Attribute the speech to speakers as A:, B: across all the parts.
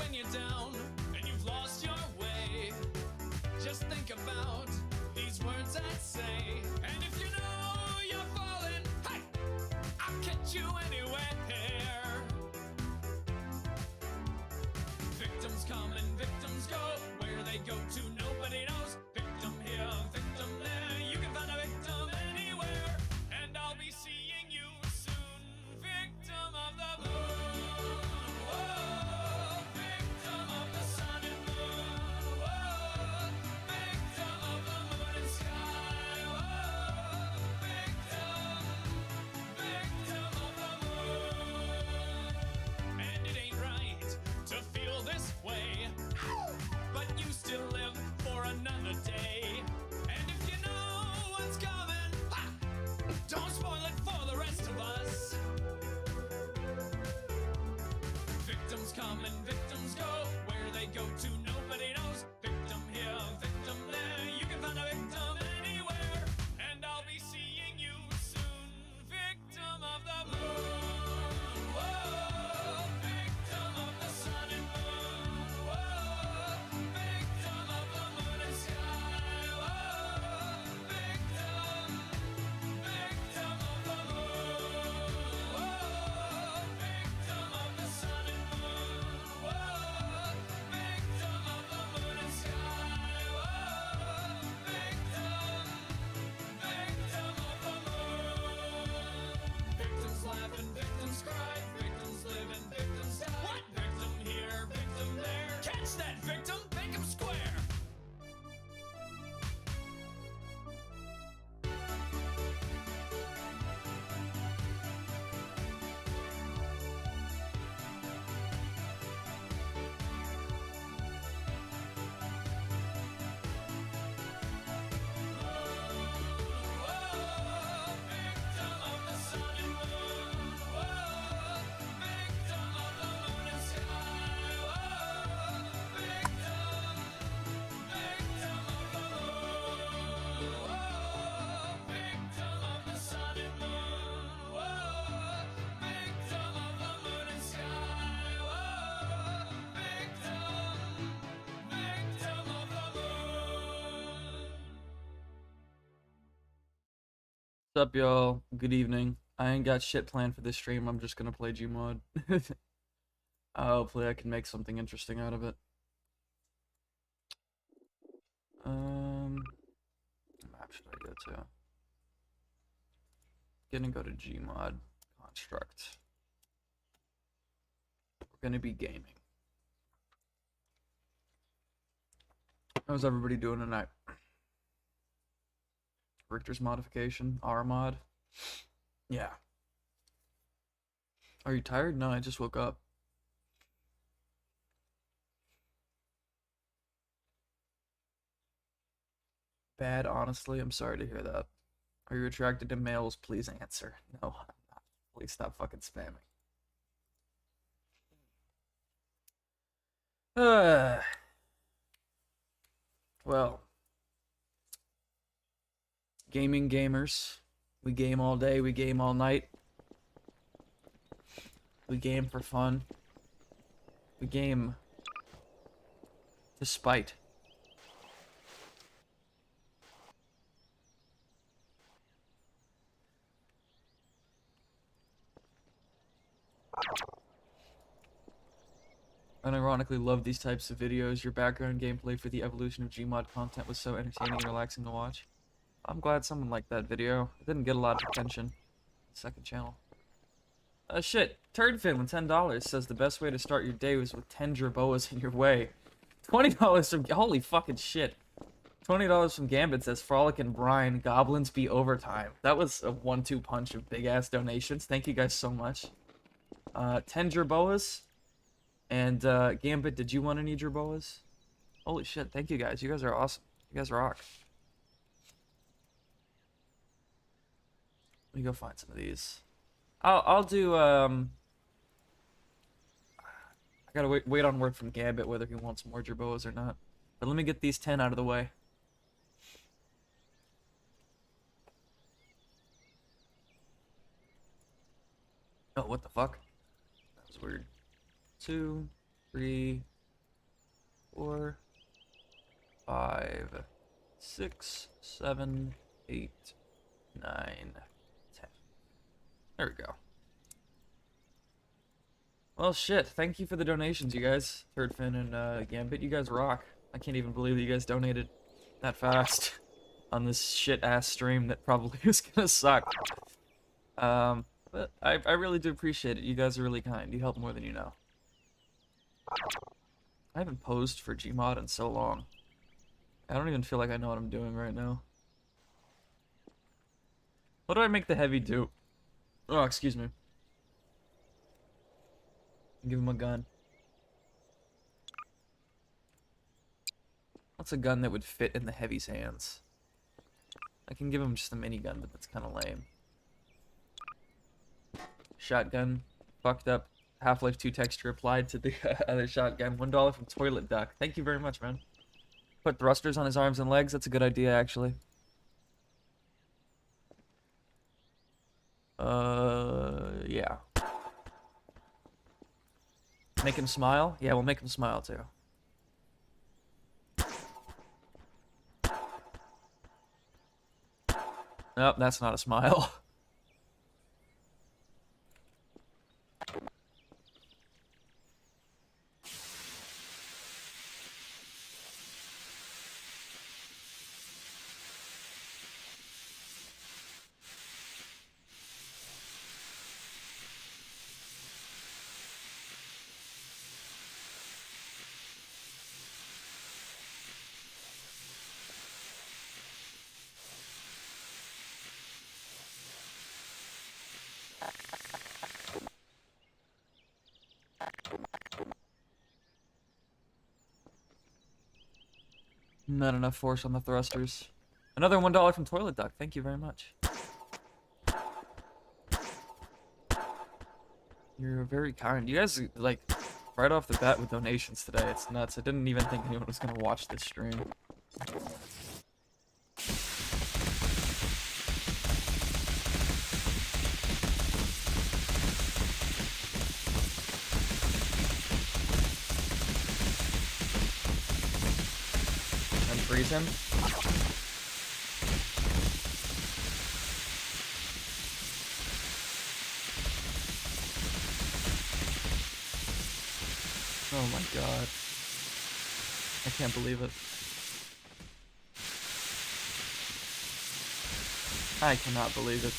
A: bring you down and you've lost your way, just think about these words I say. And if you know you're falling, hey, I'll catch you anywhere. Victims come and victims go, where they go to nobody knows. Victim here, victim there, you can find a victim anywhere. And I'll be seeing you soon, victim of the moon. Whoa, victim of the sun and moon. Whoa, victim of the moon and sky. Whoa, victim of the moon. And it ain't right to feel this way, but you still live for another day. And if you know what's coming, don't spoil it for the rest of us. Victims come and victims go, where they go to nobody knows. Victim here, victim there, you can find a victim anywhere. And I'll be seeing you soon, victim of the moon. Whoa, victim of the sun and moon. Whoa, victim of the moon and sky. Whoa, victim of the moon. Whoa, victim of the sun and moon. Whoa, victim of the moon and sky. Whoa, victim of the moon. Victims laugh and victims cry. Victims live and victims die. What? Victim here, victim there. Catch that victim, make him square. Whoa, victim of the sun and moon. Whoa, victim of the moon and sky. Whoa, victim of the moon. Whoa, victim of the sun and moon. Whoa, victim of the moon and sky. Whoa, victim of the moon.
B: What's up, y'all? Good evening. I ain't got shit planned for this stream. I'm just gonna play gmod. Hopefully I can make something interesting out of it. What map should I go to? Gonna go to gmod construct. We're gonna be gaming. How's everybody doing tonight? Richter's modification, R mod. Yeah. Are you tired? No, I just woke up. Bad, honestly. I'm sorry to hear that. Are you attracted to males? Please answer. No, I'm not. Please stop fucking spamming. Well. Gaming gamers. We game all day, we game all night. We game for fun. We game to spite. Unironically love these types of videos. Your background gameplay for the evolution of gmod content was so entertaining and relaxing to watch. I'm glad someone liked that video. It didn't get a lot of attention. Second channel. Shit. Turdfin with $10 says the best way to start your day was with 10 jerboas in your way. $20 from... Holy fucking shit. $20 from Gambit says Frolic and Brine, Goblins be overtime. That was a 1-2 punch of big-ass donations. Thank you guys so much. 10 jerboas. And, Gambit, did you want any jerboas? Holy shit, thank you guys. You guys are awesome. You guys rock. Let me go find some of these. I'll do, I gotta wait on word from Gambit whether he wants more jerboas or not. But let me get these 10 out of the way. Oh, what the fuck? That was weird. 2, 3, 4, 5, 6, 7, 8, 9, 10. There we go. Well, shit. Thank you for the donations, you guys. Turdfin and Gambit, you guys rock. I can't even believe that you guys donated that fast on this shit-ass stream that probably is gonna suck. But I really do appreciate it. You guys are really kind. You help more than you know. I haven't posed for gmod in so long. I don't even feel like I know what I'm doing right now. What do I make the heavy do? Oh, excuse me. Give him a gun. What's a gun that would fit in the heavy's hands? I can give him just a minigun, but that's kind of lame. Shotgun. Fucked up. Half-Life 2 texture applied to the other shotgun. $1 from Toilet Duck. Thank you very much, man. Put thrusters on his arms and legs. That's a good idea, actually. Yeah. Make him smile? Yeah, we'll make him smile, too. Nope, that's not a smile. Not enough force on the thrusters. Another $1 from Toilet Duck. Thank you very much. You're very kind. You guys, like, right off the bat with donations today. It's nuts. I didn't even think anyone was gonna watch this stream. Freeze him. Oh my god. I can't believe it. I cannot believe it.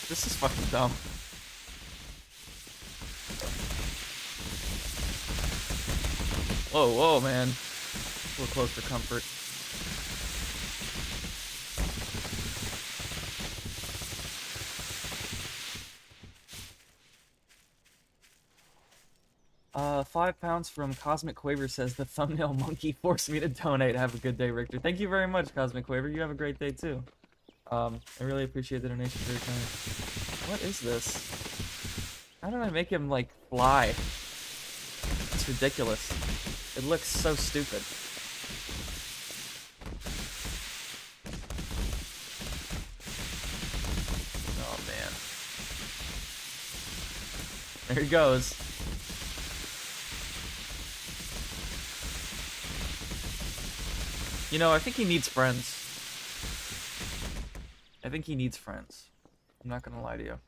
B: This is fucking dumb. Whoa, whoa, man. A little close for comfort. £5 from Cosmic Quaver says the thumbnail monkey forced me to donate. Have a good day, Richter. Thank you very much, Cosmic Quaver. You have a great day too. I really appreciate the donation. Very kind. What is this? How did I make him like fly? It's ridiculous. It looks so stupid. Oh man. There he goes. You know, I think he needs friends. I think he needs friends. I'm not gonna lie to you.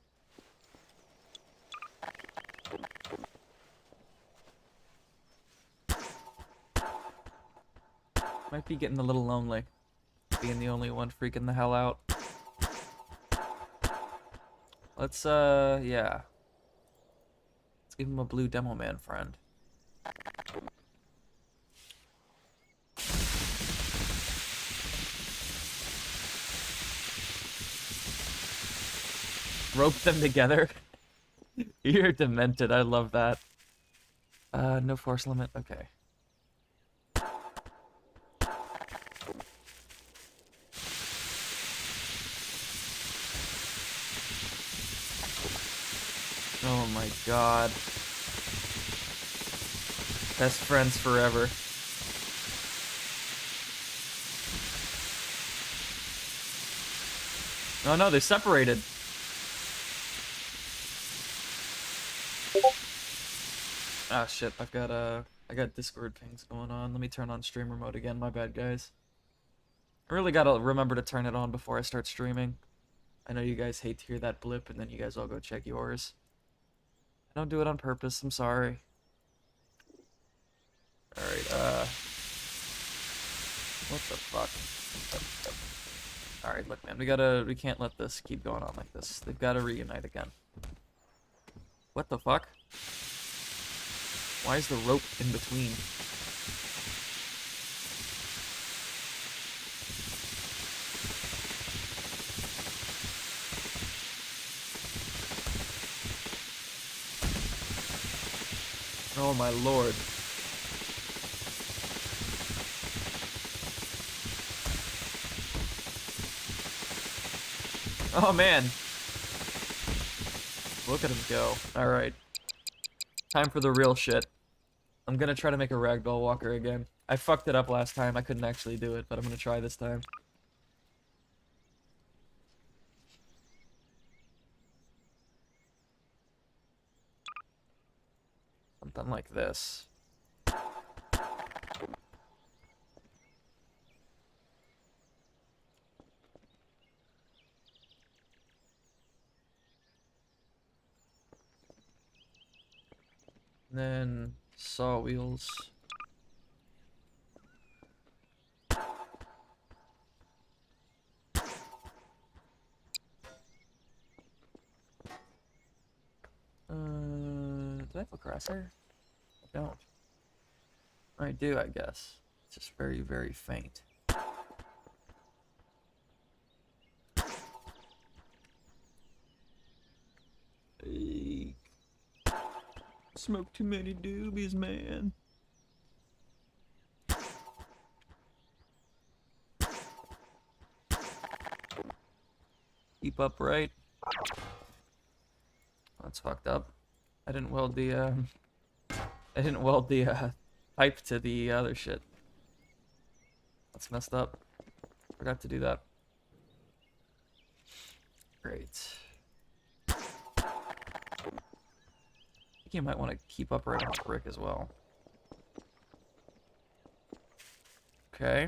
B: Might be getting a little lonely. Being the only one freaking the hell out. Let's, yeah. Let's give him a blue demo man friend. Rope them together. You're demented. I love that. No force limit. Okay. Oh my god. Best friends forever. Oh no, they separated. Ah shit, I got Discord pings going on. Let me turn on streamer mode again. My bad, guys. I really gotta remember to turn it on before I start streaming. I know you guys hate to hear that blip, and then you guys all go check yours. I don't do it on purpose. I'm sorry. All right. What the fuck? All right, look, man. We can't let this keep going on like this. They've got to reunite again. What the fuck? Why is the rope in between? Oh my lord. Oh man. Look at him go. Alright. Time for the real shit. I'm gonna try to make a ragdoll walker again. I fucked it up last time. I couldn't actually do it, but I'm gonna try this time. Something like this. And then saw wheels. Do I have a crosser? I don't. I do, I guess. It's just very, very faint. Hey. Smoke too many doobies, man. Keep upright. That's fucked up. I didn't weld the pipe to the other shit. That's messed up. Forgot to do that. Great. I think you might want to keep upright on the brick as well. Okay.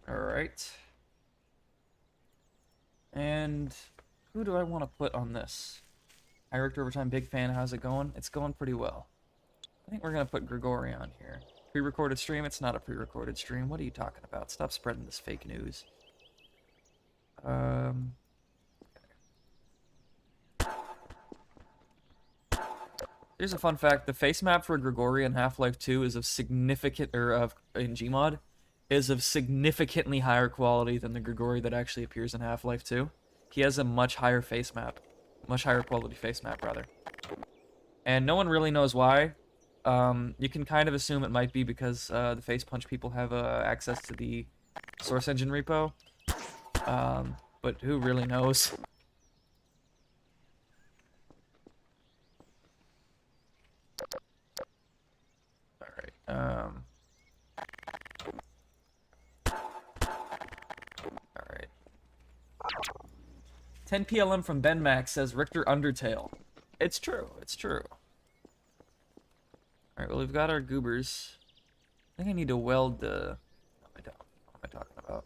B: Alright. And who do I want to put on this? Hi Richter Overtime, big fan. How's it going? It's going pretty well. I think we're going to put Grigori on here. Pre-recorded stream? It's not a pre-recorded stream. What are you talking about? Stop spreading this fake news. Here's a fun fact. The face map for Grigori in Half-Life 2 is of significant, in gmod, is of significantly higher quality than the Grigori that actually appears in Half-Life 2. He has a much higher face map. Much higher quality face map, rather. And no one really knows why. You can kind of assume it might be because the Face Punch people have access to the Source Engine repo. But who really knows? Alright, Alright. 10 PLM from Ben Max says Richter Undertale. It's true, it's true. Alright, well, we've got our goobers. I think I need to weld the... What am I talking about?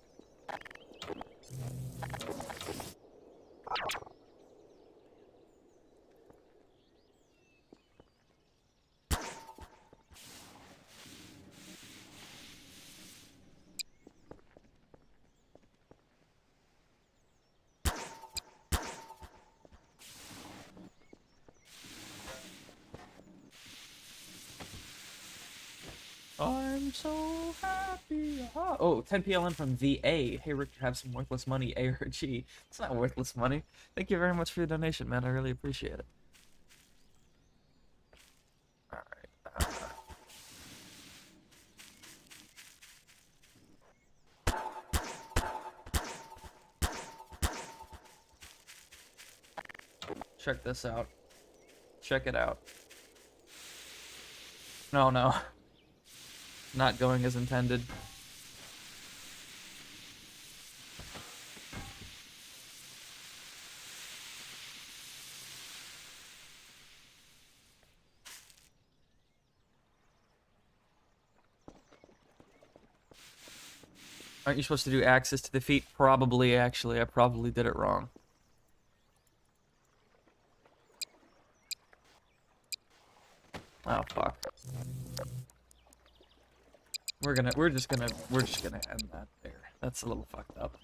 B: I'm so happy. Aha. Oh, 10 PLN from VA. Hey, Rick, have some worthless money, A or G. It's not worthless money. Thank you very much for your donation, man. I really appreciate it. Alright. Check this out. Check it out. No. Not going as intended. Aren't you supposed to do axis to defeat? Probably, actually. I probably did it wrong. Oh, fuck. We're just gonna end that there. That's a little fucked up.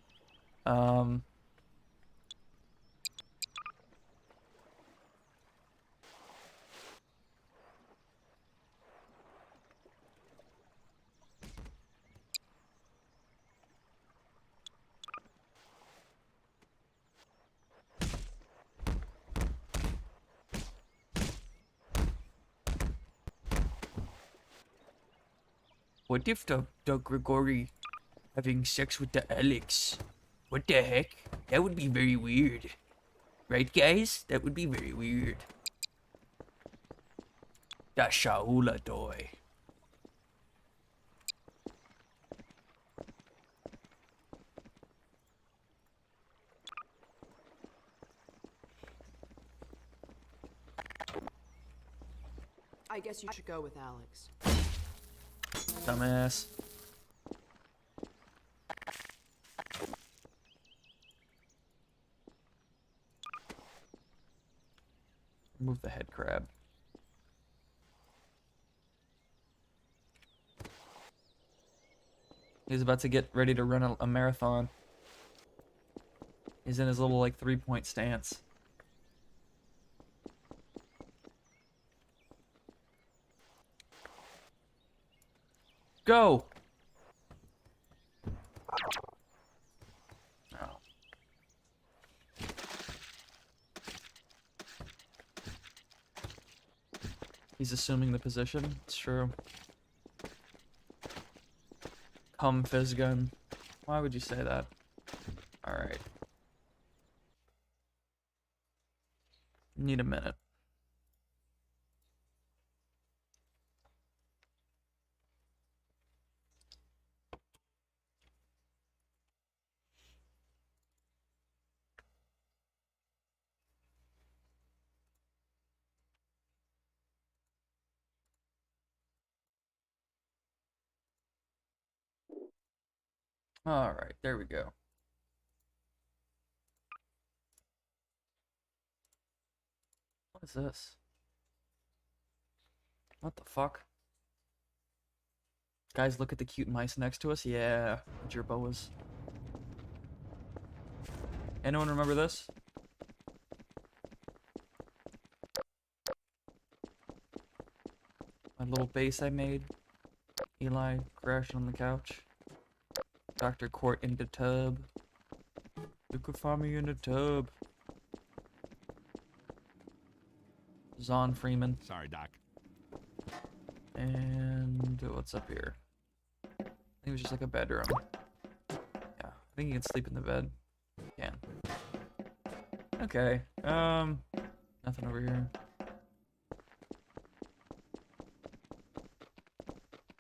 B: What if the Gregory having sex with the Alex? What the heck? That would be very weird. Right, guys? That would be very weird. The Shaula toy.
C: I guess you should go with Alex.
B: Dumbass. Remove the head crab. He's about to get ready to run a marathon. He's in his little, like, 3-point stance. Go! Oh. He's assuming the position. It's true. Come, Fizzgun. Why would you say that? Alright. Need a minute. Alright, there we go. What is this? What the fuck? Guys, look at the cute mice next to us. Yeah, jerboas. Anyone remember this? My little base I made. Eli crashing on the couch. Dr. Court in the tub. You could find me in the tub. Zon Freeman.
D: Sorry, Doc.
B: And what's up here? I think it was just like a bedroom. Yeah, I think you can sleep in the bed. You can. Okay. Nothing over here.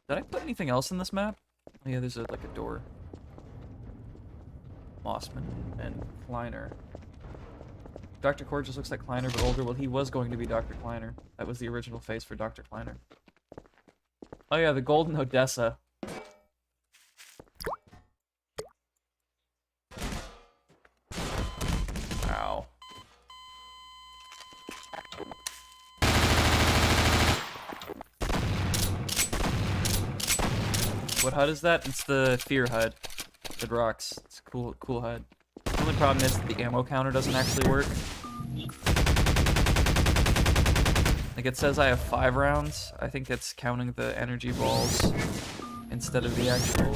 B: Did I put anything else in this map? Oh yeah, there's like a door. Mossman and Kleiner. Dr. Cord just looks like Kleiner, but older. Well, he was going to be Dr. Kleiner. That was the original face for Dr. Kleiner. Oh yeah, the Golden Odessa. Ow. What HUD is that? It's the Fear HUD. It rocks. It's a cool HUD. The only problem is that the ammo counter doesn't actually work. Like, it says I have 5 rounds. I think it's counting the energy balls instead of the actual,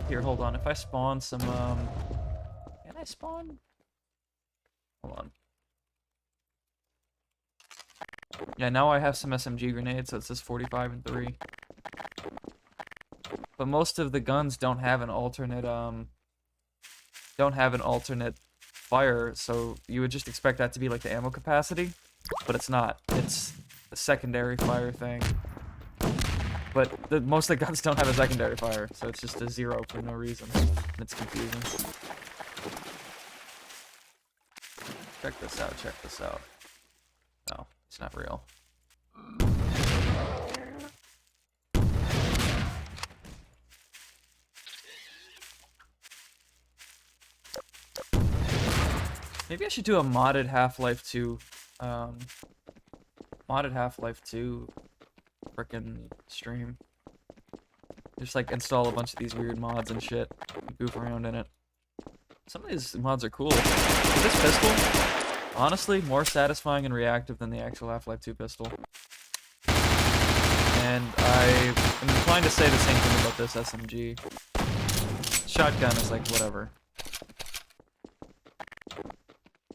B: Here, hold on. If I spawn some, Can I spawn? Hold on. Yeah, now I have some SMG grenades, so it says 45 and 3. But most of the guns don't have an alternate, fire, so you would just expect that to be like the ammo capacity, but it's not. It's a secondary fire thing. But most of the guns don't have a secondary fire, so it's just a 0 for no reason. And it's confusing. Check this out, check this out. No, it's not real. Maybe I should do a modded Half-Life 2, modded Half-Life 2 frickin' stream. Just like install a bunch of these weird mods and shit, and goof around in it. Some of these mods are cool. But this pistol, honestly, more satisfying and reactive than the actual Half-Life 2 pistol. And I am inclined to say the same thing about this SMG. Shotgun is like, whatever.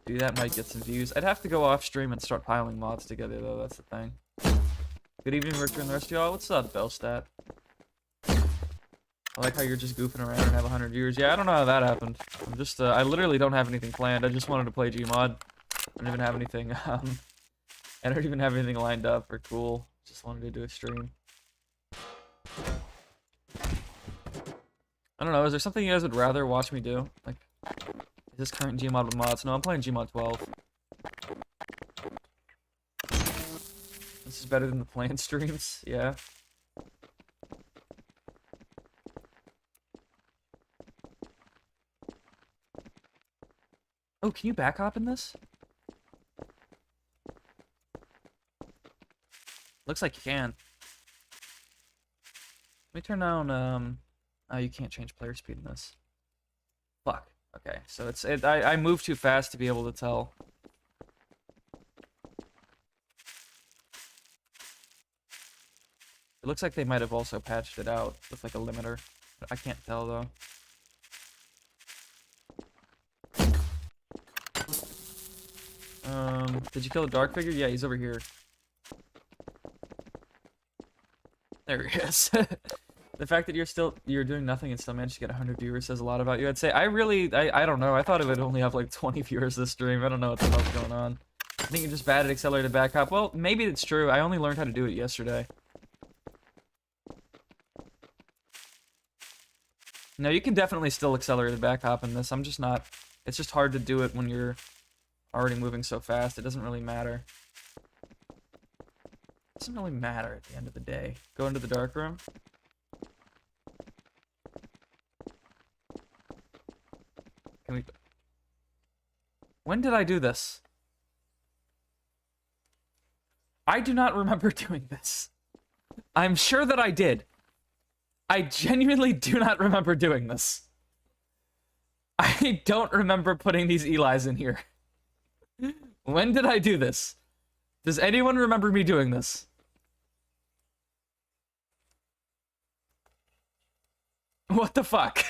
B: Do that might get some views. I'd have to go off stream and start piling mods together though, that's the thing. Good evening, Richter and the rest of y'all. What's up, Bellstat? I like how you're just goofing around and have 100 viewers. Yeah, I don't know how that happened. I'm just, I literally don't have anything planned. I just wanted to play gmod. I don't even have anything, I don't even have anything lined up or cool. Just wanted to do a stream. I don't know, is there something you guys would rather watch me do? Like, is this current gmod with mods? No, I'm playing gmod 12. This is better than the planned streams, yeah. Oh, can you back hop in this? Looks like you can. Let me turn down, oh, you can't change player speed in this. Fuck. Okay, so I moved too fast to be able to tell. It looks like they might have also patched it out with like a limiter. But I can't tell though. Did you kill the dark figure? Yeah, he's over here. There he is. The fact that you're doing nothing and still managed to get 100 viewers says a lot about you. I'd say I don't know. I thought it would only have like 20 viewers this stream. I don't know what the hell's going on. I think you're just bad at accelerated back hop. Well, maybe it's true. I only learned how to do it yesterday. No, you can definitely still accelerated back hop in this. I'm just not. It's just hard to do it when you're already moving so fast. It doesn't really matter. It doesn't really matter at the end of the day. Go into the dark room. Can we... When did I do this? I do not remember doing this. I'm sure that I did. I genuinely do not remember doing this. I don't remember putting these Elis in here. When did I do this? Does anyone remember me doing this? What the fuck?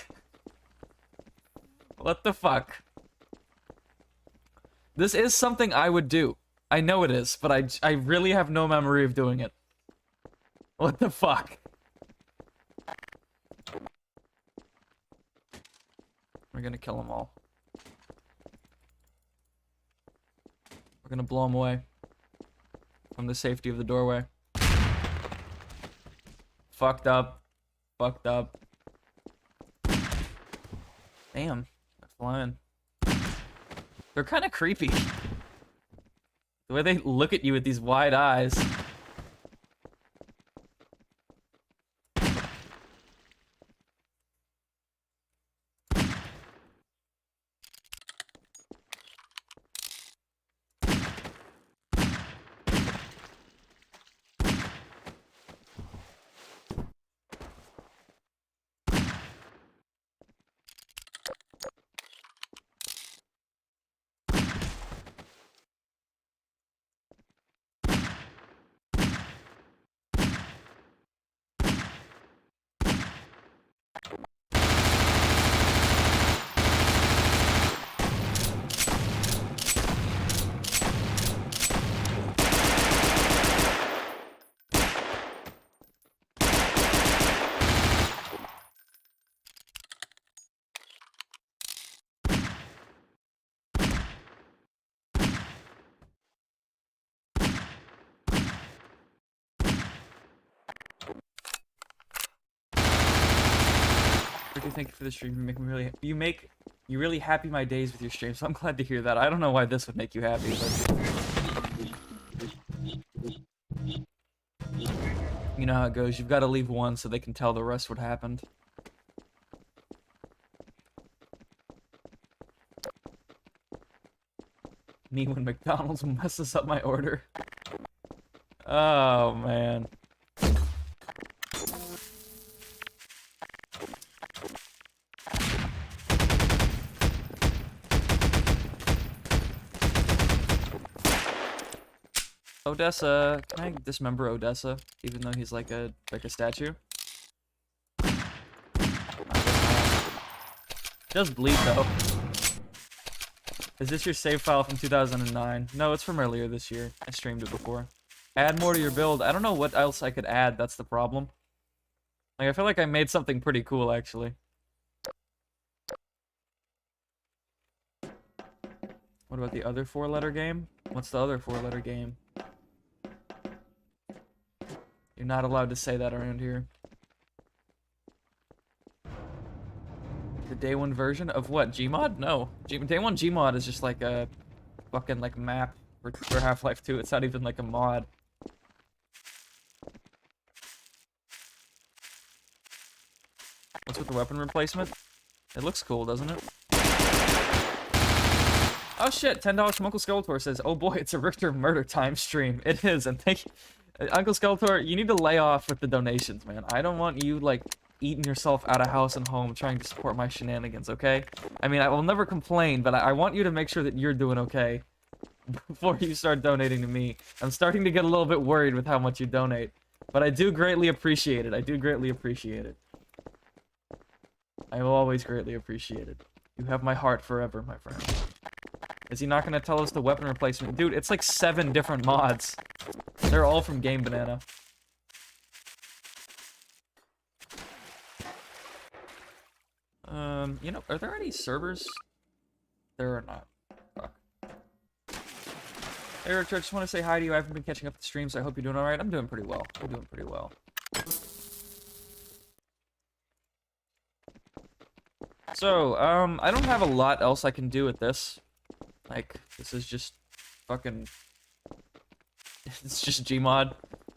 B: What the fuck? This is something I would do. I know it is, but I really have no memory of doing it. What the fuck? We're gonna kill them all. We're gonna blow them away. From the safety of the doorway. Fucked up. Fucked up. Damn. They're flying. They're kind of creepy. The way they look at you with these wide eyes. Thank you for the stream. You really happy my days with your stream, so I'm glad to hear that. I don't know why this would make you happy, but you know how it goes. You've got to leave one so they can tell the rest what happened. Me when McDonald's messes up my order. Oh, man. Odessa. Can I dismember Odessa? Even though he's like a statue? Does bleed though. Is this your save file from 2009? No, it's from earlier this year. I streamed it before. Add more to your build. I don't know what else I could add. That's the problem. Like, I feel like I made something pretty cool, actually. What about the other 4-letter game? What's the other 4-letter game? You're not allowed to say that around here. The day one version of what? Gmod? No. Day one Gmod is just like a fucking like map for Half-Life 2. It's not even like a mod. What's with the weapon replacement? It looks cool, doesn't it? Oh shit, $10 from Uncle Skeletor says, oh boy, it's a Richter murder time stream. It is, and thank you. Uncle Skeletor, you need to lay off with the donations, man. I don't want you, like, eating yourself out of house and home trying to support my shenanigans, okay? I mean, I will never complain, but I want you to make sure that you're doing okay before you start donating to me. I'm starting to get a little bit worried with how much you donate, but I do greatly appreciate it. I do greatly appreciate it. I will always greatly appreciate it. You have my heart forever, my friend. Is he not going to tell us the weapon replacement? Dude, it's like 7 different mods. They're all from Game Banana. You know, are there any servers? There are not. Fuck. Hey, Richard, I just want to say hi to you. I haven't been catching up the stream, so I hope you're doing alright. I'm doing pretty well. I'm doing pretty well. So, I don't have a lot else I can do with this. Like, this is just fucking... It's just Gmod.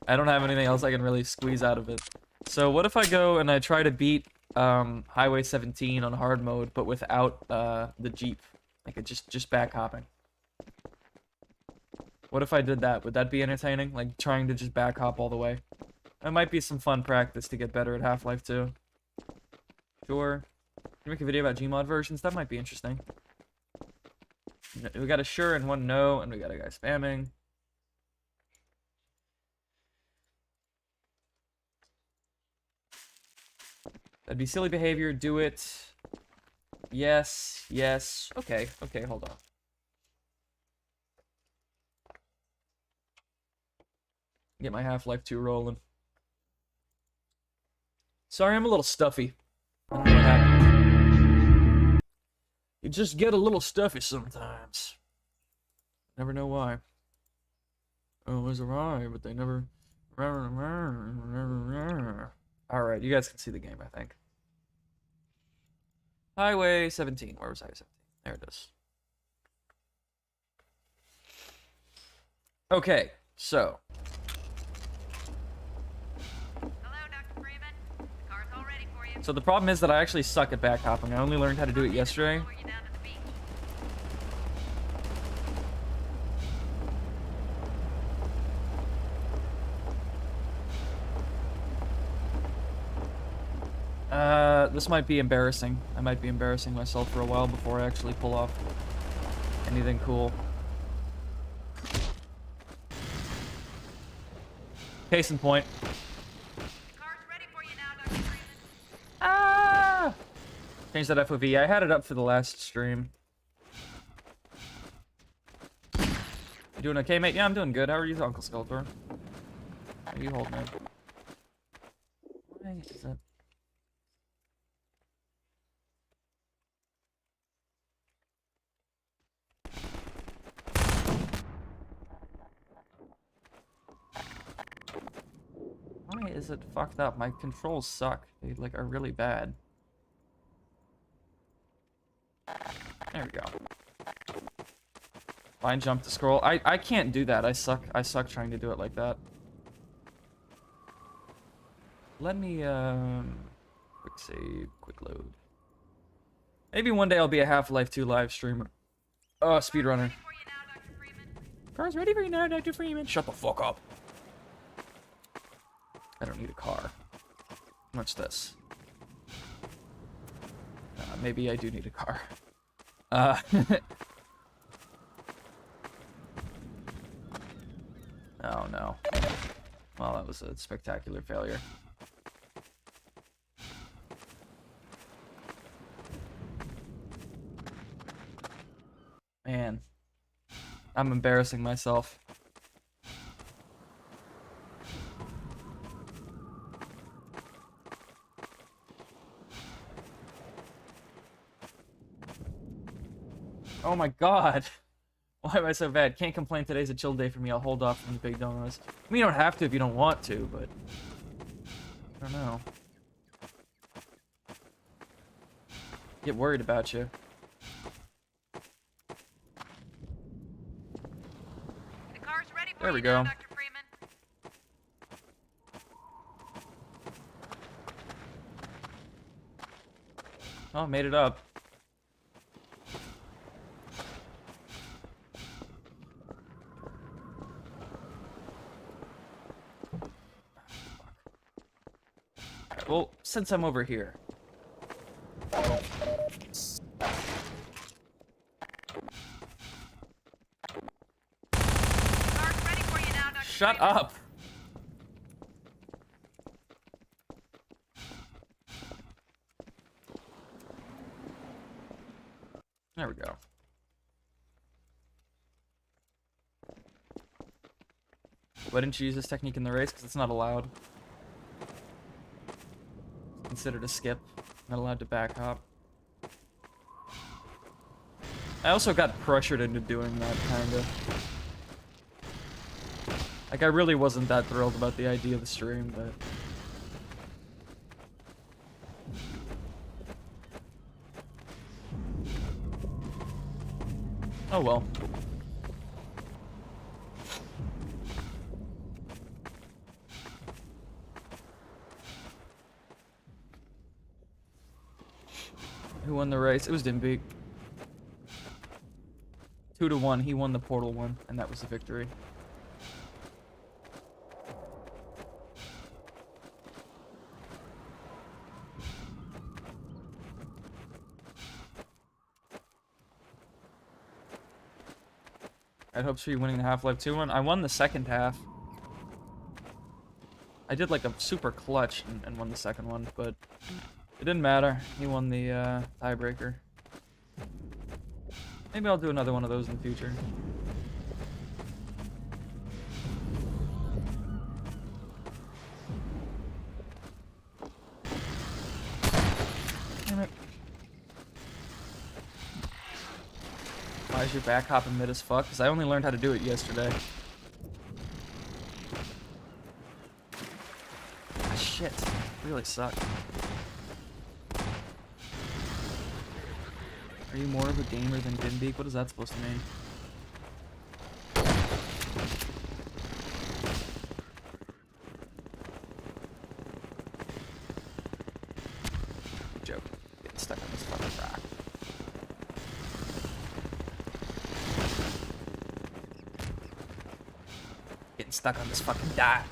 B: I don't have anything else I can really squeeze out of it. So what if I go and I try to beat Highway 17 on hard mode, but without the Jeep? Like, it just back hopping. What if I did that? Would that be entertaining? Like, trying to just back hop all the way? That might be some fun practice to get better at Half-Life 2. Sure. Can you make a video about Gmod versions? That might be interesting. We got a sure and one no, and we got a guy spamming. That'd be silly behavior. Do it. Yes. Yes. Okay. Okay, hold on. Get my Half-Life 2 rolling. Sorry, I'm a little stuffy. I don't know what happened. You just get a little stuffy sometimes. Never know why. Oh, it was a rye, but they never... Alright, you guys can see the game, I think. Highway 17. Where was Highway 17? There it is. Okay, so.
D: Hello, Dr. Freeman. The car's all ready for you.
B: So the problem is that I actually suck at back hopping. I only learned how to do it yesterday.
D: Lower you down to the beach.
B: This might be embarrassing. I might be embarrassing myself for a while before I actually pull off anything cool. Case in point.
D: Car's ready for you now, Dr. Freeman.
B: Ah! Change that FOV. I had it up for the last stream. You doing okay, mate? Yeah, I'm doing good. How are you, Uncle Skeletor? How are you holding it? Why is that? Why is it fucked up? My controls suck. They, like, are really bad. There we go. Line jump to scroll. I can't do that. I suck trying to do it like that. Let me, quick save, quick load. Maybe one day I'll be a Half-Life 2 live streamer. Oh, speedrunner.
D: Ready for you now, Dr.
B: Car's ready for you now, Dr. Freeman. Shut the fuck up. I don't need a car. What's this? Maybe I do need a car. Oh no. Well, that was a spectacular failure. Man. I'm embarrassing myself. Oh my god. Why am I so bad? Can't complain, today's a chill day for me. I'll hold off from the big donuts. I mean, you don't have to if you don't want to, but... I don't know. Get worried about you.
D: The car's ready for
B: There we
D: you now,
B: go.
D: Dr. Freeman.
B: Oh, made it up. Well, since I'm over here.
D: Car's ready for you now, Dr.
B: Shut
D: Freeman.
B: up! There we go. Why didn't you use this technique in the race? Because it's not allowed. It's considered a skip. Not allowed to back hop. I also got pressured into doing that, kinda. Like, I really wasn't that thrilled about the idea of the stream, but... Oh well. Who won the race? It was Dimbeek. 2-1, he won the portal one, and that was the victory. I had hopes for you winning the Half-Life 2 one. I won the second half. I did like a super clutch and won the second one, but it didn't matter. He won the tiebreaker. Maybe I'll do another one of those in the future. Damn it. Why is your back hopping mid as fuck? Because I only learned how to do it yesterday. Ah, shit. Really suck. Are you more of a gamer than Dimbeek? What is that supposed to mean? Joke. Getting stuck on this fucking rock. Getting stuck on this fucking dot.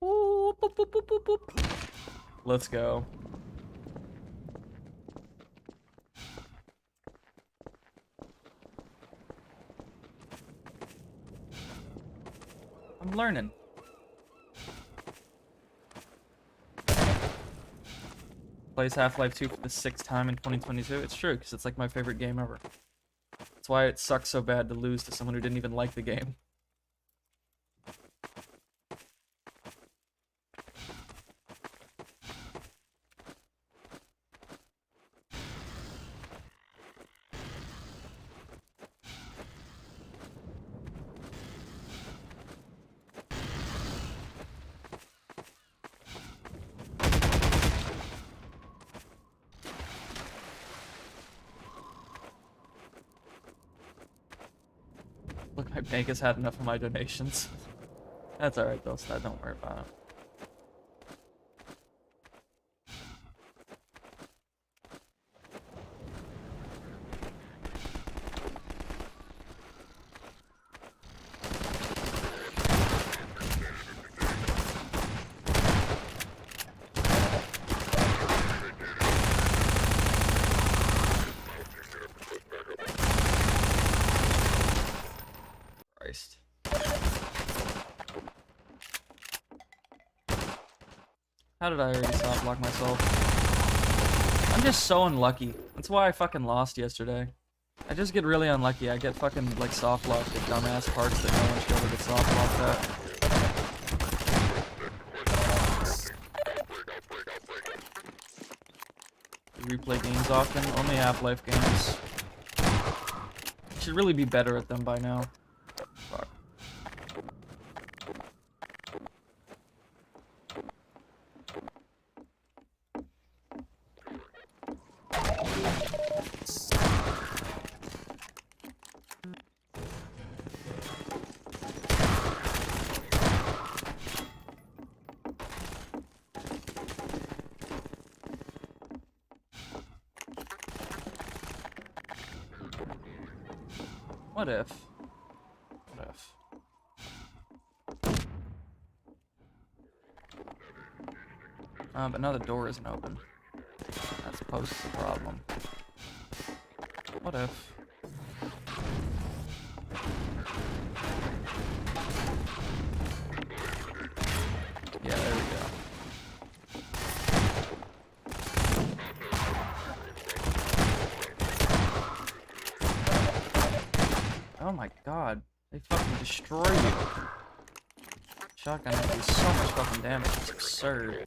B: Boop, boop, boop, boop, boop, boop. Let's go. I'm learning. Plays Half-Life 2 for the 6th time in 2022. It's true, because it's like my favorite game ever. That's why it sucks so bad to lose to someone who didn't even like the game. Look, my bank has had enough of my donations. That's alright though, so don't worry about it. How did I already soft block myself? I'm just so unlucky. That's why I fucking lost yesterday. I just get really unlucky. I get fucking, like, soft blocked at dumbass parts that no one should ever get soft blocked at. Replay games often. Only Half-Life games. Should really be better at them by now. Fuck. What if? What if? But now the door isn't open. That poses a problem. What if? Yeah, there we go. Oh my god. They fucking destroy you. Shotgun does so much fucking damage. It's absurd.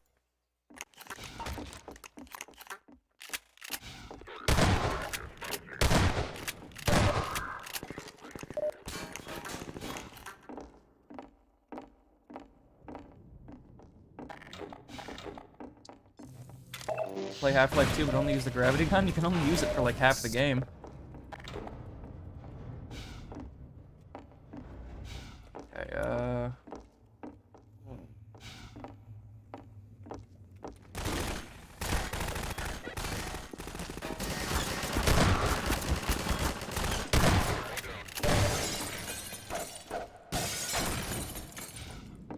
B: Play Half-Life 2 but only use the gravity gun? You can only use it for like half the game. Okay,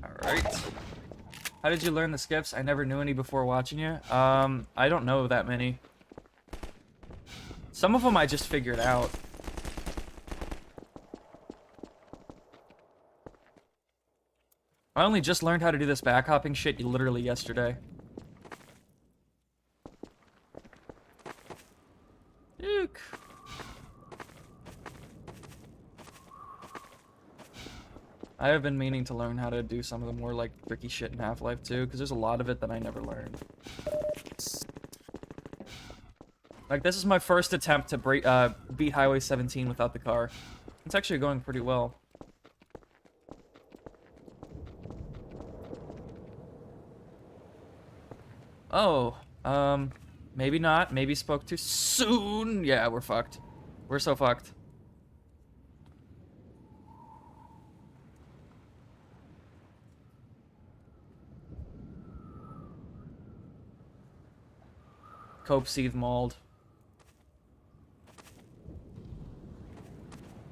B: Alright. How did you learn the skips? I never knew any before watching you. I don't know that many. Some of them I just figured out. I only just learned how to do this backhopping shit literally yesterday. Eek. I have been meaning to learn how to do some of the more, like, tricky shit in Half-Life 2, because there's a lot of it that I never learned. Like, this is my first attempt to beat Highway 17 without the car. It's actually going pretty well. Oh, maybe not. Maybe spoke too soon. Yeah, we're fucked. We're so fucked. Cope seethe mauled.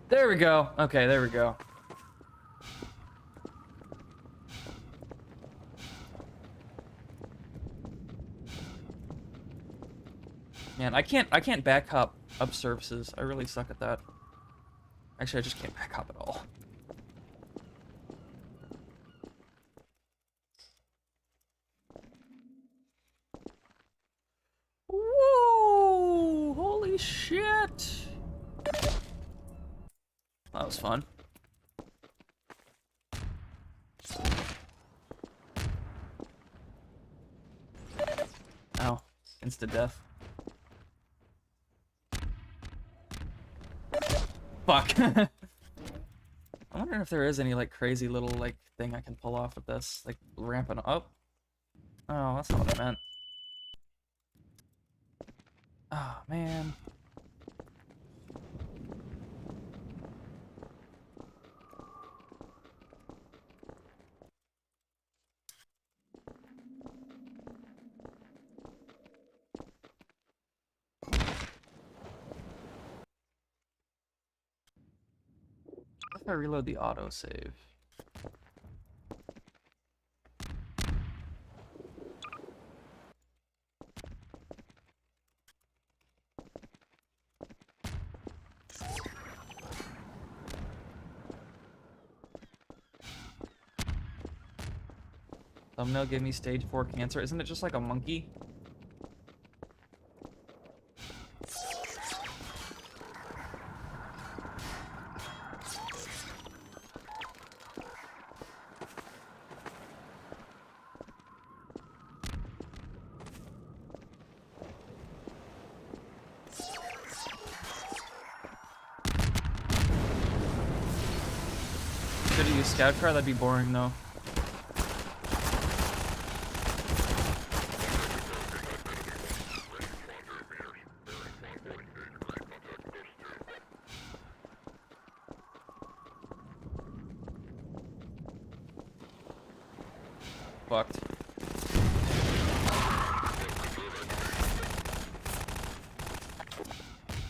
B: There we go. Okay, there we go. Man, I can't back hop up surfaces. I really suck at that. Actually, I just can't back hop at all. Whoa! Holy shit! That was fun. Ow. Insta death. Fuck. I'm wondering if there is any, like, crazy little, like, thing I can pull off with this. Like, ramping up. Oh, that's not what I meant. Oh, man. What if I reload the autosave? Thumbnail gave me stage 4 cancer. Isn't it just like a monkey? Should have used scout car? That'd be boring though. Fucked.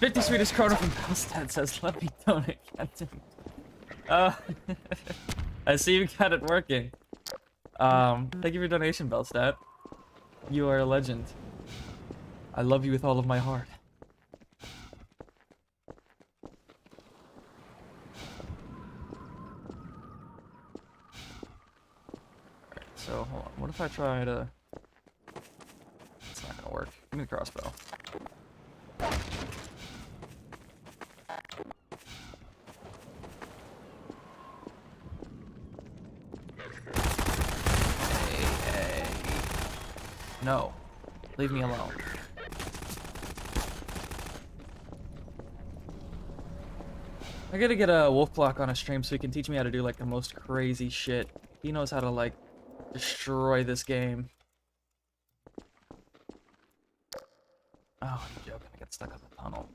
B: $50 Swedish krona from Bellstead says, let me donate, Captain. I see you got it working. Thank you for your donation, Bellstat. You are a legend. I love you with all of my heart. Alright, so hold on. What if I try to... It's not gonna work. Give me the crossbow. No. Leave me alone. I gotta get a wolf clock on a stream so he can teach me how to do like the most crazy shit. He knows how to like destroy this game. Oh, I'm joking. I got stuck in the tunnel.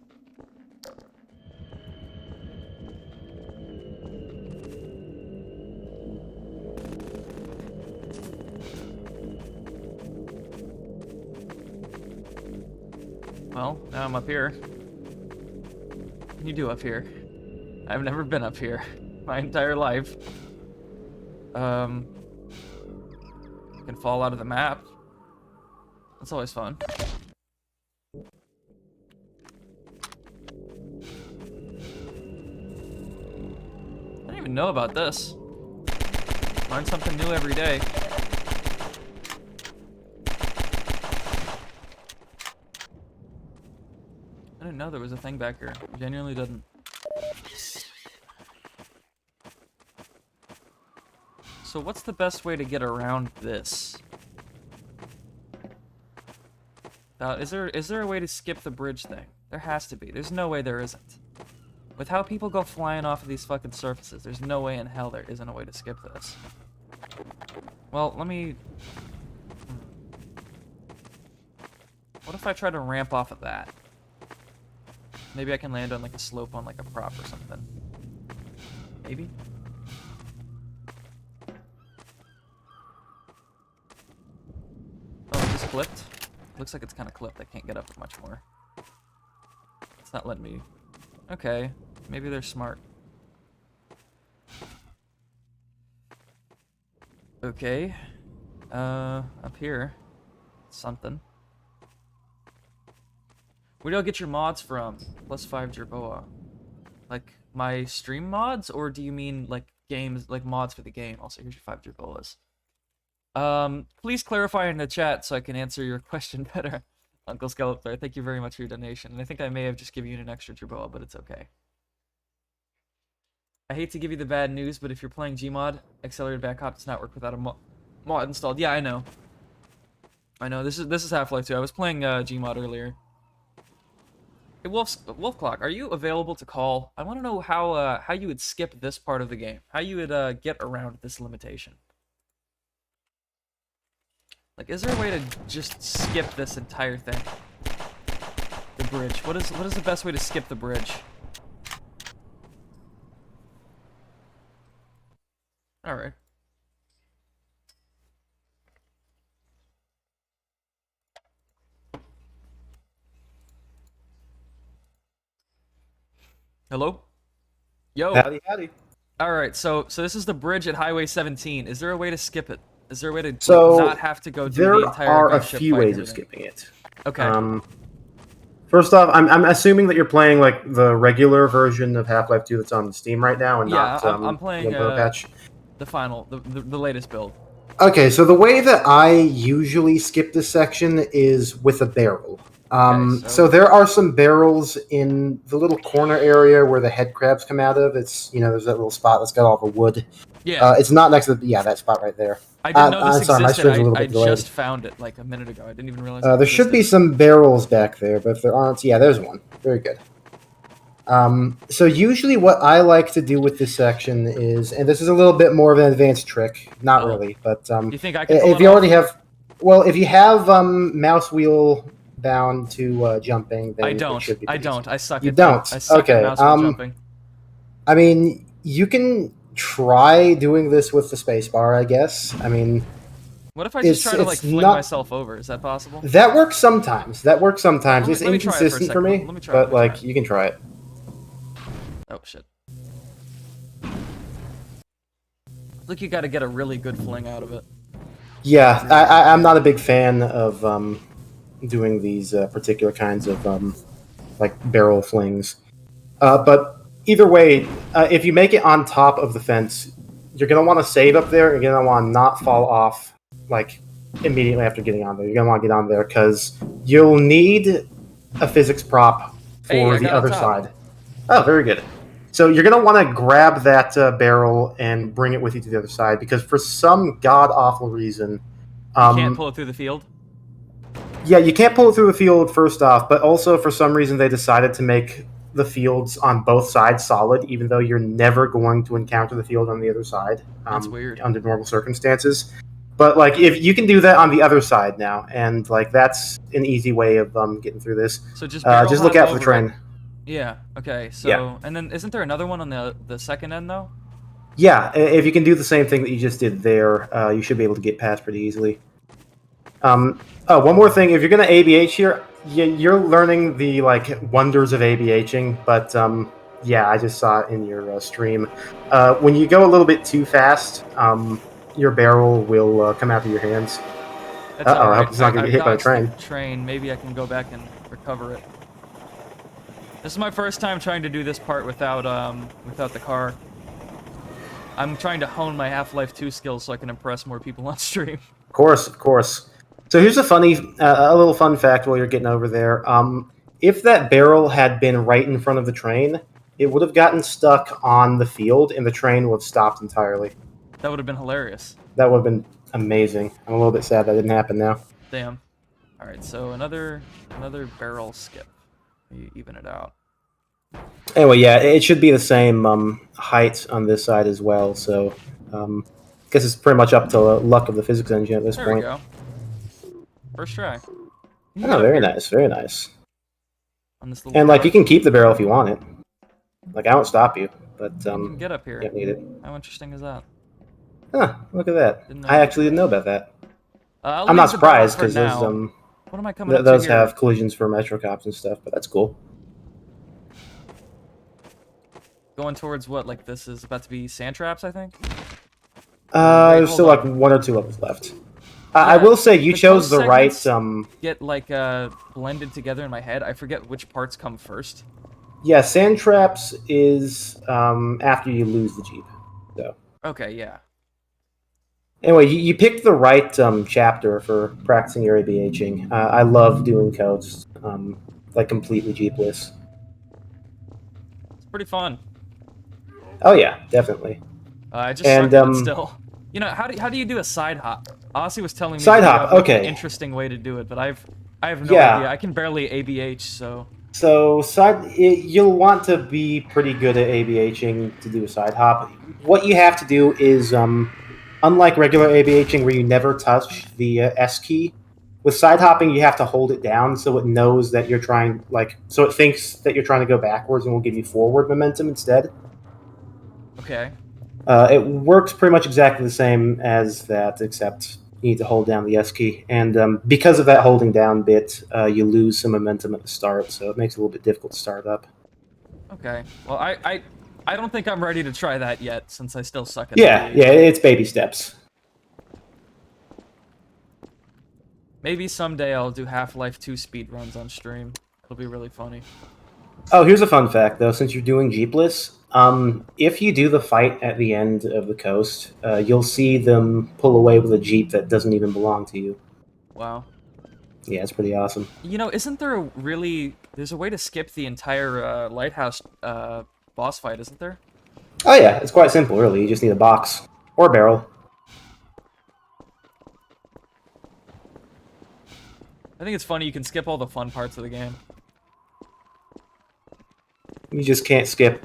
B: Well, now I'm up here. What can you do up here? I've never been up here my entire life. You can fall out of the map. That's always fun. I didn't even know about this. Learn something new every day. I didn't know there was a thing back here. I genuinely didn't. So what's the best way to get around this? Is there a way to skip the bridge thing? There has to be. There's no way there isn't. With how people go flying off of these fucking surfaces, there's no way in hell there isn't a way to skip this. Well, let me... What if I try to ramp off of that? Maybe I can land on like a slope on like a prop or something. Maybe? Oh, it just clipped? Looks like it's kind of clipped. I can't get up much more. It's not letting me... Okay. Maybe they're smart. Okay. Up here. Something. Where do y'all get your mods from? +5 Jerboa. Like, my stream mods? Or do you mean, like, games, like, mods for the game? Also, here's your 5 Jerboas. Please clarify in the chat so I can answer your question better. Uncle Skeletor, thank you very much for your donation. And I think I may have just given you an extra Jerboa, but it's okay. I hate to give you the bad news, but if you're playing Gmod, accelerated backup does not work without a mod installed. Yeah, I know. I know, this is Half-Life 2. I was playing Gmod earlier. Hey, Wolfclock, are you available to call? I want to know how you would skip this part of the game. How you would get around this limitation. Like, is there a way to just skip this entire thing? The bridge. What is the best way to skip the bridge? All right. Hello? Yo.
E: Howdy, howdy.
B: All right, so this is the bridge at Highway 17. Is there a way to skip it? Is there a way to not have to go do the entire
E: There are a
B: ship
E: few
B: fight
E: ways
B: and
E: of
B: everything?
E: skipping it.
B: Okay.
E: First off, I'm assuming that you're playing like the regular version of Half-Life 2 that's on Steam right now, and
B: Yeah,
E: not
B: I'm playing
E: the patch.
B: the final, the latest build.
E: Okay, so the way that I usually skip this section is with a barrel.
B: Okay,
E: So there are some barrels in the little corner area where the head crabs come out of. It's, there's that little spot that's got all the wood.
B: Yeah,
E: It's not next to the, that spot right there.
B: I didn't know this
E: I'm sorry, my
B: existed.
E: stream's a little
B: I
E: bit delayed.
B: just found it like a minute ago. I didn't even realize it
E: There should be
B: existed.
E: some barrels back there, but if there aren't, yeah, there's one. Very good. So usually what I like to do with this section is, and this is a little bit more of an advanced trick, not
B: Oh.
E: really, but
B: You think I can pull
E: if
B: it
E: you
B: off?
E: already have, well, if you have mouse wheel bound to jumping, then
B: I
E: it
B: don't.
E: should be
B: I
E: pretty
B: don't.
E: easy.
B: I suck
E: You
B: at
E: don't?
B: I suck
E: Okay,
B: at mouse wheel jumping.
E: I mean, you can try doing this with the spacebar, I guess. I mean,
B: What if I just try to like
E: it's
B: fling
E: not-
B: myself over? Is that possible?
E: that works sometimes. That works sometimes.
B: Let me-
E: It's
B: let me try it for a
E: inconsistent for
B: second.
E: me,
B: Let me try,
E: but
B: let me
E: like
B: try.
E: you can try it.
B: Oh shit. Look, you got to get a really good fling out of it.
E: Yeah, I'm not a big fan of doing these particular kinds of like barrel flings. But either way, if you make it on top of the fence, you're gonna want to save up there. You're gonna want to not fall off like immediately after getting on there. You're gonna want to get on there because you'll need a physics prop for
B: Hey, I
E: the
B: got on
E: other
B: top.
E: side. Oh, very good. So you're going to want to grab that barrel and bring it with you to the other side because for some god awful reason,
B: You can't pull it through the field.
E: yeah, you can't pull it through the field first off, but also for some reason they decided to make the fields on both sides solid, even though you're never going to encounter the field on the other side.
B: That's weird.
E: Under normal circumstances. But like, if you can do that on the other side now, and like that's an easy way of getting through this.
B: So just barrel
E: Just look
B: hop
E: out for the
B: over it.
E: train.
B: Yeah. Okay. So
E: Yeah.
B: and then isn't there another one on the second end though?
E: Yeah, if you can do the same thing that you just did there, you should be able to get past pretty easily. Oh, one more thing. If you're going to ABH here, you're learning the like wonders of ABHing, but yeah, I just saw it in your stream. When you go a little bit too fast, your barrel will come out of your hands.
B: That's
E: Uh-oh, I
B: alright.
E: hope it's not gonna
B: I've
E: get hit by a
B: dodged
E: train.
B: the train. Maybe I can go back and recover it. This is my first time trying to do this part without the car. I'm trying to hone my Half-Life 2 skills so I can impress more people on stream.
E: Of course, of course. So here's a little fun fact while you're getting over there. If that barrel had been right in front of the train, it would have gotten stuck on the field, and the train would have stopped entirely.
B: That would have been hilarious.
E: That would have been amazing. I'm a little bit sad that didn't happen now.
B: Damn. Alright, so another barrel skip. You even it out.
E: Anyway, yeah, it should be the same height on this side as well. So, guess it's pretty much up to the luck of the physics engine at this
B: There we
E: point.
B: go. First try.
E: Oh, very nice, very nice.
B: On this little
E: And like,
B: car.
E: you can keep the barrel if you want it. Like, I won't stop you, but
B: You can get up here.
E: you don't need it.
B: How interesting is that?
E: Huh? Look at that.
B: Didn't know
E: I
B: that.
E: actually didn't know about that.
B: I'll
E: I'm
B: leave
E: not
B: the barrel
E: surprised
B: for
E: because those
B: now. What am I coming up to
E: those
B: here?
E: have collisions for metro cops and stuff, but that's cool.
B: Going towards what? Like this is about to be sand traps, I think.
E: There's still
B: hold
E: like
B: on.
E: 1 or 2 levels left. I
B: Yeah,
E: will say you
B: the
E: chose
B: close
E: the right.
B: segments Get like blended together in my head. I forget which parts come first.
E: Yeah, sand traps is after you lose the jeep. So
B: Okay, yeah.
E: anyway, you picked the right chapter for practicing your ABHing. I love doing codes like completely jeepless.
B: It's pretty fun.
E: Oh yeah, definitely.
B: I just
E: And,
B: suck at it still. You know, how do you do a side hop? Aussie was telling me
E: Side
B: the,
E: hop,
B: like,
E: okay.
B: an interesting way to do it, but I have no
E: Yeah.
B: idea. I can barely ABH, so
E: So you'll want to be pretty good at ABHing to do a side hop. What you have to do is, unlike regular ABHing where you never touch the S key, with side hopping you have to hold it down so it knows that you're trying, so it thinks that you're trying to go backwards and will give you forward momentum instead.
B: okay.
E: It works pretty much exactly the same as that, except you need to hold down the S key. And because of that holding down bit, you lose some momentum at the start, so it makes it a little bit difficult to start up.
B: Okay. Well, I don't think I'm ready to try that yet, since I still suck at
E: Yeah,
B: ABH.
E: yeah, it's baby steps.
B: Maybe someday I'll do Half-Life 2 speedruns on stream. It'll be really funny.
E: Oh, here's a fun fact, though. Since you're doing Jeepless, if you do the fight at the end of the coast, you'll see them pull away with a Jeep that doesn't even belong to you.
B: Wow.
E: Yeah, it's pretty awesome.
B: You know, isn't there a really... There's a way to skip the entire lighthouse boss fight, isn't there?
E: Oh yeah, it's quite simple, really. You just need a box or a barrel.
B: I think it's funny you can skip all the fun parts of the game.
E: You just can't skip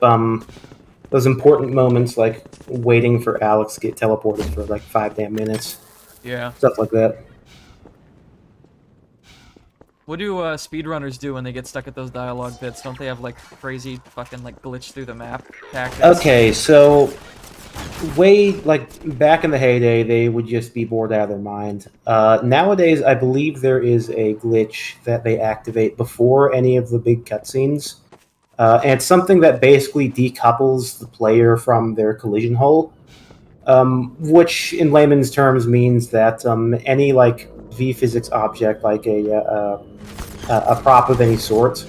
E: those important moments like waiting for Alex to get teleported for like 5 damn minutes.
B: Yeah.
E: Stuff like that.
B: What do speedrunners do when they get stuck at those dialogue bits? Don't they have like crazy fucking like glitch through the map tactics?
E: Okay, so way like back in the heyday, they would just be bored out of their mind. Nowadays, I believe there is a glitch that they activate before any of the big cutscenes, and it's something that basically decouples the player from their collision hull, which in layman's terms means that any like v-physics object, like a prop of any sort,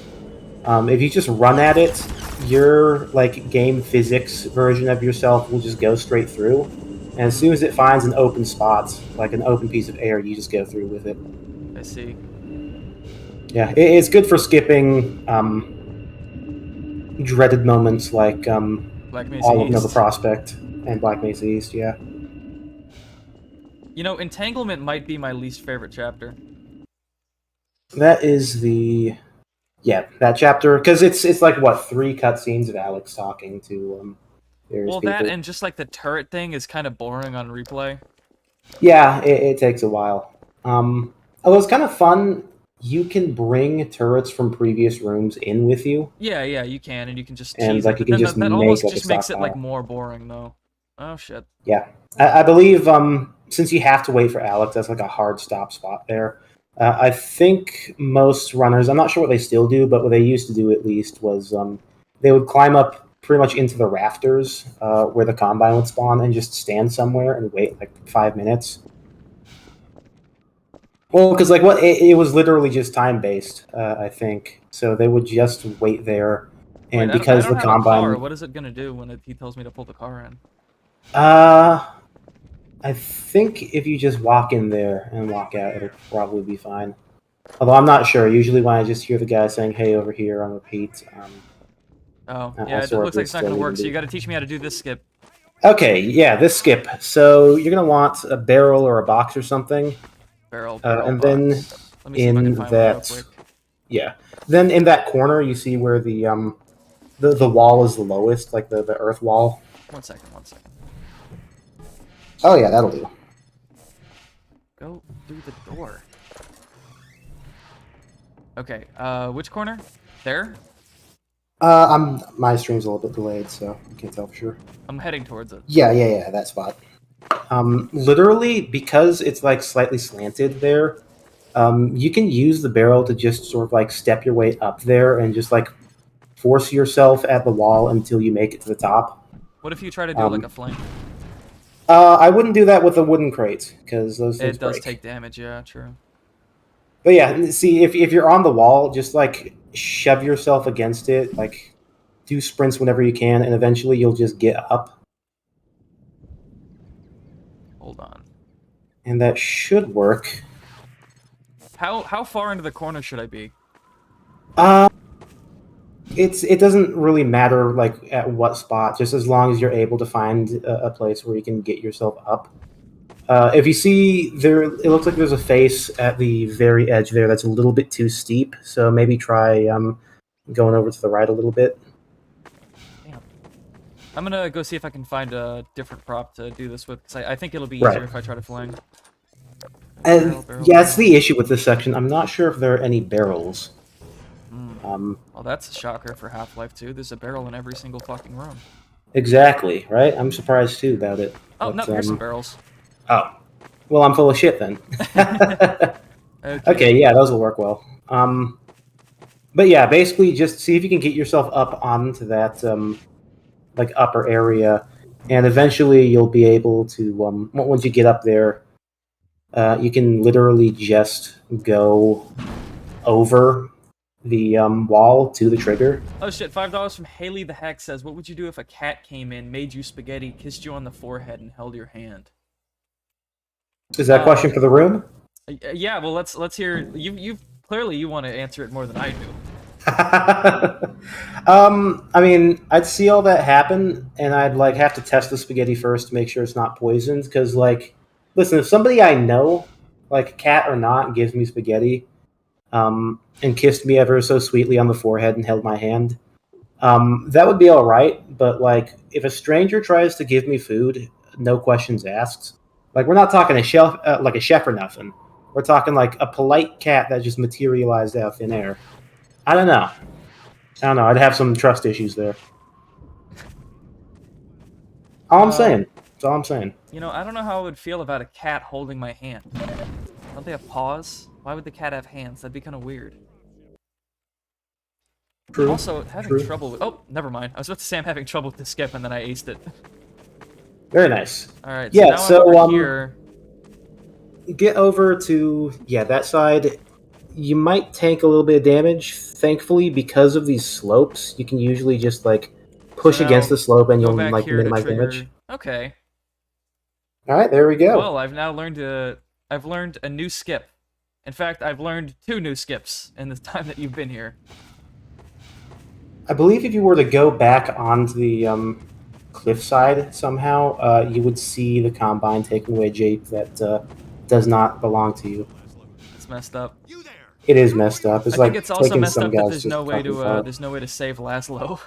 E: if you just run at it, your like game physics version of yourself will just go straight through, and as soon as it finds an open spot, like an open piece of air, you just go through with it.
B: I see.
E: Yeah, it's good for skipping dreaded moments like
B: Black Mesa
E: all of
B: East.
E: Nova Prospect and Black Mesa East. Yeah.
B: You know, Entanglement might be my least favorite chapter.
E: That is that chapter, because it's like what, 3 cutscenes of Alex talking to various
B: Well,
E: people.
B: that and just like the turret thing is kind of boring on replay.
E: Yeah, it takes a while. Although it's kind of fun, you can bring turrets from previous rooms in with you.
B: Yeah, you can, and you can just
E: And,
B: tease
E: like,
B: it.
E: you
B: But
E: can
B: then
E: just
B: that
E: make,
B: almost
E: like, a
B: just makes it like
E: stockpile.
B: more boring, though. Oh shit.
E: Yeah, I believe since you have to wait for Alex, that's like a hard stop spot there. I think most runners, I'm not sure what they still do, but what they used to do at least was they would climb up pretty much into the rafters where the Combine would spawn and just stand somewhere and wait like 5 minutes. Well, because like it was literally just time based, I think. So they would just wait there, and
B: Wait,
E: because
B: I don't
E: the
B: have a
E: Combine,
B: car. What is it gonna do when he tells me to pull the car in?
E: I think if you just walk in there and walk out, it'll probably be fine. Although I'm not sure. Usually when I just hear the guy saying, "Hey, over here," on repeat.
B: Oh,
E: I
B: yeah, it
E: sort of
B: looks like it's not
E: still
B: gonna
E: need
B: work,
E: to
B: so you
E: do-
B: gotta teach me how to do this skip.
E: Okay, yeah, this skip. So you're gonna want a barrel or a box or something,
B: Barrel,
E: and
B: box.
E: then
B: Let me see if I can
E: in
B: find one real
E: that,
B: quick.
E: yeah, then in that corner you see where the wall is the lowest, like the earth wall.
B: One second.
E: Oh yeah, that'll do.
B: Go through the door. Okay, which corner? There?
E: My stream's a little bit delayed, so I can't tell for sure.
B: I'm heading towards it.
E: Yeah, that spot. Literally, because it's like slightly slanted there, you can use the barrel to just sort of like step your way up there and just like force yourself at the wall until you make it to the top.
B: What if you try to do like a flank?
E: I wouldn't do that with a wooden crate because those things
B: It does
E: break.
B: take damage, yeah, true.
E: But yeah, see, if you're on the wall, just like shove yourself against it, like do sprints whenever you can, and eventually you'll just get up,
B: Hold on.
E: and that should work.
B: How far into the corner should I be?
E: It doesn't really matter like at what spot, just as long as you're able to find a place where you can get yourself up. If you see there, it looks like there's a face at the very edge there that's a little bit too steep. So maybe try going over to the right a little bit.
B: Damn. I'm gonna go see if I can find a different prop to do this with, because I think it'll be easier
E: Right.
B: if I try to flank.
E: And
B: Barrel,
E: yeah, that's the issue with this section. I'm not sure if there are any barrels.
B: Well, that's a shocker for Half-Life 2. There's a barrel in every single fucking room.
E: Exactly, right? I'm surprised too about it.
B: Oh,
E: But,
B: no, here's some barrels.
E: Oh, well, I'm full of shit then. Okay, yeah, those will work well. But yeah, basically, just see if you can get yourself up onto that like upper area, and eventually you'll be able to. Once you get up there, you can literally just go over wall to the trigger.
B: Oh shit, $5 from Haley the Hack says, what would you do if a cat came in, made you spaghetti, kissed you on the forehead, and held your hand?
E: Is that a question for the room?
B: Yeah, well, let's hear. You've clearly you want to answer it more than I do.
E: I mean, I'd see all that happen, and I'd like have to test the spaghetti first to make sure it's not poisoned. Because, like, listen, if somebody I know, like cat or not, gives me spaghetti, and kissed me ever so sweetly on the forehead and held my hand, that would be all right. But like, if a stranger tries to give me food, no questions asked. Like, we're not talking a chef, like a chef or nothing. We're talking like a polite cat that just materialized out of thin air. I don't know. I'd have some trust issues there. All I'm saying. That's all I'm saying.
B: You know, I don't know how I would feel about a cat holding my hand. Don't they have paws? Why would the cat have hands? That'd be kind of weird.
E: True.
B: I'm also having trouble with... Oh, never mind. I was about to say I'm having trouble with the skip, and then I aced it.
E: Very nice.
B: Alright,
E: Yeah,
B: so now I'm over here.
E: Get over to that side. You might tank a little bit of damage. Thankfully, because of these slopes, you can usually just like push
B: So now
E: against the slope and
B: go
E: you'll
B: back
E: like
B: here to
E: minimize
B: trigger-
E: damage.
B: Okay.
E: All right, there we go.
B: Well, I've now learned I've learned a new skip. In fact, I've learned 2 new skips in the time that you've been here.
E: I believe if you were to go back onto the cliffside somehow, you would see the Combine taking away Jape that does not belong to you.
B: It's messed up.
E: It is messed up. It's
B: I
E: like
B: think it's also
E: taking
B: messed
E: some
B: up that
E: guys
B: there's
E: just
B: no way
E: fucking
B: to
E: far.
B: there's no way to save Laszlo.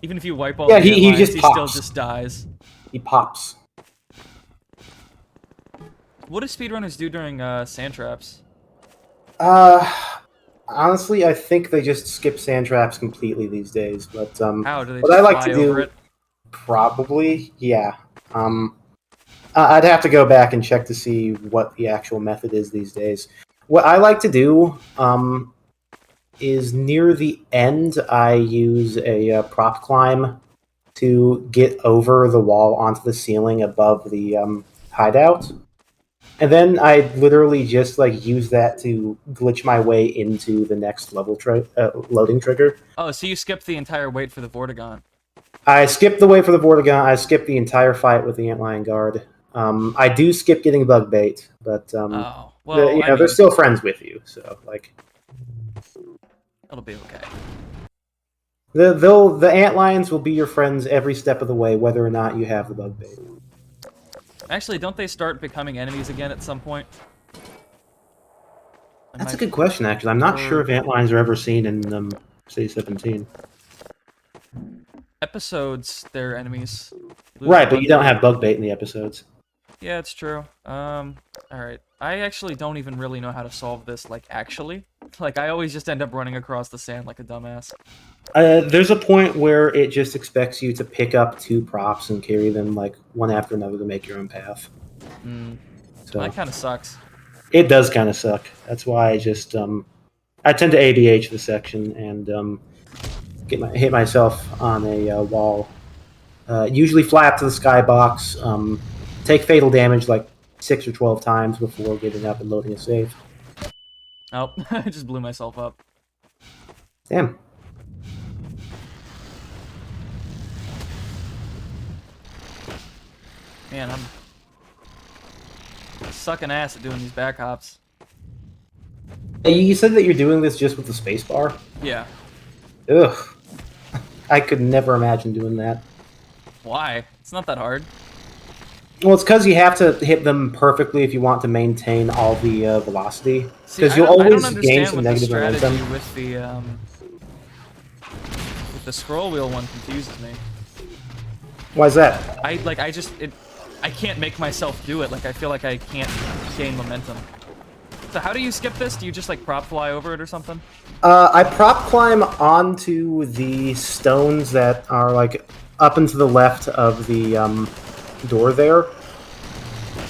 B: Even if you wipe all
E: Yeah,
B: the
E: he
B: lines,
E: just
B: he still
E: pops.
B: just dies.
E: He pops.
B: What do speedrunners do during sand traps?
E: Honestly, I think they just skip sand traps completely these days. But
B: How do they
E: what
B: just
E: I like
B: fly
E: to do,
B: over it?
E: probably, yeah. I'd have to go back and check to see what the actual method is these days. What I like to do is near the end, I use a prop climb to get over the wall onto the ceiling above the hideout. And then I literally just like use that to glitch my way into the next level loading trigger.
B: Oh, so you skipped the entire wait for the Vortigaunt.
E: I skipped the way for the Vortigaunt. I skipped the entire fight with the Antlion Guard. I do skip getting bug bait, but
B: Oh, well, I
E: they're
B: mean,
E: still friends with you, so like
B: it'll be okay.
E: the Antlions will be your friends every step of the way, whether or not you have the bug bait.
B: Actually, don't they start becoming enemies again at some point?
E: That's a good question, actually. I'm not sure if Antlions are ever seen in City 17.
B: Episodes, they're enemies.
E: Right, but you don't have bug bait in the episodes.
B: Yeah, it's true. Alright. I actually don't even really know how to solve this, like, actually. Like, I always just end up running across the sand like a dumbass.
E: There's a point where it just expects you to pick up 2 props and carry them, like, one after another to make your own path. So
B: That kind of sucks.
E: it does kind of suck. That's why I just, I tend to ADH the section and hit myself on a wall. Usually fly up to the skybox, take fatal damage like 6 or 12 times before getting up and loading a save.
B: Oh, I just blew myself up.
E: Damn.
B: Man, I'm sucking ass at doing these back hops.
E: Hey, you said that you're doing this just with the spacebar?
B: Yeah.
E: Ugh. I could never imagine doing that.
B: Why? It's not that hard.
E: Well, it's because you have to hit them perfectly if you want to maintain all the velocity.
B: See,
E: Because
B: I
E: you'll
B: don't
E: always gain
B: understand
E: some
B: what the
E: negative
B: strategy
E: momentum.
B: with the scroll wheel one confuses me.
E: Why is that?
B: I can't make myself do it. Like, I feel like I can't gain momentum. So how do you skip this? Do you just, like, prop fly over it or something?
E: I prop climb onto the stones that are, like, up and to the left of the door there.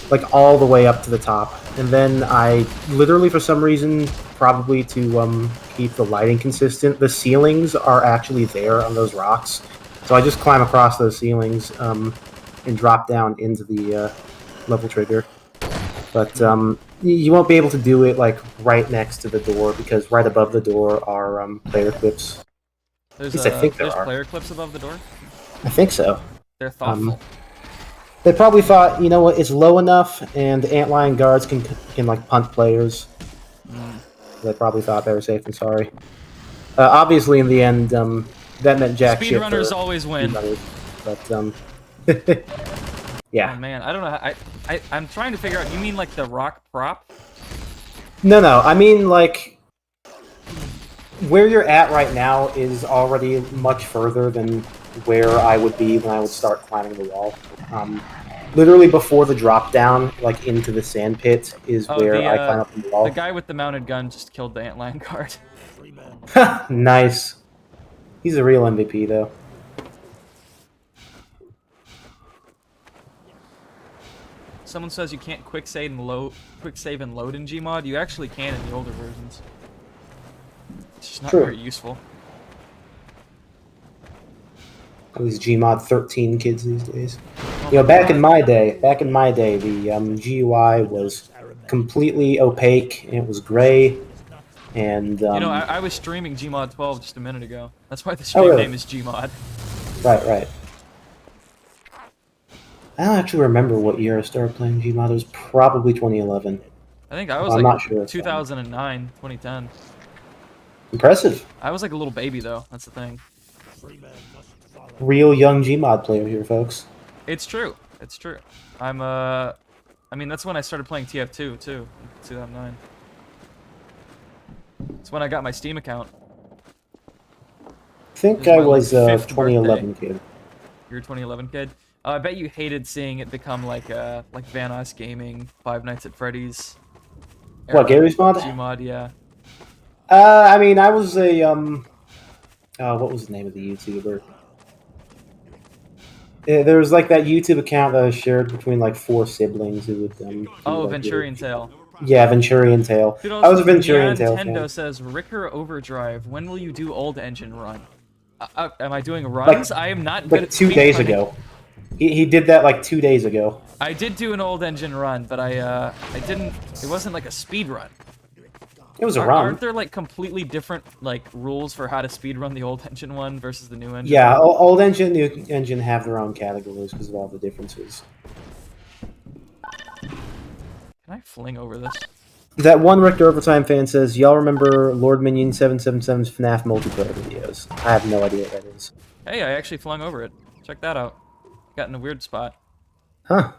E: Like, all the way up to the top. And then I literally, for some reason, probably to keep the lighting consistent, the ceilings are actually there on those rocks. So I just climb across those ceilings and drop down into the level trigger. But You won't be able to do it like right next to the door because right above the door are player clips.
B: There's
E: At least I think there
B: there's
E: are.
B: player clips above the door.
E: I think so.
B: They're thoughtful.
E: They probably thought, you know what, it's low enough, and the antlion guards can like punt players. They probably thought they were safe and sorry. Obviously, in the end, that meant jack shit.
B: Speedrunners
E: for
B: always win.
E: speedrunners, but yeah.
B: Oh man, I don't know. I'm trying to figure out. You mean like the rock prop?
E: No, I mean like where you're at right now is already much further than where I would be when I would start climbing the wall. Literally before the drop down, like into the sand pit, is where I climb up the wall.
B: The guy with the mounted gun just killed the antlion guard.
E: Nice. He's a real MVP though.
B: Someone says you can't quick save and load in gmod. You actually can in the older versions. It's just not
E: True.
B: very useful.
E: All these gmod 13 kids these days. You know, back in my day, the GUI was completely opaque. And it was gray, and
B: You know, I was streaming gmod 12 just a minute ago. That's why the
E: Oh,
B: stream
E: really?
B: name is gmod.
E: right. I don't actually remember what year I started playing Gmod. It was probably 2011.
B: I think I was
E: I'm
B: like
E: not sure.
B: 2009, 2010.
E: Impressive.
B: I was like a little baby though. That's the thing.
E: Real young Gmod player here, folks.
B: It's true. It's true. I mean, that's when I started playing TF2 too, in 2009. It's when I got my Steam account.
E: I think
B: This is
E: I
B: my, like,
E: was a
B: 5th
E: 2011 kid.
B: You're a 2011 kid. I bet you hated seeing it become like Van Nuys Gaming, Five Nights at Freddy's.
E: What, Gary's mod?
B: Gmod, yeah.
E: I mean, I was a what was the name of the YouTuber? Yeah, there was like that YouTube account that was shared between like 4 siblings who would do,
B: Oh,
E: like,
B: Venturian Tale.
E: Yeah, Venturian Tale.
B: Dude,
E: I was a Venturian
B: Nintendo
E: Tale fan.
B: says Ricker Overdrive. When will you do old engine run? Am I doing runs? I am not good
E: Like
B: at
E: 2 days
B: speedrunning.
E: ago. He did that like 2 days ago.
B: I did do an old engine run, but I didn't. It wasn't like a speed run.
E: It was a run.
B: Aren't there like completely different like rules for how to speed run the old engine one versus the new engine?
E: Yeah, old engine, new engine have their own categories because of all the differences.
B: Can I fling over this?
E: That one Richter Overtime fan says, y'all remember Lord Minion 777's FNAF multiplayer videos? I have no idea what that is.
B: Hey, I actually flung over it. Check that out. Got in a weird spot.
E: Huh.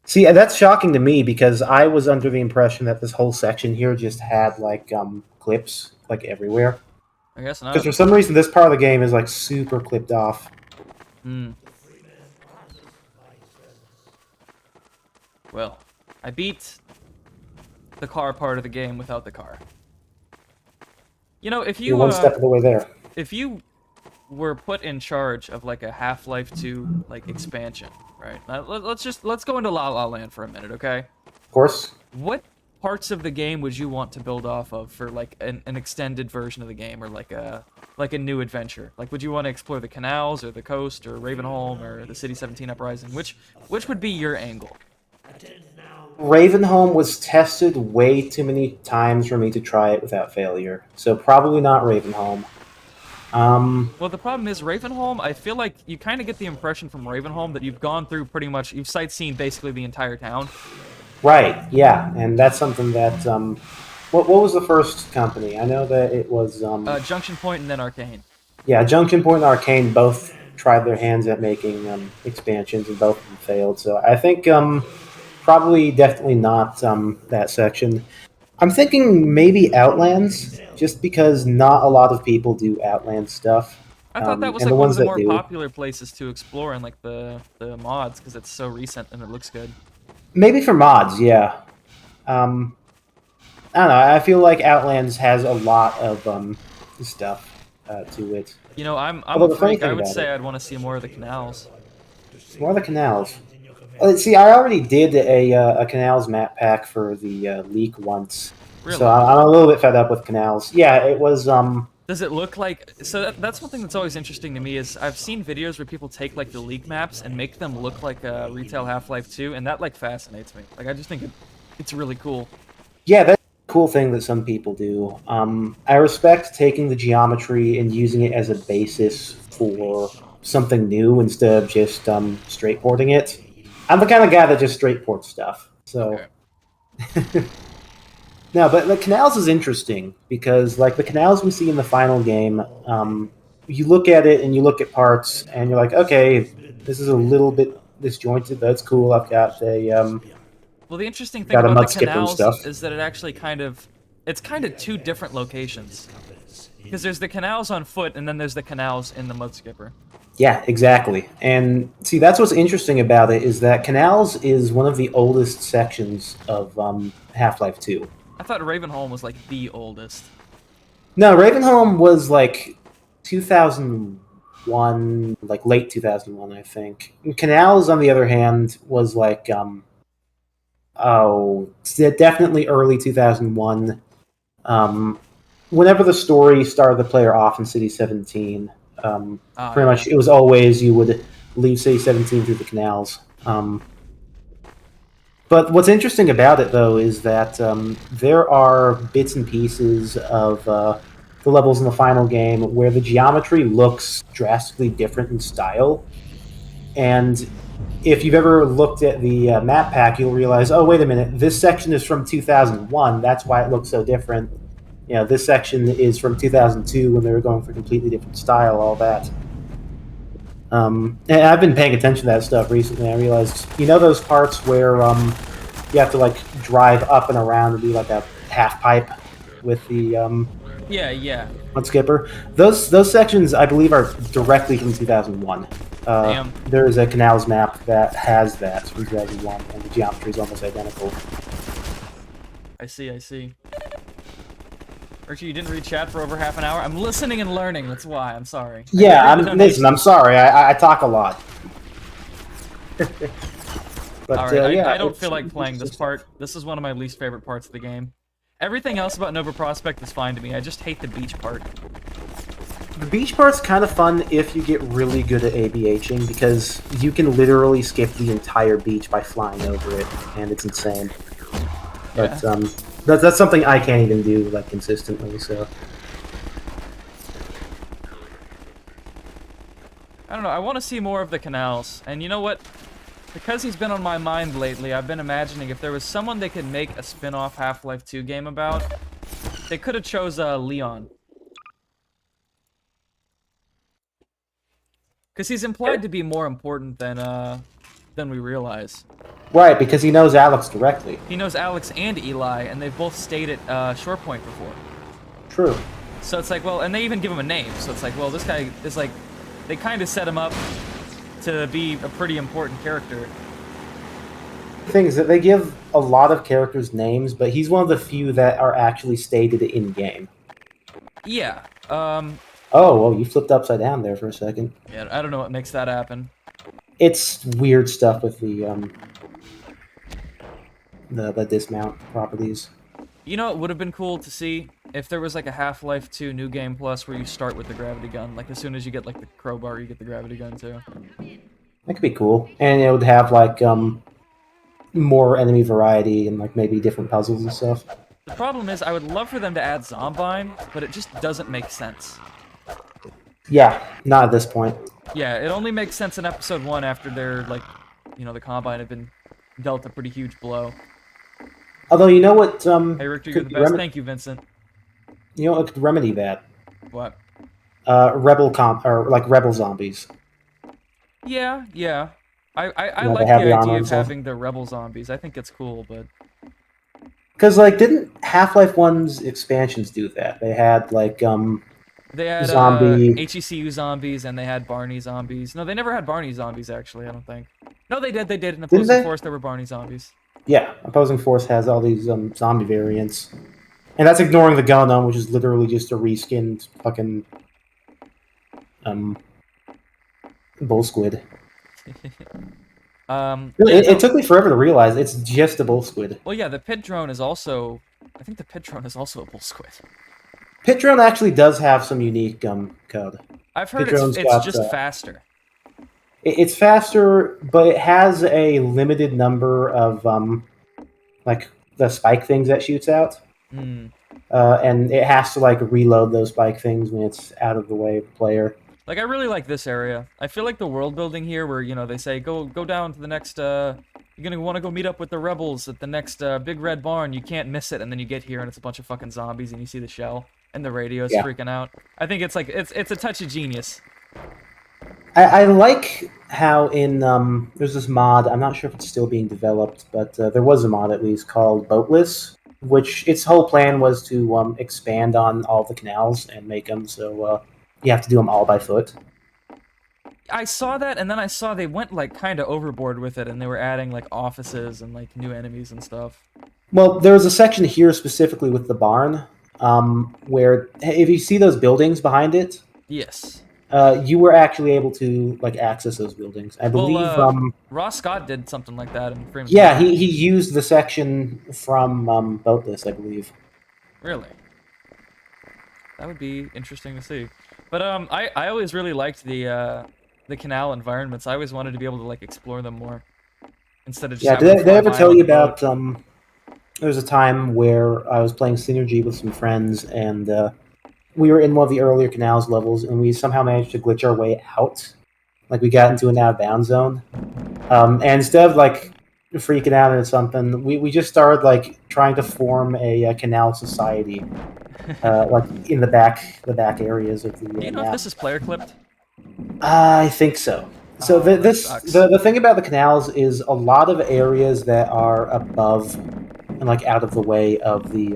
E: See, that's shocking to me because I was under the impression that this whole section here just had like clips like everywhere.
B: I guess not.
E: Because for some reason this part of the game is like super clipped off.
B: Hmm. Well, I beat the car part of the game without the car. You know, if
E: You're
B: you
E: one step of the way there.
B: if you were put in charge of like a Half-Life 2 like expansion, right? Now, let's go into La La Land for a minute, okay?
E: Of course.
B: What parts of the game would you want to build off of for like an extended version of the game, or like a new adventure? Like, would you want to explore the canals or the coast or Ravenholm or the City 17 Uprising? Which would be your angle?
E: Ravenholm was tested way too many times for me to try it without failure. So probably not Ravenholm.
B: Well, the problem is Ravenholm, I feel like you kind of get the impression from Ravenholm that you've gone through pretty much, you've sightseen basically the entire town.
E: Right, yeah, and that's something that, what was the first company? I know that it was,
B: Junction Point and then Arcane.
E: yeah, Junction Point and Arcane both tried their hands at making, expansions, and both of them failed, so I think, probably definitely not, that section. I'm thinking maybe Outlands, just because not a lot of people do Outland stuff.
B: I thought that was
E: and
B: like one of the
E: that
B: more
E: do-
B: popular places to explore in like the mods, because it's so recent and it looks good.
E: Maybe for mods, yeah. I don't know. I feel like Outlands has a lot of stuff to it.
B: You know, I'm
E: Although
B: a
E: the funny
B: freak. I
E: thing
B: would
E: about
B: say
E: it-
B: I'd want to see more of the canals.
E: More of the canals. See, I already did a canals map pack for the leak once,
B: Really?
E: so I'm a little bit fed up with canals. Yeah, it was.
B: Does it look like... So that's one thing that's always interesting to me is I've seen videos where people take like the leak maps and make them look like Retail Half-Life 2, and that like fascinates me. Like I just think It's really cool.
E: Yeah, that's a cool thing that some people do. I respect taking the geometry and using it as a basis for something new instead of just straight porting it. I'm the kind of guy that just straight ports stuff. So
B: Okay.
E: no, but the canals is interesting because like the canals we see in the final game, you look at it and you look at parts and you're like, okay, this is a little bit disjointed. That's cool. I've got
B: Well, the interesting thing
E: got a
B: about the
E: mud skipper and
B: canals
E: stuff.
B: is that it actually it's kind of two different locations. Because there's the canals on foot, and then there's the canals in the mud skipper.
E: Yeah, exactly. And see, that's what's interesting about it is that Canals is one of the oldest sections of Half-Life 2.
B: I thought Ravenholm was like the oldest.
E: No, Ravenholm was like 2001, like late 2001, I think. And Canals, on the other hand, was like, definitely early 2001. Whenever the story started the player off in City 17, pretty much it was always you would leave City 17 through the canals. But what's interesting about it, though, is that there are bits and pieces of the levels in the final game where the geometry looks drastically different in style. And if you've ever looked at the map pack, you'll realize, oh, wait a minute, this section is from 2001. That's why it looks so different. You know, this section is from 2002 when they were going for completely different style, all that. And I've been paying attention to that stuff recently. I realized, you know, those parts where you have to like drive up and around and do like a half pipe with the
B: Yeah.
E: mud skipper. Those sections, I believe, are directly from 2001.
B: Damn.
E: There is a canals map that has that from 2001, and the geometry is almost identical.
B: I see. Archie, you didn't read chat for over half an hour? I'm listening and learning, that's why. I'm sorry.
E: Yeah, listen, I'm sorry. I talk a lot. But,
B: Alright,
E: yeah,
B: I don't feel like playing this part. This is one of my least favorite parts of the game. Everything else about Nova Prospect is fine to me. I just hate the beach part.
E: The beach part's kind of fun if you get really good at ABHing, because you can literally skip the entire beach by flying over it, and it's insane. But
B: Yeah.
E: that's something I can't even do like consistently. So
B: I don't know, I want to see more of the canals. And you know what? Because he's been on my mind lately, I've been imagining if there was someone they could make a spin-off Half-Life 2 game about, they could have chose Leon. Because he's implied to be more important than we realize.
E: right, because he knows Alex directly.
B: He knows Alex and Eli, and they've both stayed at Shorepoint before.
E: True.
B: So it's like, well, and they even give him a name. So it's like, well, this guy is like, they kind of set him up to be a pretty important character.
E: The thing is that they give a lot of characters names, but he's one of the few that are actually stated in game.
B: Yeah.
E: Oh, well, you flipped upside down there for a second.
B: Yeah, I don't know what makes that happen.
E: It's weird stuff with the dismount properties.
B: You know, it would have been cool to see if there was like a Half-Life 2 New Game Plus where you start with the gravity gun. Like as soon as you get like the crowbar, you get the gravity gun too.
E: That could be cool, and it would have like more enemy variety and like maybe different puzzles and stuff.
B: The problem is, I would love for them to add Zombine, but it just doesn't make sense.
E: Yeah, not at this point.
B: Yeah, it only makes sense in episode 1 after they're like, you know, the Combine have been dealt a pretty huge blow.
E: Although you know what?
B: Hey Richter, you're the best. Thank you, Vincent.
E: You know what could remedy that?
B: What?
E: Rebel zombies.
B: Yeah. I
E: You know,
B: like
E: they have
B: the
E: the armor
B: idea
E: and
B: of
E: stuff.
B: having the rebel zombies. I think it's cool, but
E: Because like, didn't Half-Life 1's expansions do that? They had like
B: they had
E: zombie.
B: HECU zombies and they had Barney zombies. No, they never had Barney zombies actually. I don't think. No, they did. They did. In
E: Didn't
B: Opposing
E: they?
B: Force, there were Barney zombies.
E: Yeah, Opposing Force has all these zombie variants, and that's ignoring the Gundam, which is literally just a reskinned fucking bull squid. It took me forever to realize it's just a bull squid.
B: Well, yeah, the pit drone is also. I think the pit drone is also a bull squid.
E: Pit drone actually does have some unique code.
B: I've heard
E: Pit drone's
B: it's
E: got,
B: just faster.
E: It's faster, but it has a limited number of like the spike things that shoots out,
B: Hmm.
E: and it has to like reload those spike things when it's out of the way of the player.
B: Like, I really like this area. I feel like the world building here, where, you know, they say, go down to the next, you're gonna want to go meet up with the rebels at the next, big red barn. You can't miss it, and then you get here, and it's a bunch of fucking zombies, and you see the shell, and the radio's
E: Yeah.
B: freaking out. I think it's like, it's a touch of genius.
E: I like how in there's this mod. I'm not sure if it's still being developed, but there was a mod at least called Boatless, which its whole plan was to expand on all the canals and make them so you have to do them all by foot.
B: I saw that, and then I saw they went, like, kind of overboard with it, and they were adding, like, offices and, like, new enemies and stuff.
E: Well, there was a section here specifically with the barn, where if you see those buildings behind it,
B: Yes.
E: you were actually able to like access those buildings. I believe.
B: Ross Scott did something like that in Freeman.
E: Yeah, he used the section from Boatless, I believe.
B: Really? That would be interesting to see. But I always really liked the canal environments. I always wanted to be able to like explore them more instead of just
E: Yeah,
B: having
E: did
B: to
E: they
B: fly
E: ever
B: by
E: tell
B: on
E: you
B: the boat.
E: about? There was a time where I was playing Synergy with some friends, and we were in one of the earlier canals levels, and we somehow managed to glitch our way out. Like we got into an out of bounds zone, and instead of like freaking out or something, we just started like trying to form a canal society, like in the back areas of the
B: Do you know if
E: map.
B: this is player clipped?
E: I think so. So
B: Oh, that sucks.
E: the thing about the canals is a lot of areas that are above and like out of the way of the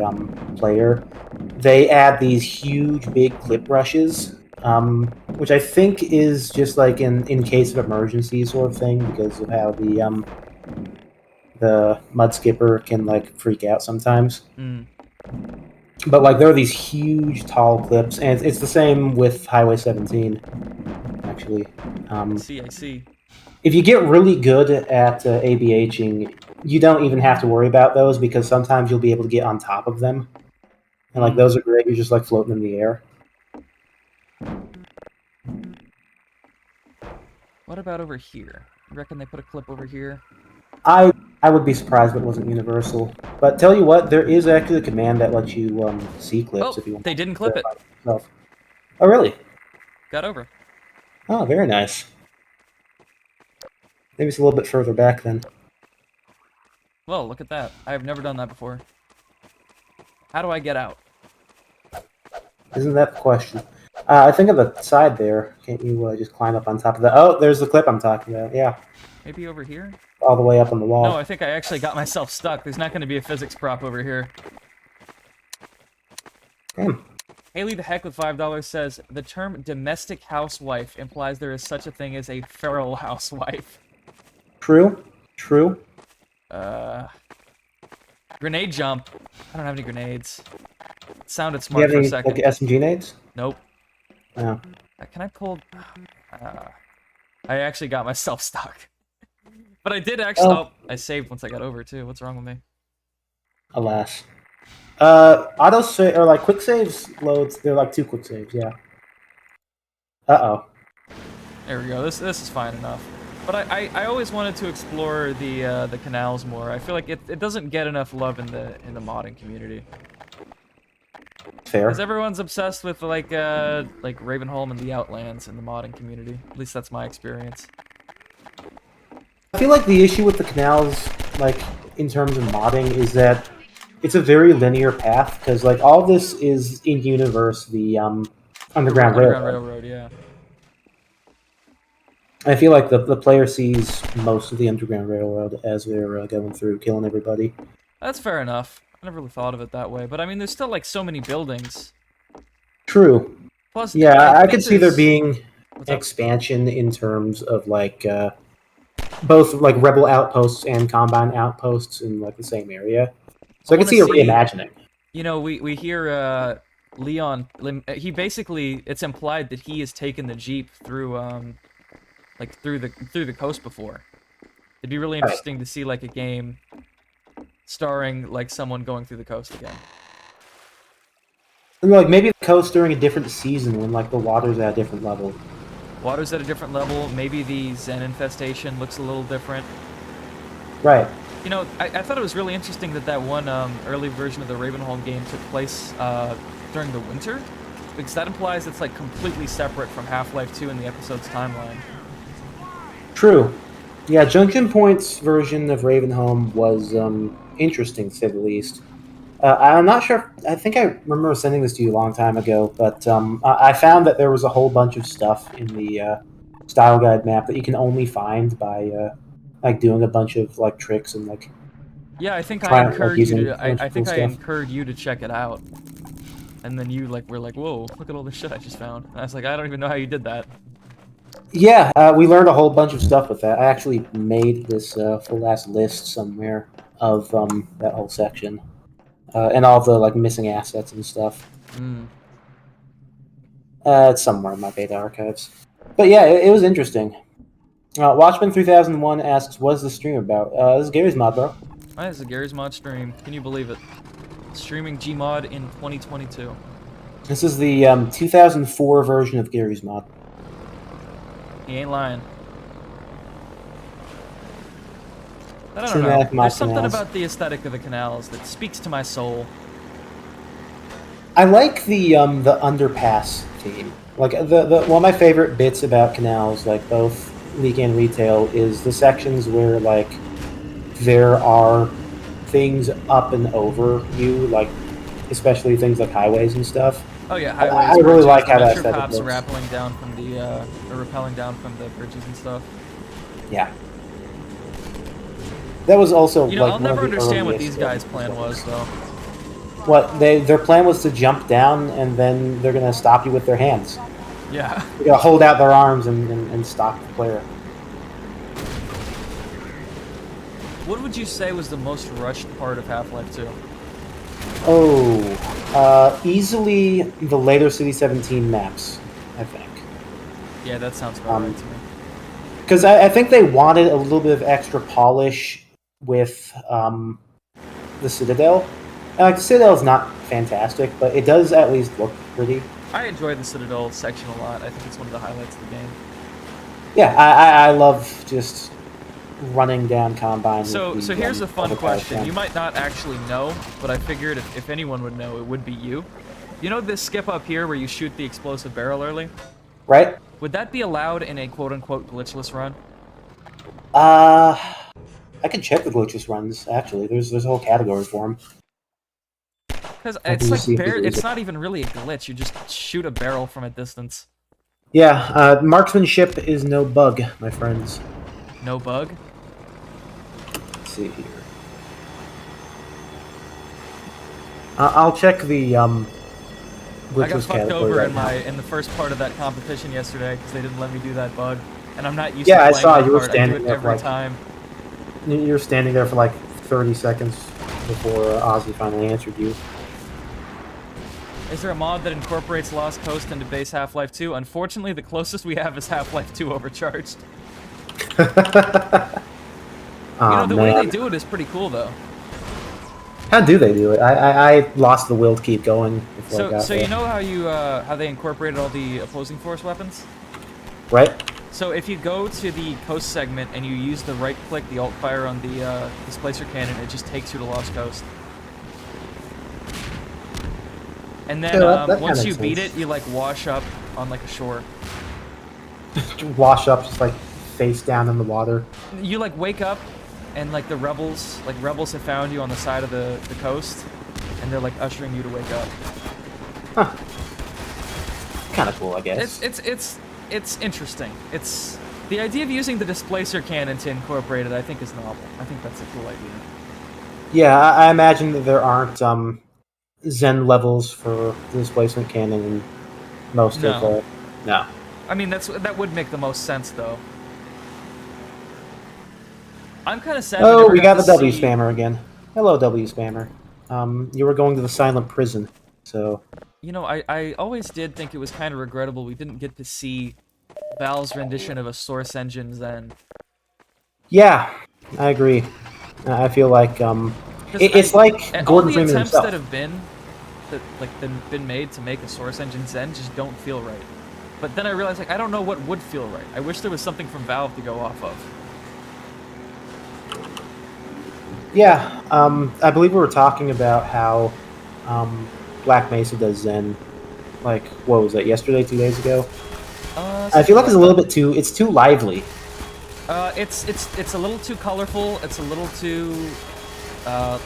E: player. They add these huge big clip rushes, which I think is just like in case of emergency sort of thing because of how the mud skipper can like freak out sometimes.
B: Mm.
E: But like there are these huge tall clips, and it's the same with Highway 17. Actually,
B: I see.
E: if you get really good at ABHing, you don't even have to worry about those because sometimes you'll be able to get on top of them, and like those are great. You're just like floating in the air.
B: What about over here? You reckon they put a clip over here?
E: I would be surprised if it wasn't universal. But tell you what, there is actually a command that lets you see clips
B: Oh,
E: if you want.
B: they didn't clip it.
E: Yourself. Oh, really?
B: Got over.
E: Oh, very nice. Maybe it's a little bit further back then.
B: Well, look at that. I have never done that before. How do I get out?
E: Isn't that the question? I think of the side there. Can't you just climb up on top of that? Oh, there's the clip I'm talking about. Yeah,
B: Maybe over here?
E: all the way up on the wall.
B: No, I think I actually got myself stuck. There's not going to be a physics prop over here.
E: Damn.
B: Haley the Heck with $5 says, the term domestic housewife implies there is such a thing as a feral housewife.
E: True. True.
B: Grenade jump. I don't have any grenades. It sounded
E: Do you
B: smart
E: have
B: for a
E: any
B: second.
E: like SMG nades?
B: Nope.
E: No.
B: Can I pull... I actually got myself stuck. But I did actually...
E: Oh.
B: Oh, I saved once I got over, too. What's wrong with me?
E: Alas. Auto save or like quick saves loads. They're like 2 quick saves. Yeah. Uh-oh.
B: There we go. This is fine enough. But I always wanted to explore the canals more. I feel like it doesn't get enough love in the modding community.
E: Fair.
B: Because everyone's obsessed with like Ravenholm and the Outlands in the modding community. At least that's my experience.
E: I feel like the issue with the canals, like in terms of modding, is that it's a very linear path because like all this is in universe the Underground Railroad.
B: Yeah.
E: I feel like the player sees most of the Underground Railroad as they're going through, killing everybody.
B: That's fair enough. I never really thought of it that way, but I mean, there's still like so many buildings.
E: True.
B: Plus,
E: Yeah, I
B: think
E: could see there
B: there's-
E: being
B: What's up?
E: expansion in terms of like both like rebel outposts and combine outposts in like the same area. So I could
B: wanna
E: see a
B: see-
E: reimagining.
B: You know, we hear Leon. He basically, it's implied that he has taken the jeep through like through the coast before. It'd be really interesting to see like a game starring like someone going through the coast again.
E: And, like maybe the coast during a different season when like the water's at a different level.
B: Water's at a different level. Maybe the Zen infestation looks a little different.
E: Right.
B: You know, I thought it was really interesting that that one early version of the Ravenholm game took place during the winter, because that implies it's like completely separate from Half-Life 2 in the episode's timeline.
E: True. Yeah, Junction Point's version of Ravenholm was interesting, to say the least. I'm not sure. I think I remember sending this to you a long time ago, but I found that there was a whole bunch of stuff in the style guide map that you can only find by like doing a bunch of like tricks and like
B: Yeah, I think I
E: trying like
B: incurred you
E: using
B: to.
E: a bunch
B: I
E: of cool
B: think I
E: stuff.
B: incurred you to check it out, and then you like were like, "Whoa, look at all this shit I just found." And I was like, "I don't even know how you did that."
E: Yeah, we learned a whole bunch of stuff with that. I actually made this full ass list somewhere of that whole section and all the like missing assets and stuff.
B: Mm.
E: It's somewhere in my beta archives. But yeah, it was interesting. Watchman 3001 asks, "What is the stream about?" This is Gary's mod, bro.
B: That is a Gary's Mod stream. Can you believe it? Streaming Gmod in 2022.
E: This is the 2004 version of Gary's mod.
B: He ain't lying. I don't know.
E: Cinematic mod
B: There's something
E: canals.
B: about the aesthetic of the canals that speaks to my soul.
E: I like the underpass theme. Like the one of my favorite bits about canals, like both league and retail, is the sections where like there are things up and over you, like especially things like highways and stuff.
B: Oh yeah,
E: I
B: highways.
E: really
B: bridges,
E: like how
B: the
E: that
B: metro
E: aesthetic
B: cops
E: looks.
B: rappelling down from the or rappelling down from the bridges and stuff.
E: Yeah. That was also
B: You know,
E: like
B: I'll
E: one of
B: never
E: the
B: understand what
E: earliest
B: these guys'
E: ones.
B: plan was though.
E: What their plan was to jump down and then they're gonna stop you with their hands.
B: Yeah.
E: They're gonna hold out their arms and stop the player.
B: What would you say was the most rushed part of Half-Life 2?
E: Oh, easily the later City 17 maps, I think.
B: Yeah, that sounds about right to me.
E: Because I think they wanted a little bit of extra polish with the Citadel. And, like, the Citadel is not fantastic, but it does at least look pretty.
B: I enjoy the Citadel section a lot. I think it's one of the highlights of the game.
E: Yeah, I love just running down Combine.
B: So
E: with the,
B: here's a fun
E: other
B: question.
E: guys.
B: You might not actually know, but I figured if anyone would know, it would be you. You know this skip up here where you shoot the explosive barrel early?
E: Right?
B: Would that be allowed in a quote-unquote glitchless run?
E: I can check the glitches runs, actually. There's a whole category for them.
B: Because
E: I
B: it's
E: can
B: like
E: see if there's
B: it's
E: a-
B: not even really a glitch. You just shoot a barrel from a distance.
E: Yeah, marksmanship is no bug, my friends.
B: No bug.
E: Let's see here. I'll check the
B: I got
E: glitchless
B: fucked
E: category
B: over
E: right
B: in the first part of that competition yesterday because they didn't let me do that bug, and I'm not used
E: Yeah,
B: to
E: I
B: playing
E: saw
B: that
E: you were
B: part.
E: standing
B: I do it
E: there
B: every
E: like-
B: time.
E: now. You're standing there for like 30 seconds before Ozzy finally answered you.
B: Is there a mod that incorporates Lost Coast into base Half-Life 2? Unfortunately, the closest we have is Half-Life 2 Overcharged.
E: Oh,
B: You know, the
E: man.
B: way they do it is pretty cool, though.
E: How do they do it? I lost the will to keep going before I got
B: So
E: there.
B: you know how they incorporated all the opposing force weapons?
E: Right?
B: So if you go to the coast segment and you use the right click, the alt fire on the displacer cannon, it just takes you to Lost Coast. And then
E: Yeah, that
B: once
E: kinda
B: you
E: makes
B: beat
E: sense.
B: it, you like wash up on like a shore.
E: Wash up just like face down in the water.
B: You like wake up and like the rebels have found you on the side of the coast and they're like ushering you to wake up.
E: Kind of cool, I guess.
B: It's interesting. It's the idea of using the displacer cannon to incorporate it, I think, is novel. I think that's a cool idea.
E: Yeah, I imagine that there aren't Zen levels for the displacement cannon in most
B: No.
E: of no.
B: I mean, that would make the most sense, though. I'm kind of sad.
E: Oh,
B: never
E: we got the
B: to
E: W
B: see-
E: spammer again. Hello, W spammer. You were going to the silent prison, so
B: You know, I always did think it was kind of regrettable we didn't get to see Valve's rendition of a Source Engine Zen.
E: yeah, I agree. I feel like
B: 'Cause
E: it's like
B: all
E: Gordon
B: the
E: Freeman
B: attempts
E: himself.
B: that have been been made to make a Source Engine Zen just don't feel right. But then I realized, like, I don't know what would feel right. I wish there was something from Valve to go off of.
E: Yeah, I believe we were talking about how Black Mesa does Zen. Like, what was that? Yesterday, 2 days ago. I feel
B: Something
E: like it's
B: like
E: a little
B: that.
E: bit too. It's too lively.
B: It's a little too colorful. It's a little too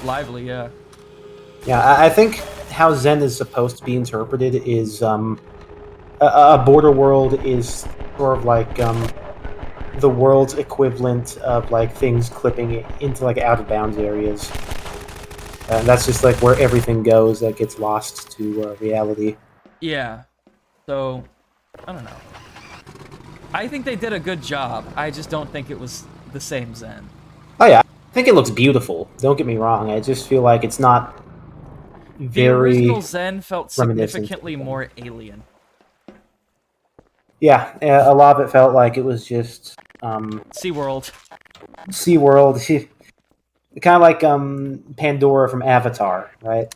B: lively. Yeah.
E: Yeah, I think how Zen is supposed to be interpreted is a border world is sort of like the world's equivalent of like things clipping into like out of bounds areas. And that's just like where everything goes that gets lost to reality.
B: Yeah. So, I don't know. I think they did a good job. I just don't think it was the same Zen.
E: Oh yeah, I think it looks beautiful. Don't get me wrong. I just feel like it's not
B: The original
E: very
B: Zen felt
E: reminiscent.
B: significantly more alien.
E: Yeah, a lot of it felt like it was just
B: SeaWorld.
E: SeaWorld. Kind of like Pandora from Avatar, right?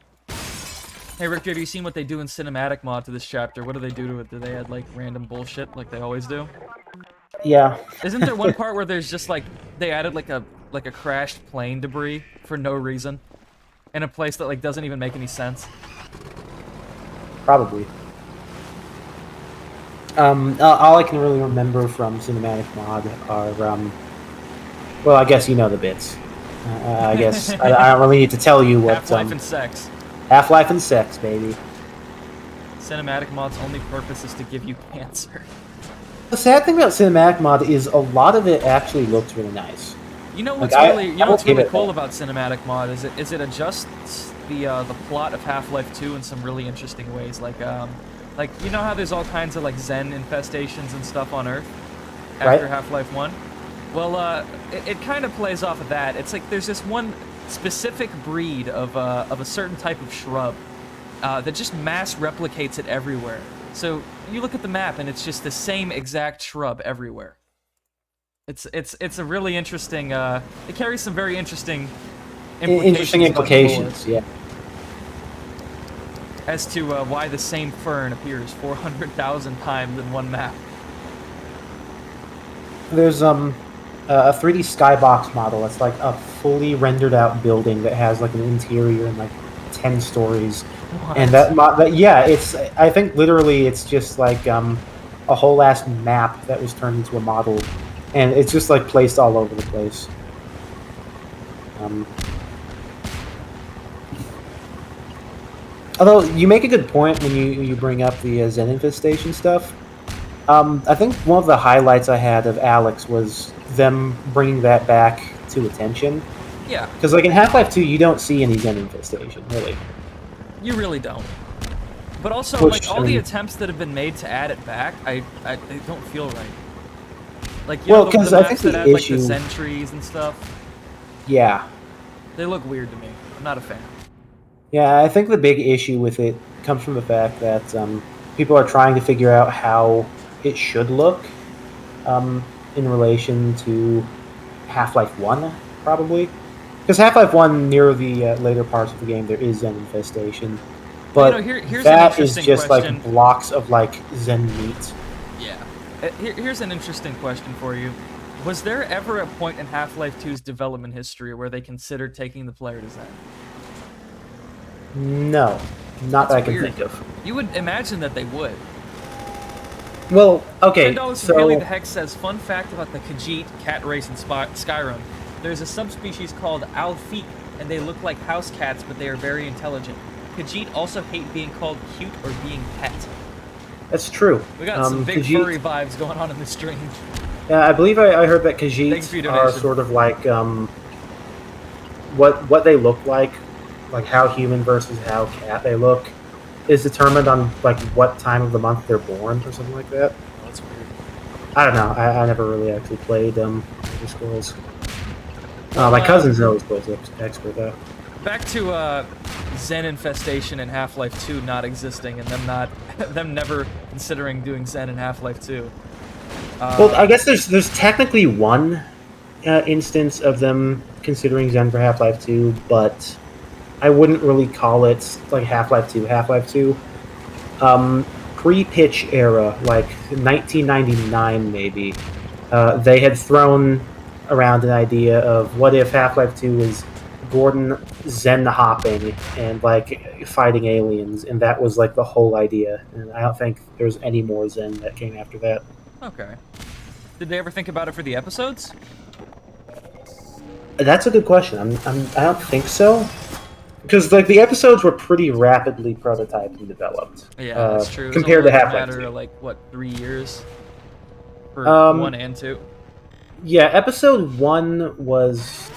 B: Hey, Rick, have you seen what they do in cinematic mod to this chapter? What do they do to it? Do they add, like, random bullshit like they always do?
E: Yeah.
B: Isn't there one part where there's just, like, they added, like a crashed plane debris for no reason? In a place that, like, doesn't even make any sense?
E: Probably. All I can really remember from cinematic mod are, well, I guess you know the bits. I guess I don't really need to tell you what.
B: Half-Life and sex.
E: Half-Life and sex, baby.
B: Cinematic mod's only purpose is to give you cancer.
E: The sad thing about cinematic mod is a lot of it actually looks really nice.
B: You know what's
E: Like,
B: what's really
E: it
B: cool
E: that.
B: about cinematic mod is it adjusts the plot of Half-Life 2 in some really interesting ways. Like you know how there's all kinds of like Zen infestations and stuff on Earth after
E: Right.
B: Half-Life 1? Well, it kind of plays off of that. It's like there's this one specific breed of a certain type of shrub that just mass replicates it everywhere. So you look at the map and it's just the same exact shrub everywhere. It's a really interesting. It carries some very interesting
E: Implications, yeah.
B: as to why the same fern appears 400,000 times in one map.
E: There's a 3D skybox model that's like a fully rendered out building that has like an interior and like 10 stories.
B: What?
E: And yeah, it's I think literally it's just like a whole ass map that was turned into a model, and it's just like placed all over the place. Although you make a good point when you bring up the Zen infestation stuff. I think one of the highlights I had of Alex was them bringing that back to attention.
B: Yeah,
E: Because like in Half-Life 2, you don't see any Zen infestation, really.
B: you really don't. But also,
E: Which,
B: like all
E: I
B: the
E: mean-
B: attempts that have been made to add it back, they don't feel right. Like
E: Well,
B: know,
E: 'cause
B: the
E: I
B: maps
E: think
B: that
E: the
B: add like
E: issue-
B: the Zen trees and stuff,
E: Yeah.
B: they look weird to me. I'm not a fan.
E: Yeah, I think the big issue with it comes from the fact that people are trying to figure out how it should look in relation to Half-Life 1, probably. Because Half-Life 1, near the later parts of the game, there is Zen infestation.
B: Well,
E: But
B: here's an
E: that is
B: interesting
E: just
B: question.
E: like blocks of like Zen meat.
B: Yeah. Here's an interesting question for you. Was there ever a point in Half-Life 2's development history where they considered taking the player to Zen?
E: No, not that I
B: That's
E: can
B: weird.
E: think of.
B: You would imagine that they would.
E: Well, okay,
B: $10 from Haley the
E: so
B: Hex says, fun fact about the Khajiit cat race in Skyrim. There's a subspecies called Alfiq, and they look like house cats, but they are very intelligent. Khajiit also hate being called cute or being pet.
E: that's true.
B: We got some big
E: Khajiit-
B: furry vibes going on in the stream.
E: Yeah, I believe I heard that
B: Thanks for your
E: Khajiit are
B: donation.
E: sort of like what they look like how human versus how cat they look, is determined on like what time of the month they're born or something like that.
B: Oh, that's weird.
E: I don't know. I never really actually played Elder Scrolls. My cousin's Elder Scrolls expert though.
B: Back to Zen infestation in Half-Life 2 not existing, and them never considering doing Zen in Half-Life 2.
E: Well, I guess there's technically one instance of them considering Zen for Half-Life 2, but I wouldn't really call it like Half-Life 2. Half-Life 2, pre-pitch era, like 1999 maybe, they had thrown around an idea of what if Half-Life 2 is Gordon zen hopping and like fighting aliens, and that was like the whole idea. And I don't think there's any more zen that came after that.
B: Okay. Did they ever think about it for the episodes?
E: That's a good question. I don't think so, because like the episodes were pretty rapidly prototyped and developed.
B: Yeah, that's true. It was
E: Compared to
B: only like a
E: Half-Life
B: matter
E: 2.
B: of like what 3 years for
E: Um,
B: 1 and 2.
E: Yeah, episode 1 was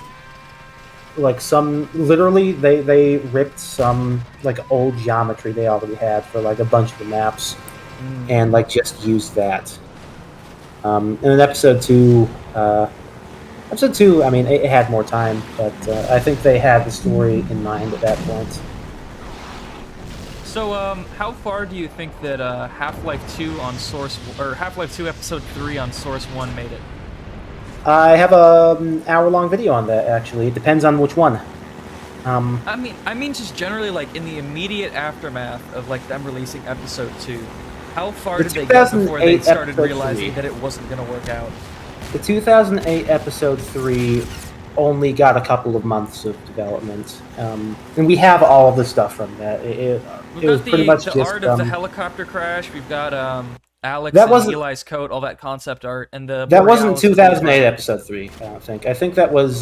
E: like some literally they ripped some like old geometry they already had for like a bunch of the maps and like just used that. And then episode 2, I mean, it had more time, but I think they had the story in mind at that point.
B: So, how far do you think that Half-Life 2 on Source or Half-Life 2 Episode 3 on Source 1 made it?
E: I have an hour-long video on that. Actually, it depends on which one.
B: I mean, just generally, like in the immediate aftermath of like them releasing Episode 2, how far
E: The
B: did they get before they
E: 2008
B: started
E: Episode
B: realizing
E: 3.
B: that it wasn't gonna work out?
E: The 2008 episode 3 only got a couple of months of development, and we have all of the stuff from that. It
B: We've
E: was
B: got
E: pretty much
B: the
E: just
B: art of the helicopter crash. We've got Alex
E: That
B: and
E: wasn't-
B: Eli's coat, all that concept art, and the
E: that wasn't
B: Borealis with the
E: 2008
B: front.
E: episode 3. I don't think. I think that was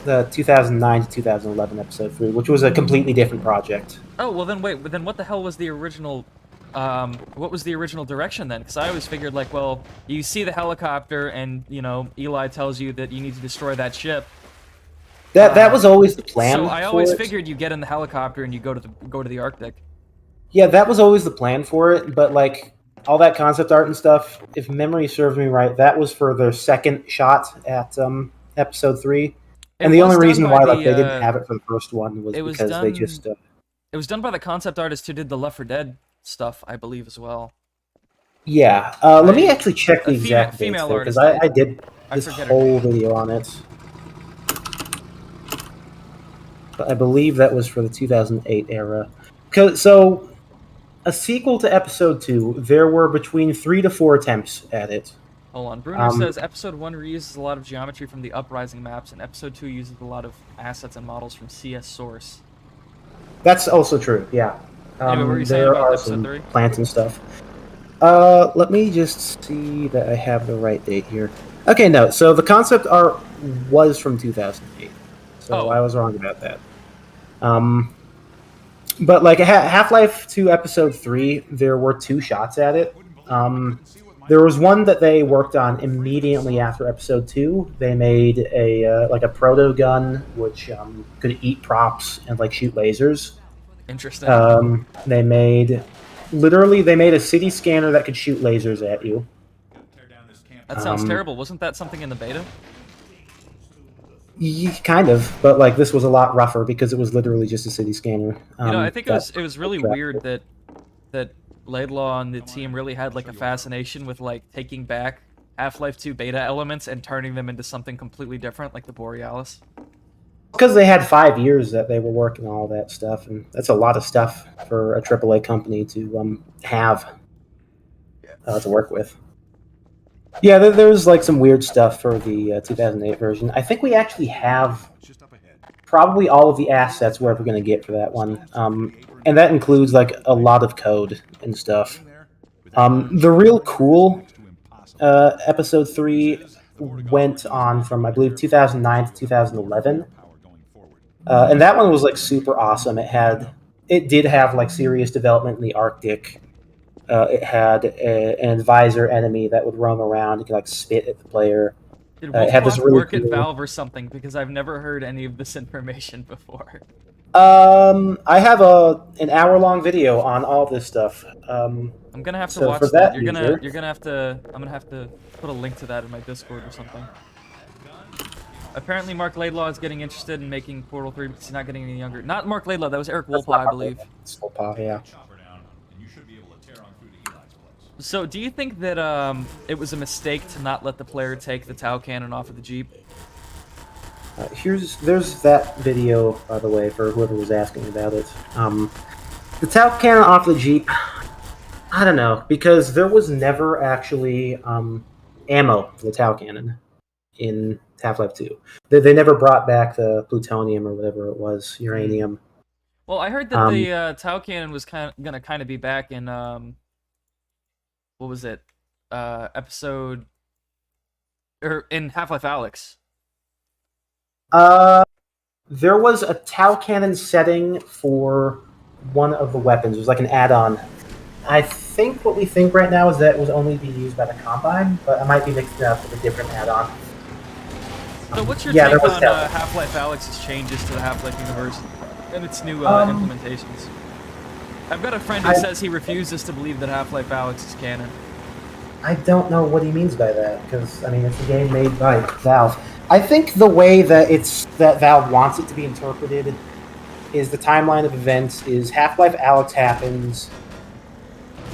E: the 2009 to 2011 episode 3, which was a completely different project.
B: Oh well, then wait. But then what the hell was the original? What was the original direction then? Because I always figured like, well, you see the helicopter, and you know Eli tells you that you need to destroy that ship.
E: That was always the plan.
B: So I
E: for
B: always
E: it.
B: figured you get in the helicopter and you go to the Arctic.
E: Yeah, that was always the plan for it, but like all that concept art and stuff, if memory serves me right, that was for their second shot at episode 3. And the
B: was
E: only
B: done
E: reason
B: by
E: why
B: the,
E: like they didn't have it for the first one was
B: it was
E: because they
B: done-
E: just
B: It was done by the concept artist who did the Left 4 Dead stuff, I believe, as well.
E: yeah. Let me actually check the
B: a
E: exact
B: female
E: dates because
B: artist,
E: I did
B: I
E: this
B: forget her
E: whole video on it. But I believe that was for the 2008 era. So, a sequel to episode 2, there were between 3 to 4 attempts at it.
B: Hold on. Bruner says Episode 1 reuses a lot of geometry from the Uprising maps, and Episode 2 uses a lot of assets and models from CS Source.
E: That's also true, yeah.
B: Anyway, what were you saying
E: there
B: about
E: are
B: episode
E: some
B: 3?
E: plants and stuff. Let me just see that I have the right date here. Okay, no. So the concept art was from 2008. So
B: Oh.
E: I was wrong about that. But like Half-Life 2 Episode 3, there were 2 shots at it. There was one that they worked on immediately after Episode 2. They made a like a proto gun which could eat props and like shoot lasers.
B: Interesting.
E: They made a city scanner that could shoot lasers at you.
B: That sounds terrible. Wasn't that something in the beta?
E: Kind of, but like this was a lot rougher because it was literally just a city scanner.
B: You know, I think
E: that-
B: it was really
E: that-
B: weird that Laidlaw and the team really had like a fascination with like taking back Half-Life 2 beta elements and turning them into something completely different, like the Borealis.
E: because they had 5 years that they were working on all that stuff, and that's a lot of stuff for a AAA company to have to work with. Yeah, there was like some weird stuff for the 2008 version. I think we actually have probably all of the assets we're ever going to get for that one, and that includes like a lot of code and stuff. The real cool episode 3 went on from I believe 2009 to 2011. And that one was like super awesome. It did have like serious development in the Arctic. It had an advisor enemy that would roam around and could like spit at the player.
B: Did
E: it had this
B: Wolfrock
E: really
B: work at
E: cool-
B: Valve or something? Because I've never heard any of this information before.
E: I have an hour-long video on all this stuff.
B: I'm gonna have to
E: So
B: watch
E: for
B: that.
E: that
B: You're gonna
E: user-
B: you're gonna have to. I'm gonna have to put a link to that in my Discord or something. Apparently, Mark Laidlaw is getting interested in making Portal 3 because he's not getting any younger. Not Mark Laidlaw. That was Eric
E: That's
B: Wolpa,
E: not
B: I believe.
E: It's Wolpa, yeah.
B: So, do you think that it was a mistake to not let the player take the Tau cannon off of the Jeep?
E: There's that video, by the way, for whoever was asking about it. The Tau cannon off the Jeep, I don't know, because there was never actually ammo for the Tau cannon. in Half-Life 2. They never brought back the plutonium or whatever it was, uranium.
B: Well, I heard that the Tau cannon was gonna kind of be back in what was it? Episode or in Half-Life Alyx.
E: There was a Tau cannon setting for one of the weapons. It was like an add-on. I think what we think right now is that it was only be used by the Combine, but I might be mixing it up with a different add-on.
B: So what's your
E: Yeah,
B: take
E: there was
B: on
E: Tau.
B: Half-Life Alyx's changes to the Half-Life universe and its new implementations? I've got a friend who says he refuses to believe that Half-Life Alyx is canon.
E: I don't know what he means by that, because, I mean, it's a game made by Valve. I think the way that Valve wants it to be interpreted is the timeline of events is Half-Life Alyx happens,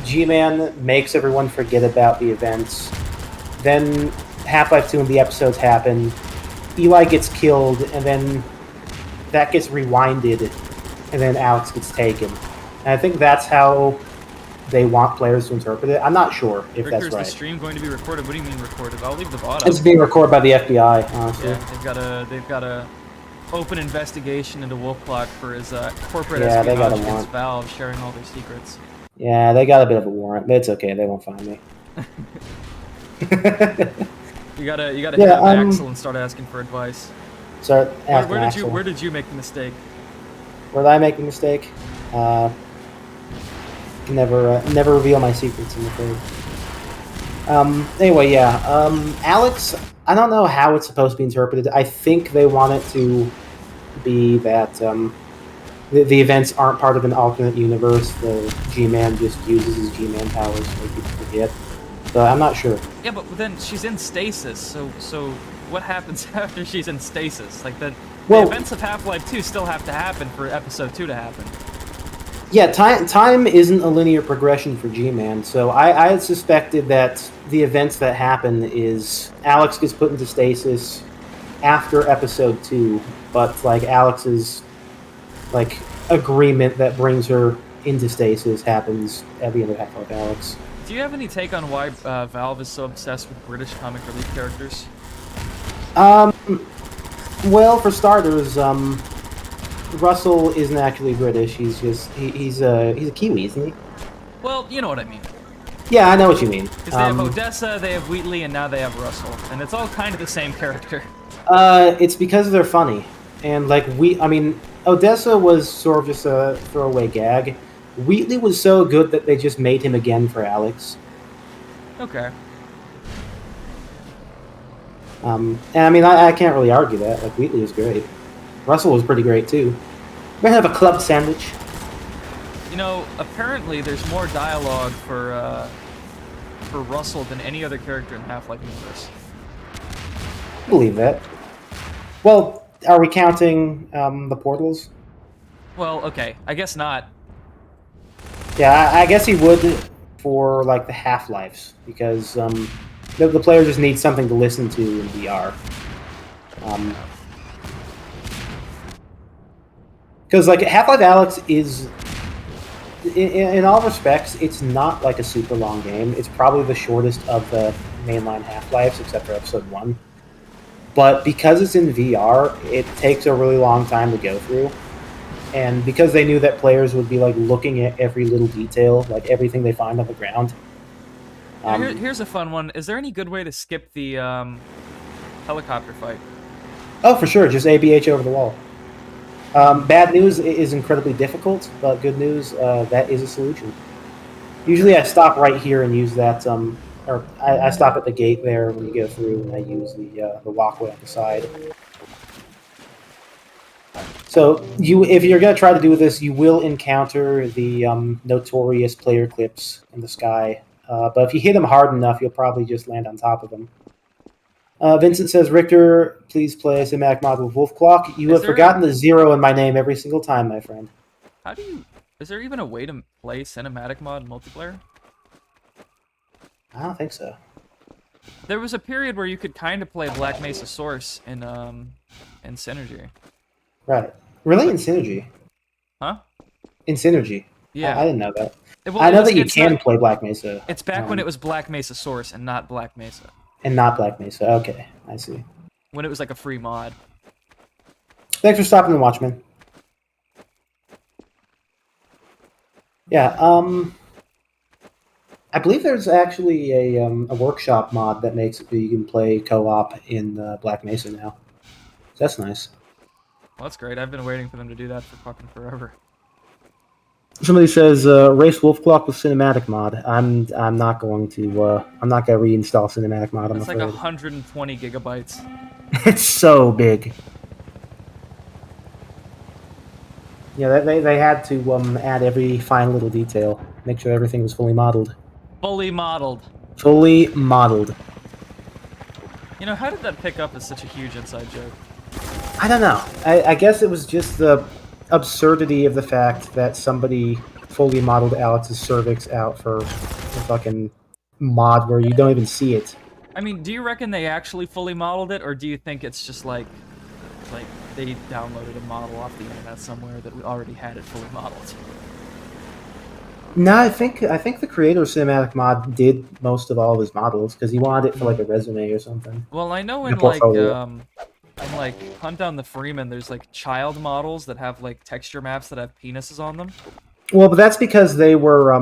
E: G-Man makes everyone forget about the events, then Half-Life 2 and the episodes happen, Eli gets killed, and then that gets rewinded, and then Alex gets taken. And I think that's how they want players to interpret it. I'm not sure if
B: Victor,
E: that's
B: is
E: right.
B: the stream going to be recorded? What do you mean recorded? I'll leave the bot up.
E: It's being recorded by the FBI, honestly.
B: Yeah, they've got a open investigation into Wolfclock for his corporate
E: Yeah, they got
B: espionage
E: a
B: against
E: warrant.
B: Valve, sharing all their secrets.
E: Yeah, they got a bit of a warrant, but it's okay. They won't find me.
B: You gotta
E: Yeah,
B: hit up Axel and start asking for advice.
E: Start asking
B: Where did
E: Axel.
B: where did you make the mistake?
E: Where did I make the mistake? Never reveal my secrets, I'm afraid. Anyway, yeah. Alex, I don't know how it's supposed to be interpreted. I think they want it to be that the events aren't part of an alternate universe. The G-Man just uses his G-Man powers to make people forget. But I'm not sure.
B: Yeah, but then she's in stasis, so what happens after she's in stasis? Like the events of Half-Life 2 still have to happen for Episode 2 to happen.
E: Yeah, time isn't a linear progression for G-Man, so I had suspected that the events that happen is Alex gets put into stasis after Episode 2, but like Alex's like agreement that brings her into stasis happens at the end of Half-Life Alyx.
B: Do you have any take on why Valve is so obsessed with British comic relief characters?
E: Well, for starters, Russell isn't actually British. He's a Kiwi, isn't he?
B: Well, you know what I mean.
E: Yeah, I know what you mean.
B: Because they have Odessa, they have Wheatley, and now they have Russell, and it's all kind of the same character.
E: It's because they're funny, and like Odessa was sort of just a throwaway gag. Wheatley was so good that they just made him again for Alex.
B: Okay.
E: And I mean, I can't really argue that. Like, Wheatley was great. Russell was pretty great, too. We're gonna have a club sandwich.
B: You know, apparently there's more dialogue for Russell than any other character in Half-Life universe.
E: I believe that. Well, are we counting the portals?
B: Well, okay, I guess not.
E: Yeah, I guess he would for, like, the Half-Lives, because the player just needs something to listen to in VR. Because, like, Half-Life Alyx is, in all respects, it's not, like, a super long game. It's probably the shortest of the mainline Half-Lives, except for Episode 1. But because it's in VR, it takes a really long time to go through. And because they knew that players would be like looking at every little detail, like everything they find on the ground.
B: Here's a fun one. Is there any good way to skip the helicopter fight?
E: Oh, for sure. Just ABH over the wall. Bad news is incredibly difficult, but good news, that is a solution. Usually I stop right here and use that, or I stop at the gate there when you go through, and I use the walkway on the side. So, if you're going to try to do this, you will encounter the notorious player clips in the sky. But if you hit them hard enough, you'll probably just land on top of them. Vincent says, Richter, please play cinematic mod with Wolf Clock. You have forgotten the 0 in my name every single time, my friend.
B: Is there even a way to play cinematic mod in multiplayer?
E: I don't think so.
B: There was a period where you could kind of play Black Mesa Source in Synergy.
E: Right. Really? In Synergy?
B: Huh?
E: In Synergy?
B: Yeah.
E: I didn't know that.
B: Well,
E: I know that you can play Black Mesa.
B: It's back when it was Black Mesa Source and not Black Mesa.
E: And not Black Mesa. Okay, I see.
B: when it was like a free mod.
E: Thanks for stopping the Watchman. Yeah, I believe there's actually a workshop mod that makes it so you can play co-op in Black Mesa now. So that's nice.
B: Well, that's great. I've been waiting for them to do that for fucking forever.
E: Somebody says race Wolf Clock with cinematic mod. I'm not going to reinstall cinematic mod. I'm
B: That's like
E: afraid
B: 120 gigabytes.
E: it's so big. Yeah, they had to add every fine little detail, make sure everything was fully modeled.
B: Fully modeled.
E: Fully modeled.
B: You know, how did that pick up as such a huge inside joke?
E: I don't know. I guess it was just the absurdity of the fact that somebody fully modeled Alex's cervix out for a fucking mod where you don't even see it.
B: I mean, do you reckon they actually fully modeled it, or do you think it's just like they downloaded a model off the internet somewhere that already had it fully modeled?
E: No, I think the creator of cinematic mod did most of all of his models because he wanted it for like a resume or something.
B: Well, I know
E: The
B: in like
E: portfolio.
B: in like Hunt Down the Freeman, there's like child models that have like texture maps that have penises on them.
E: Well, but that's because they were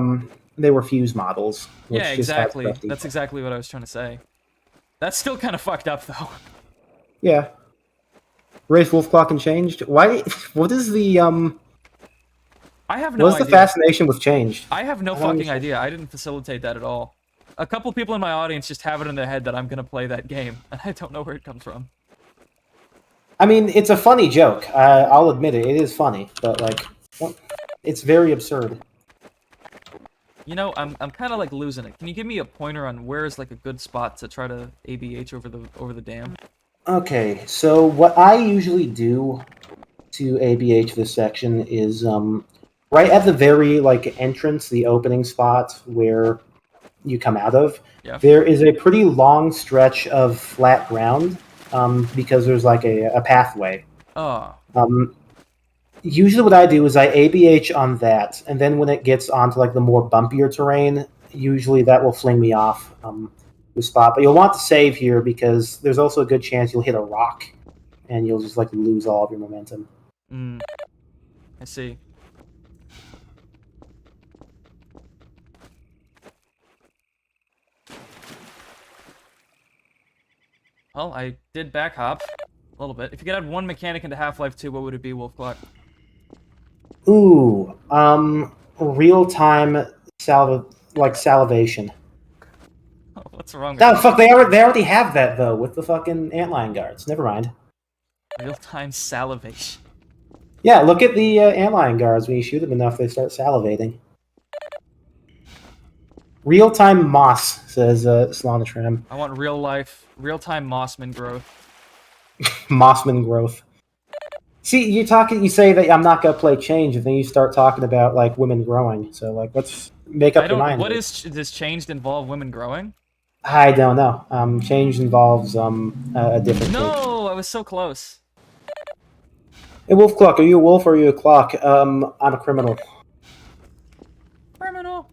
E: fuse models. Which
B: Yeah,
E: just had
B: exactly.
E: stuff
B: That's
E: default.
B: exactly what I was trying to say. That's still kind of fucked up though.
E: Yeah. Race Wolf Clock and changed. Why? What is the
B: I have no
E: What's the
B: idea.
E: fascination with changed?
B: I have no
E: I don't
B: fucking
E: understand.
B: idea. I didn't facilitate that at all. A couple people in my audience just have it in their head that I'm gonna play that game, and I don't know where it comes from.
E: I mean, it's a funny joke. I'll admit it. It is funny, but like, it's very absurd.
B: You know, I'm kind of like losing it. Can you give me a pointer on where is like a good spot to try to ABH over the dam?
E: Okay, so what I usually do to ABH this section is right at the very like entrance, the opening spot where you come out of.
B: Yeah.
E: There is a pretty long stretch of flat ground because there's like a pathway.
B: Oh,
E: Usually what I do is I ABH on that, and then when it gets onto like the more bumpier terrain, usually that will fling me off the spot. But you'll want to save here because there's also a good chance you'll hit a rock, and you'll just like lose all of your momentum.
B: I see. Well, I did back hop a little bit. If you could add one mechanic into Half-Life 2, what would it be, Wolf Clock?
E: Ooh, real-time salivation.
B: Oh, what's wrong with
E: No,
B: you?
E: fuck, they already have that though with the fucking antlion guards. Never mind.
B: Real-time salivation.
E: Yeah, look at the antlion guards. When you shoot them enough, they start salivating. Real-time moss, says Slonatram.
B: I want real-time Mossman growth.
E: Mossman growth. See, you say that I'm not gonna play change, and then you start talking about like women growing. So like, let's make up your mind.
B: What
E: here.
B: does changed involve women growing?
E: I don't know. Change involves a different.
B: No, I was so close.
E: Hey, Wolf Clock, are you a wolf or are you a clock? I'm a criminal.
B: Criminal.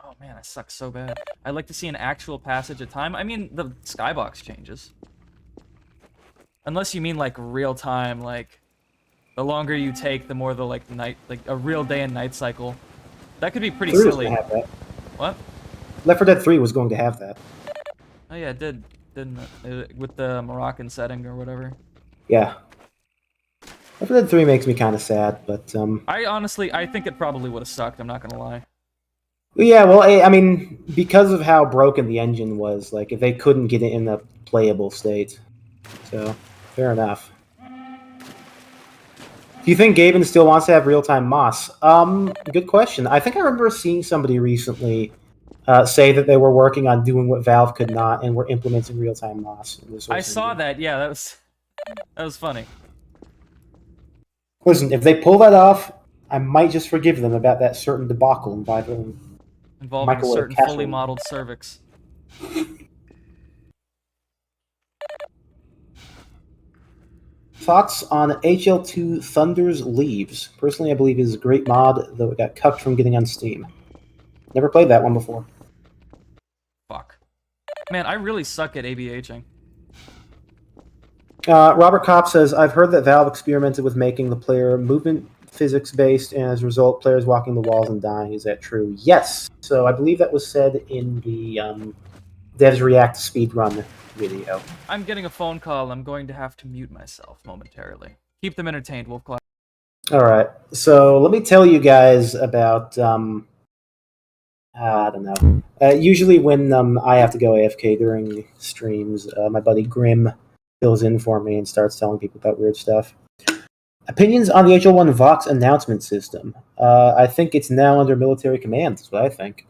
B: Oh man, I suck so bad. I'd like to see an actual passage of time. I mean, the skybox changes. Unless you mean like real time, like the longer you take, the more the like night, like a real day and night cycle. That could be pretty
E: 3 was
B: silly.
E: gonna have that.
B: What?
E: Left 4 Dead 3 was going to have that.
B: Oh yeah, it did, didn't it? With the Moroccan setting or whatever.
E: Yeah. Left 4 Dead 3 makes me kind of sad, but
B: I think it probably would have sucked. I'm not gonna lie.
E: yeah. Well, I mean, because of how broken the engine was, like if they couldn't get it in a playable state, so fair enough. Do you think Gaben still wants to have real-time Moss? Good question. I think I remember seeing somebody recently say that they were working on doing what Valve could not and were implementing real-time Moss.
B: I saw that. Yeah, that was funny.
E: Listen, if they pull that off, I might just forgive them about that certain debacle involving
B: Involving a
E: microwave
B: certain
E: casserole.
B: fully modeled cervix.
E: Thoughts on HL2 Thunder's Leaves? Personally, I believe it is a great mod, though it got cucked from getting on Steam. Never played that one before.
B: Fuck. Man, I really suck at ABHing.
E: Robert Kopp says, I've heard that Valve experimented with making the player movement physics based, and as a result, players walking the walls and dying. Is that true? Yes. So I believe that was said in the Devs React speedrun video.
B: I'm getting a phone call. I'm going to have to mute myself momentarily. Keep them entertained, Wolfclaw.
E: All right. So let me tell you guys about. I don't know. Usually, when I have to go AFK during streams, my buddy Grim fills in for me and starts telling people about weird stuff. Opinions on the HL1 Vox announcement system. I think it's now under military command, is what I think.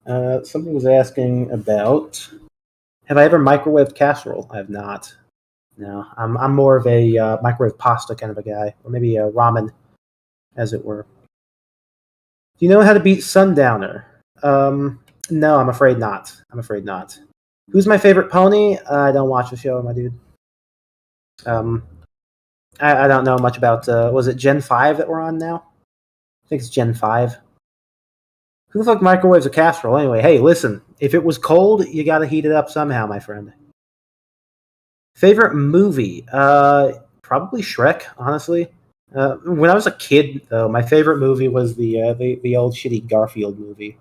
E: Somebody was asking about, have I ever microwaved casserole? I have not. No, I'm more of a microwave pasta kind of a guy, or maybe a ramen, as it were. Do you know how to beat Sundowner? No, I'm afraid not. Who's my favorite pony? I don't watch the show, my dude. I don't know much about. Was it Gen 5 that we're on now? I think it's Gen 5. Who the fuck microwaves a casserole anyway? Hey, listen. If it was cold, you gotta heat it up somehow, my friend. Favorite movie? Probably Shrek, honestly. When I was a kid, though, my favorite movie was the old shitty Garfield movie.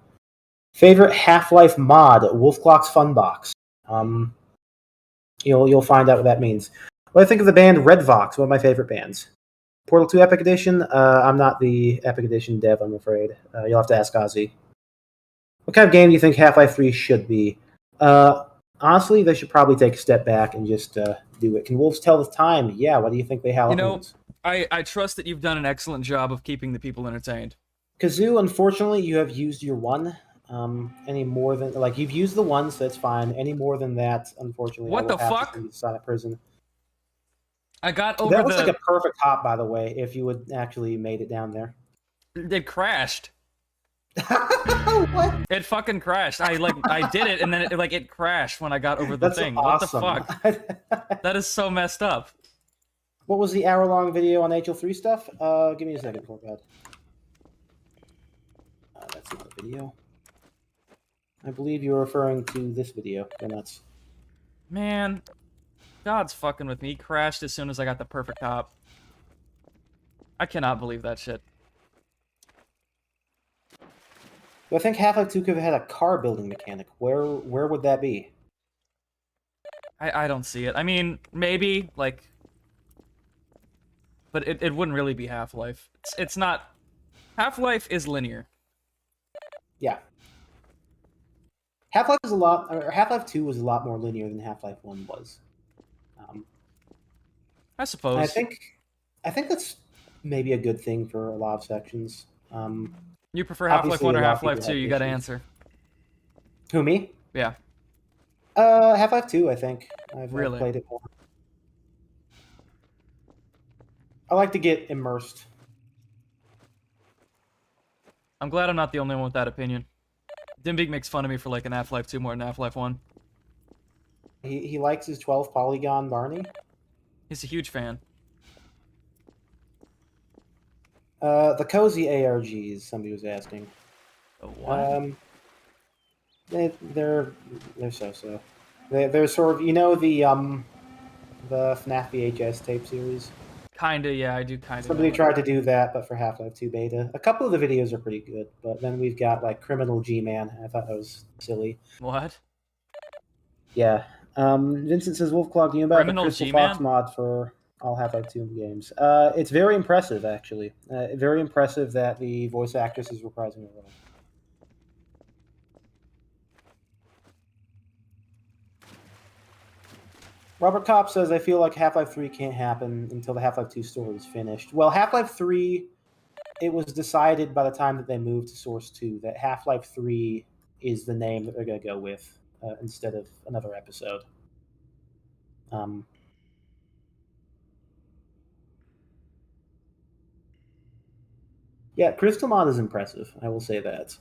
E: Favorite Half-Life mod? Wolfclock's Funbox. You'll find out what that means. What do I think of the band Red Vox? One of my favorite bands. Portal 2 Epic Edition? I'm not the Epic Edition dev, I'm afraid. You'll have to ask Ozzy. What kind of game do you think Half-Life 3 should be? Honestly, they should probably take a step back and just do it. Can wolves tell the time? Yeah, what do you think they have?
B: You know, I trust that you've done an excellent job of keeping the people entertained.
E: Kazoo, unfortunately, you have used your one. Any more than, like, you've used the one, so that's fine. Any more than that, unfortunately,
B: What
E: I will
B: the
E: have
B: fuck?
E: to send you to Silent Prison.
B: I got over
E: That was like a perfect hop, by the way, if you would actually made it down there.
B: It crashed.
E: What?
B: It fucking crashed. I did it, and then it crashed when I got over the
E: That's
B: thing.
E: awesome.
B: What the fuck? That is so messed up.
E: What was the hour-long video on HL3 stuff? Give me a second, poor God. That's not a video. I believe you're referring to this video. Go nuts.
B: Man, God's fucking with me. He crashed as soon as I got the perfect hop. I cannot believe that shit.
E: Do I think Half-Life 2 could have had a car building mechanic? Where would that be?
B: I don't see it. I mean, maybe, like... But it wouldn't really be Half-Life. It's not... Half-Life is linear.
E: Yeah. Half-Life is Half-Life 2 was a lot more linear than Half-Life 1 was.
B: I suppose.
E: I think that's maybe a good thing for a lot of sections.
B: You prefer Half-Life 1 or
E: a lot of
B: Half-Life
E: people
B: 2?
E: have
B: You gotta
E: issues.
B: answer.
E: Who, me?
B: Yeah.
E: Half-Life 2, I think. I've
B: Really?
E: played it more. I like to get immersed.
B: I'm glad I'm not the only one with that opinion. Dimbeek makes fun of me for liking Half-Life 2 more than Half-Life 1.
E: He likes his 12 polygon Barney.
B: He's a huge fan.
E: The cozy ARGs, somebody was asking.
B: What?
E: They're so-so. They're sort of, you know, the FNAF VHS tape series.
B: Kinda, yeah, I do kinda.
E: Somebody
B: know.
E: tried to do that, but for Half-Life 2 beta. A couple of the videos are pretty good, but then we've got like Criminal G-Man. I thought that was silly.
B: What?
E: Yeah. Vincent says, Wolfclaw, do you know about
B: Criminal
E: the Crystal
B: G-Man?
E: Fox mod for all Half-Life 2 games? It's very impressive, actually. Very impressive that the voice actress is reprising her role. Robert Kopp says, I feel like Half-Life 3 can't happen until the Half-Life 2 story is finished. Well, Half-Life 3, it was decided by the time that they moved to Source 2 that Half-Life 3 is the name that they're going to go with instead of another episode. Yeah, Crystal Mod is impressive. I will say that.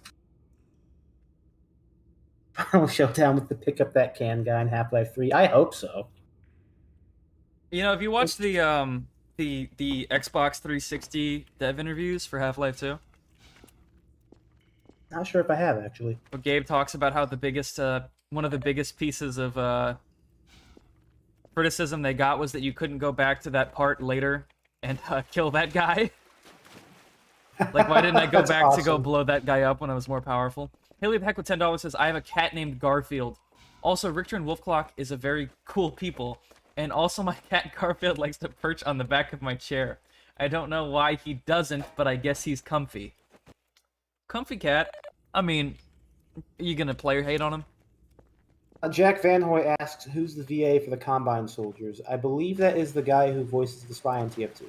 E: Final Showdown with the pick up that can guy in Half-Life 3. I hope so.
B: You know, if you watch the Xbox 360 dev interviews for Half-Life 2,
E: Not sure if I have actually.
B: but Gabe talks about how the biggest one of the biggest pieces of criticism they got was that you couldn't go back to that part later and kill that guy. Like, why didn't I go
E: That's
B: back to go
E: awesome.
B: blow that guy up when I was more powerful? Haley the Heck with $10 says, I have a cat named Garfield. Also, Richter and Wolfclock is a very cool people. And also, my cat Garfield likes to perch on the back of my chair. I don't know why he doesn't, but I guess he's comfy. Comfy cat? I mean, are you gonna player hate on him?
E: Jack Van Hoy asks, "Who's the VA for the Combine soldiers?" I believe that is the guy who voices the spy on TF2.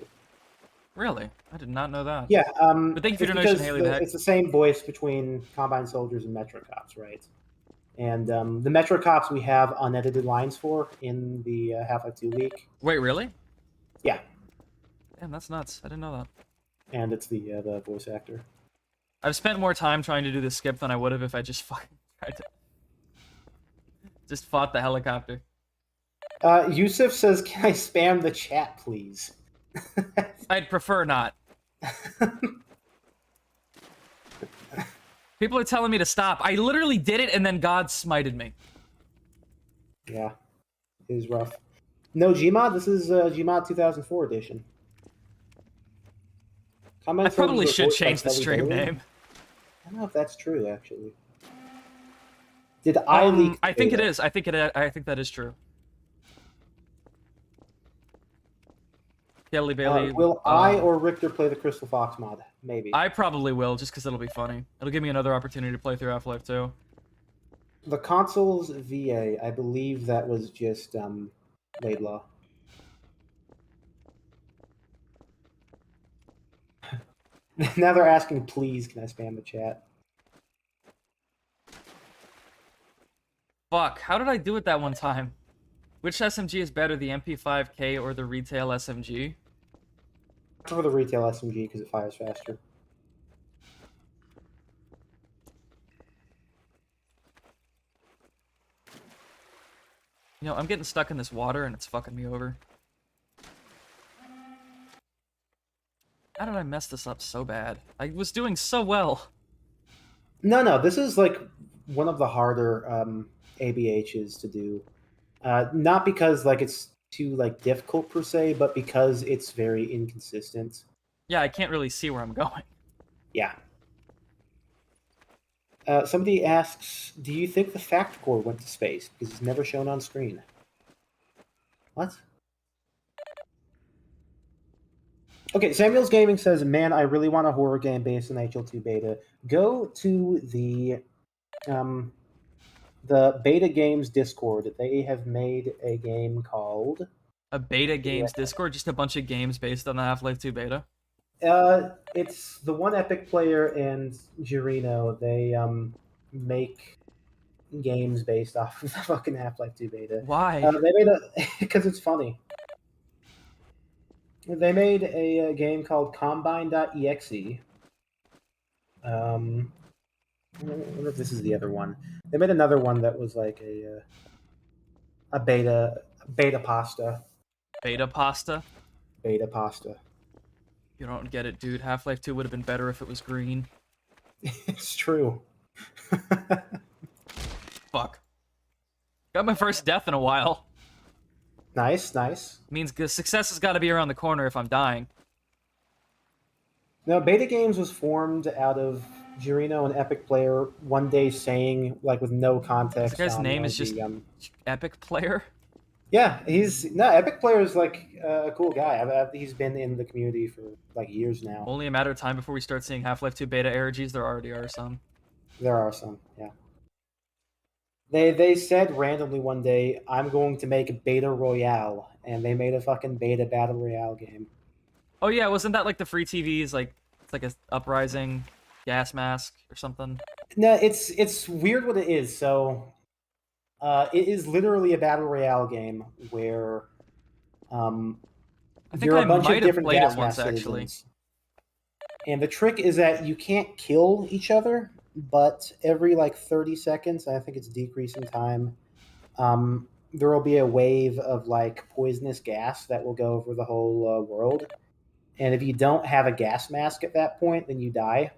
B: Really? I did not know that.
E: Yeah,
B: But thank you for
E: it's
B: your donation,
E: because
B: Haley the Heck.
E: it's the same voice between Combine soldiers and Metro Cops, right? And the Metro Cops we have unedited lines for in the Half-Life 2 leak.
B: Wait, really?
E: Yeah,
B: Damn, that's nuts. I didn't know that.
E: and it's the voice actor.
B: I've spent more time trying to do the skip than I would have if I just fucking tried to... Just fought the helicopter.
E: Yusuf says, "Can I spam the chat, please?"
B: I'd prefer not. People are telling me to stop. I literally did it and then God smited me.
E: Yeah, it is rough. No Gmod. This is Gmod 2004 edition.
B: I probably should change the stream name.
E: I don't know if that's true, actually. Did I leak?
B: I think it is. I think that is true. Kelly Bailey.
E: Will I or Richter play the Crystal Fox mod? Maybe.
B: I probably will, just because it'll be funny. It'll give me another opportunity to play through Half-Life 2.
E: The console's VA, I believe that was just Laidlaw. Now they're asking, please, can I spam the chat?
B: Fuck, how did I do it that one time? Which SMG is better, the MP5K or the retail SMG?
E: For the retail SMG because it fires faster.
B: You know, I'm getting stuck in this water and it's fucking me over. How did I mess this up so bad? I was doing so well.
E: No, this is like one of the harder ABHs to do. Not because like it's too like difficult per se, but because it's very inconsistent.
B: Yeah, I can't really see where I'm going.
E: Yeah. Somebody asks, "Do you think the Fact Core went to space because it's never shown on screen?" What? Okay, Samuel's Gaming says, "Man, I really want a horror game based on HL2 beta. Go to the Beta Games Discord. They have made a game called
B: A beta games Discord, just a bunch of games based on the Half-Life 2 beta.
E: It's the one Epic player and Girino. They make games based off of the fucking Half-Life 2 beta.
B: Why?
E: They made because it's funny. They made a game called Combine.exe. I wonder if this is the other one. They made another one that was like a beta pasta.
B: Beta pasta?
E: Beta pasta.
B: You don't get it, dude. Half-Life 2 would have been better if it was green.
E: It's true.
B: Fuck. Got my first death in a while.
E: Nice.
B: Means the success has got to be around the corner if I'm dying.
E: No, Beta Games was formed out of Girino, an Epic player, one day saying, like, with no context.
B: This guy's
E: on,
B: name is just Epic Player?
E: Yeah, Epic Player is, like, a cool guy. He's been in the community for, like, years now.
B: Only a matter of time before we start seeing Half-Life 2 beta ARGs. There already are some.
E: There are some, yeah. They said randomly one day, "I'm going to make a Beta Royale," and they made a fucking Beta Battle Royale game.
B: Oh yeah, wasn't that like the free TVs, like it's like a uprising gas mask or something?
E: No, it's weird what it is. So, it is literally a Battle Royale game where
B: I think
E: you're
B: I
E: a bunch
B: might
E: of
B: have
E: different
B: played
E: gas
B: it once
E: mask
B: actually.
E: citizens. And the trick is that you can't kill each other, but every like 30 seconds, I think it's decreasing time, there will be a wave of like poisonous gas that will go over the whole world, and if you don't have a gas mask at that point, then you die.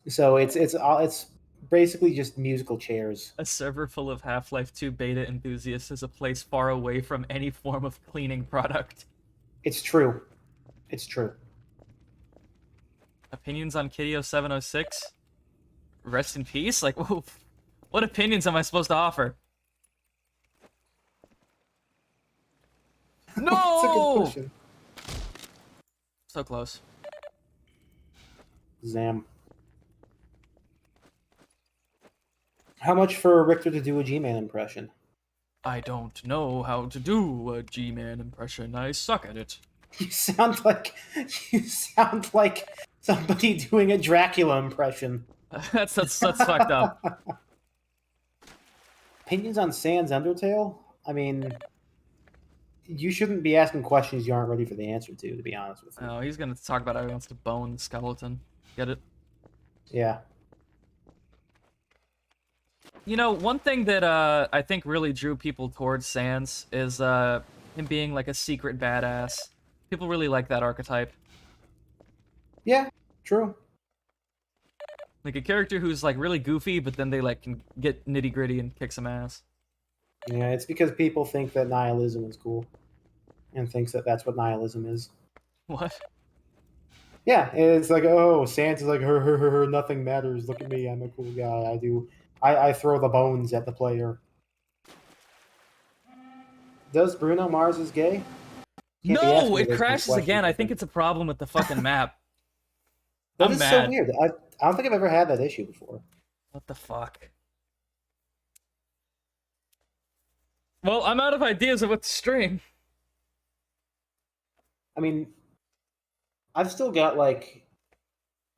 E: So it's basically just musical chairs.
B: A server full of Half-Life 2 beta enthusiasts is a place far away from any form of cleaning product.
E: It's true. It's true.
B: Opinions on Kideo 706? Rest in peace? Like, whoa, what opinions am I supposed to offer?
E: That's a good
B: No!
E: question.
B: So close.
E: Zam. How much for Richter to do a G-Man impression?
B: I don't know how to do a G-Man impression. I suck at it.
E: You sound like somebody doing a Dracula impression.
B: that's fucked up.
E: Opinions on Sans Undertale? I mean, you shouldn't be asking questions you aren't ready for the answer to be honest with you.
B: Oh, he's gonna talk about how he wants to bone the skeleton. Get it?
E: Yeah.
B: You know, one thing that I think really drew people towards Sans is him being like a secret badass. People really like that archetype.
E: Yeah, true.
B: Like a character who's like really goofy, but then they like can get nitty gritty and kick some ass.
E: Yeah, it's because people think that nihilism is cool, and thinks that that's what nihilism is.
B: What?
E: Yeah, it's like, oh, Sans is like, her, nothing matters. Look at me, I'm a cool guy. I throw the bones at the player. Does Bruno Mars is gay? Can't be asking
B: No,
E: me
B: it
E: those
B: crashes
E: questions,
B: again. I
E: I
B: think
E: think.
B: it's a problem with the fucking map.
E: That
B: I'm
E: is
B: mad.
E: so weird. I don't think I've ever had that issue before.
B: What the fuck? Well, I'm out of ideas of what to stream.
E: I mean, I've still got like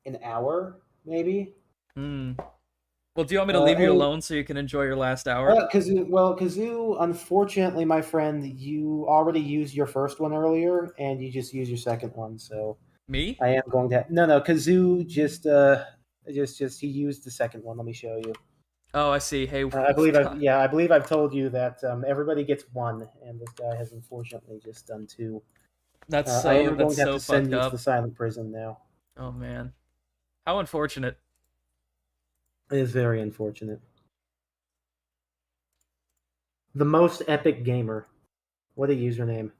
E: an hour, maybe.
B: Hmm. Well, do you want me to leave you alone so you can enjoy your last hour?
E: Kazoo, unfortunately, my friend, you already used your first one earlier, and you just used your second one. So
B: Me?
E: I am going to. No, Kazoo just he used the second one. Let me show you.
B: Oh, I see. Hey,
E: I believe I've told you that everybody gets one, and this guy has unfortunately just done two.
B: that's
E: I am going
B: that's
E: to have
B: so
E: to send
B: fucked
E: you to
B: up.
E: the silent prison now.
B: Oh man, how unfortunate.
E: It is very unfortunate. The most epic gamer. What a username.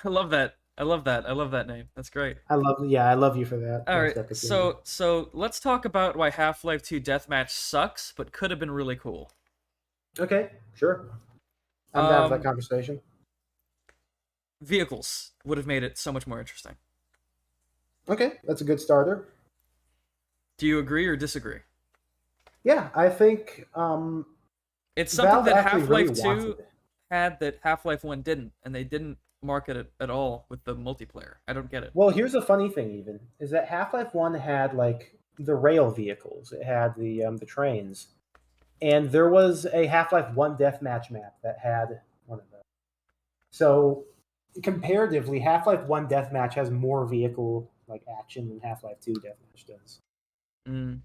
B: I love that. I love that. I love that name. That's great.
E: I love you for that.
B: All
E: Most
B: right,
E: epic gamer.
B: so let's talk about why Half-Life 2 Deathmatch sucks, but could have been really cool.
E: Okay, sure. I'm down for
B: Um,
E: that conversation.
B: Vehicles would have made it so much more interesting.
E: Okay, that's a good starter.
B: Do you agree or disagree?
E: Yeah, I think
B: It's something
E: Valve
B: that
E: actually really
B: Half-Life 2
E: wanted it.
B: had that Half-Life 1 didn't, and they didn't market it at all with the multiplayer. I don't get it.
E: Well, here's a funny thing. Even is that Half-Life One had like the rail vehicles. It had the trains, and there was a Half-Life One deathmatch map that had one of those. So comparatively, Half-Life One deathmatch has more vehicle like action than Half-Life Two deathmatch does.
B: Mm.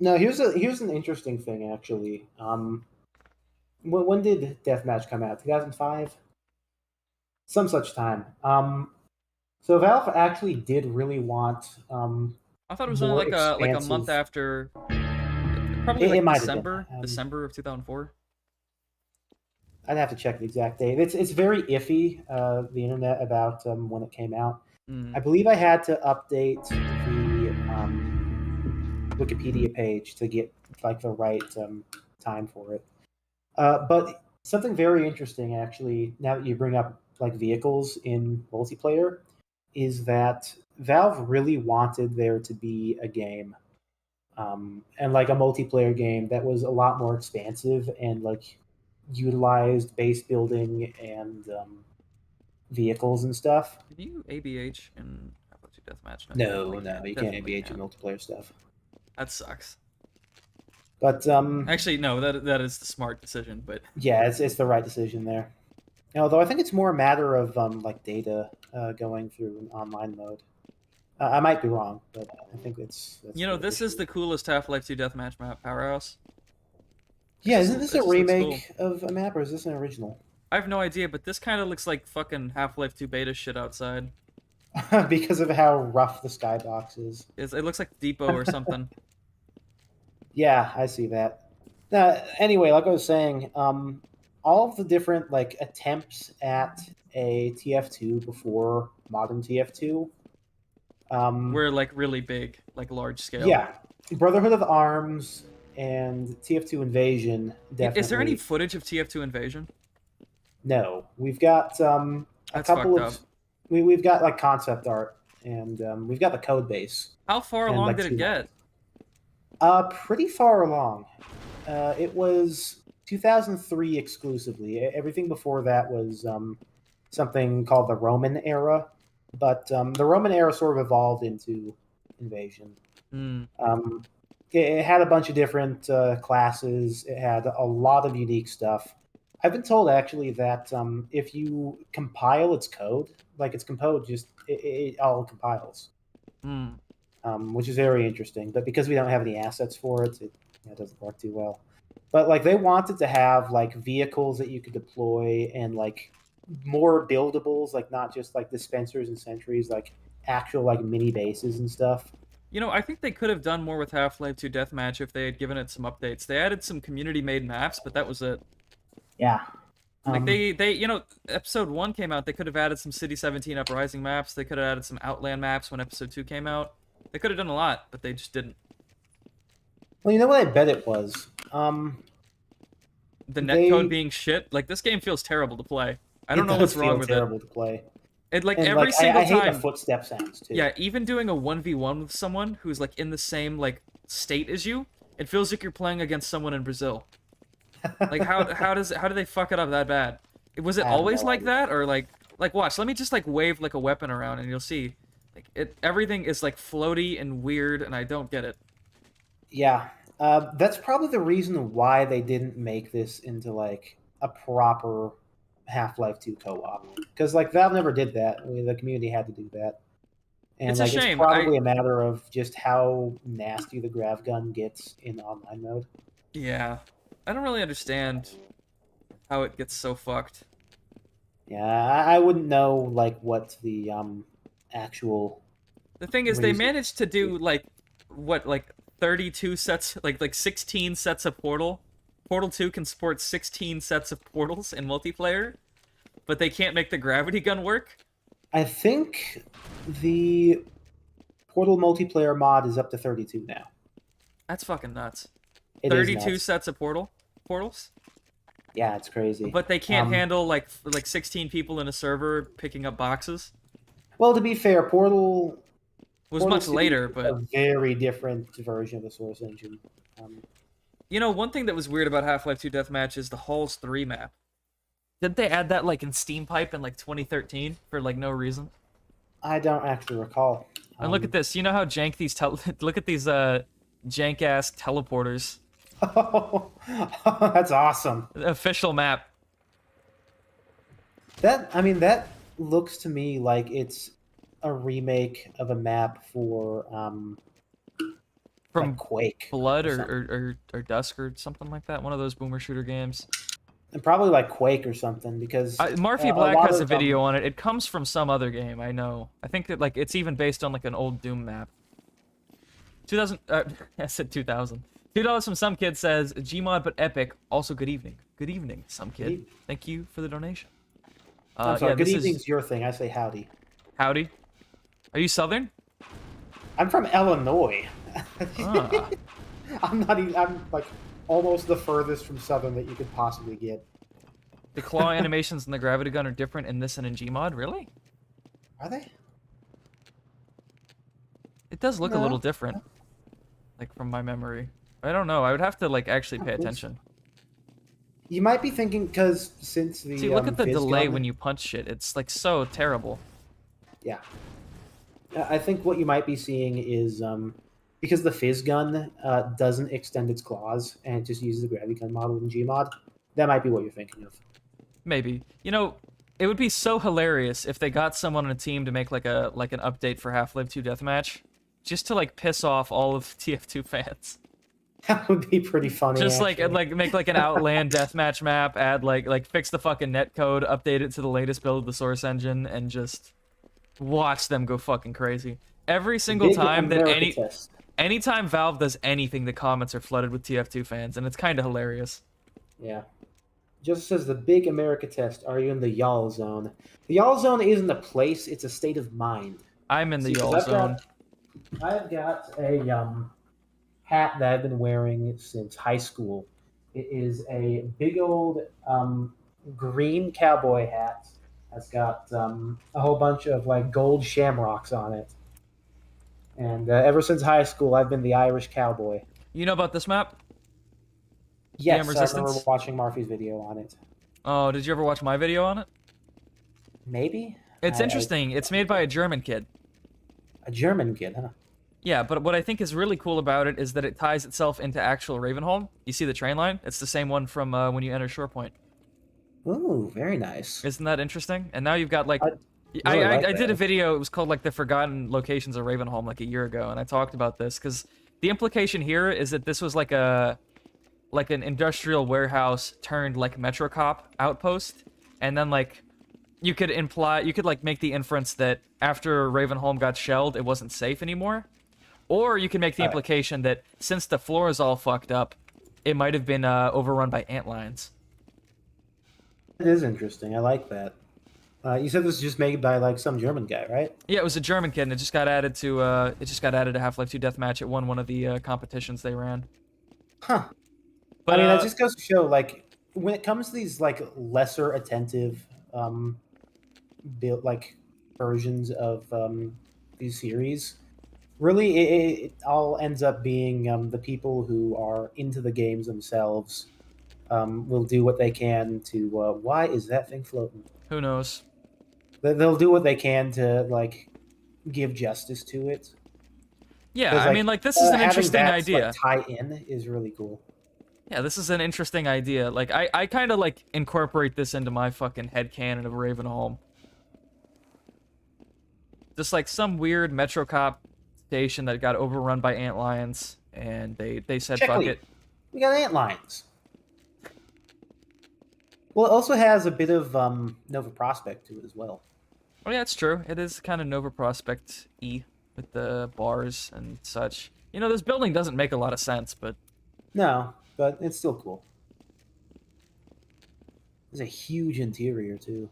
E: No, here's an interesting thing actually. When did Deathmatch come out? 2005, some such time. So Valve actually did really want
B: I thought it was
E: more
B: only like a month
E: expansive-
B: after, probably
E: It
B: like
E: might have been.
B: December of 2004.
E: I'd have to check the exact date. It's very iffy, the internet, about when it came out.
B: Mm.
E: I believe I had to update the Wikipedia page to get like the right time for it. But something very interesting, actually, now that you bring up like vehicles in multiplayer, is that Valve really wanted there to be a game, and like a multiplayer game that was a lot more expansive and like utilized base building and vehicles and stuff.
B: Can you ABH in Half-Life 2 Deathmatch?
E: No,
B: you
E: you can't
B: definitely
E: ABH in multiplayer stuff.
B: That sucks.
E: But
B: Actually, no, that is the smart decision, but
E: yeah, it's the right decision there. Although I think it's more a matter of like data going through an online mode. I might be wrong, but I think that's
B: you know,
E: the
B: this is
E: issue.
B: the coolest Half-Life 2 Deathmatch map, Powerhouse.
E: Yeah, isn't
B: It
E: this a
B: just looks cool.
E: remake of a map, or is this an original?
B: I have no idea, but this kind of looks like fucking Half-Life 2 beta shit outside.
E: Because of how rough the skybox is.
B: It looks like Depot or something.
E: Yeah, I see that. Anyway, like I was saying, all of the different like attempts at a TF2 before modern TF2,
B: We're like really big, like large scale.
E: yeah, Brotherhood of Arms and TF2 Invasion definitely.
B: Is there any footage of TF2 Invasion?
E: No, we've got a
B: That's
E: couple
B: fucked
E: of
B: up.
E: we've got like concept art and we've got the code base.
B: How far
E: And,
B: along
E: like,
B: did it
E: two
B: get?
E: Pretty far along. It was 2003 exclusively. Everything before that was something called the Roman era, but the Roman era sort of evolved into Invasion.
B: Hmm.
E: It had a bunch of different classes. It had a lot of unique stuff. I've been told actually that if you compile its code, like its code, it all compiles,
B: Hmm.
E: which is very interesting. But because we don't have any assets for it, it doesn't work too well. But like they wanted to have like vehicles that you could deploy and like more buildables, like not just like dispensers and sentries, like actual like mini bases and stuff.
B: You know, I think they could have done more with Half-Life 2 Deathmatch if they had given it some updates. They added some community-made maps, but that was it.
E: Yeah.
B: Like you know, episode 1 came out, they could have added some City 17 Uprising maps, they could have added some Outland maps when episode 2 came out. They could have done a lot, but they just didn't.
E: Well, you know what I bet it was?
B: The netcode being shit, like this game feels terrible to play. I don't know what's wrong with it.
E: Terrible to play.
B: It like
E: And,
B: every
E: like,
B: single
E: I hate
B: time.
E: the footstep sounds too.
B: Yeah, even doing a 1v1 with someone who's like in the same like state as you, it feels like you're playing against someone in Brazil. Like how do they fuck it up that bad? Was it
E: I have
B: always
E: no
B: like
E: idea.
B: that, or like watch, let me just like wave like a weapon around and you'll see. Like everything is like floaty and weird and I don't get it.
E: Yeah, that's probably the reason why they didn't make this into like a proper Half-Life 2 co-op, because like Valve never did that. I mean, the community had to do that, and
B: It's a
E: like
B: shame.
E: it's probably a matter of just how nasty the grav gun gets in online mode.
B: Yeah. I don't really understand how it gets so fucked.
E: Yeah, I wouldn't know like what the actual.
B: The thing is, they
E: reason.
B: managed to do like what, like 32 sets, like 16 sets of Portal. Portal 2 can support 16 sets of portals in multiplayer, but they can't make the gravity gun work.
E: I think the Portal multiplayer mod is up to 32 now.
B: That's fucking nuts.
E: It is
B: 32
E: nuts.
B: sets of portals,
E: Yeah, it's crazy.
B: but they can't
E: Um,
B: handle like 16 people in a server picking up boxes.
E: Well, to be fair, Portal
B: It was
E: Portal
B: much
E: 2
B: later,
E: is
B: but
E: a very different version of the Source engine.
B: you know, one thing that was weird about Half-Life 2 Deathmatch is the Halls 3 map. Didn't they add that like in Steam Pipe in like 2013 for like no reason?
E: I don't actually recall.
B: And look at this. You know how jank these look at these jank ass teleporters.
E: That's awesome.
B: The official map.
E: That looks to me like it's a remake of a map for
B: From
E: like Quake,
B: Blood
E: or something.
B: or Dusk or something like that. One of those boomer shooter games.
E: And probably like Quake or something, because
B: Marfy
E: a
B: Black
E: lot
B: has a
E: of,
B: video on it. It comes from some other game, I know. I think that like it's even based on like an old Doom map. 2000 I said 2000. $2 from some kid says Gmod but epic. Also good evening. Good evening, some kid.
E: evening.
B: Thank you for the donation.
E: I'm sorry.
B: yeah,
E: Good
B: this
E: evening's
B: is
E: your thing. I say howdy.
B: howdy. Are you Southern?
E: I'm from Illinois.
B: Ah.
E: I'm not even. I'm like almost the furthest from Southern that you could possibly get.
B: The claw animations and the gravity gun are different in this and in Gmod, really?
E: Are they?
B: It does look a
E: No.
B: little different. Like from my memory. I don't know. I would have to like actually pay
E: think so.
B: attention.
E: You might be thinking because since the
B: See, look at the
E: fizz
B: delay
E: gun-
B: when you punch shit. It's like so terrible.
E: Yeah, I think what you might be seeing is because the fizz gun doesn't extend its claws and it just uses the gravity gun model in Gmod. That might be what you're thinking of.
B: Maybe. You know, it would be so hilarious if they got someone on a team to make like an update for Half-Life 2 Deathmatch, just to like piss off all of TF2 fans.
E: That would be pretty funny.
B: Just
E: actually.
B: like make like an Outland deathmatch map, add like fix the fucking netcode, update it to the latest build of the source engine, and just watch them go fucking crazy. Every single
E: Big
B: time that
E: America test.
B: anytime Valve does anything, the comments are flooded with TF2 fans, and it's kind of hilarious.
E: Yeah. Just says the big America test. Are you in the y'all zone? The y'all zone isn't a place; it's a state of mind.
B: I'm in the
E: See, 'cause
B: y'all
E: I've
B: zone.
E: I've got a hat that I've been wearing since high school. It is a big old green cowboy hat. That's got a whole bunch of like gold shamrocks on it. And ever since high school, I've been the Irish cowboy.
B: You know about this map?
E: Yes, I remember
B: Resistance?
E: watching Murphy's video on it.
B: Oh, did you ever watch my video on it?
E: Maybe
B: It's interesting. It's made by a German kid.
E: a German kid, huh?
B: Yeah, but what I think is really cool about it is that it ties itself into actual Ravenholm. You see the train line? It's the same one from when you enter Shore Point.
E: Ooh, very nice.
B: Isn't that interesting? And now you've got like...
E: really like
B: I did
E: that.
B: a video, it was called like the Forgotten Locations of Ravenholm like a year ago, and I talked about this, because the implication here is that this was like an industrial warehouse turned like Metro Cop outpost, and then like you could like make the inference that after Ravenholm got shelled, it wasn't safe anymore. Or you can make the implication that since the floor is all fucked up, it might have been overrun by antlions.
E: It is interesting. I like that. You said this is just made by like some German guy, right?
B: Yeah, it was a German kid, and it just got added to Half-Life 2 Deathmatch. It won one of the competitions they ran.
E: Huh.
B: But
E: I mean, that just goes to show, like, when it comes to these like lesser attentive, built like versions of these series, really, it all ends up being the people who are into the games themselves will do what they can to. Why is that thing floating?
B: who knows?
E: They'll do what they can to like give justice to it.
B: Yeah,
E: 'Cause,
B: I mean, like, this is an
E: having
B: interesting
E: that,
B: idea.
E: Like, tie in is really cool.
B: Yeah, this is an interesting idea. Like, I kind of, like, incorporate this into my fucking headcanon of Ravenholm. Just, like, some weird Metro Cop station that got overrun by antlions, and they said, fuck
E: Checkly.
B: it.
E: We got ant lions. Well, it also has a bit of Nova Prospect to it as well.
B: Oh, yeah, it's true. It is kind of Nova Prospect-y with the bars and such. You know, this building doesn't make a lot of sense, but...
E: No, but it's still cool. There's a huge interior, too.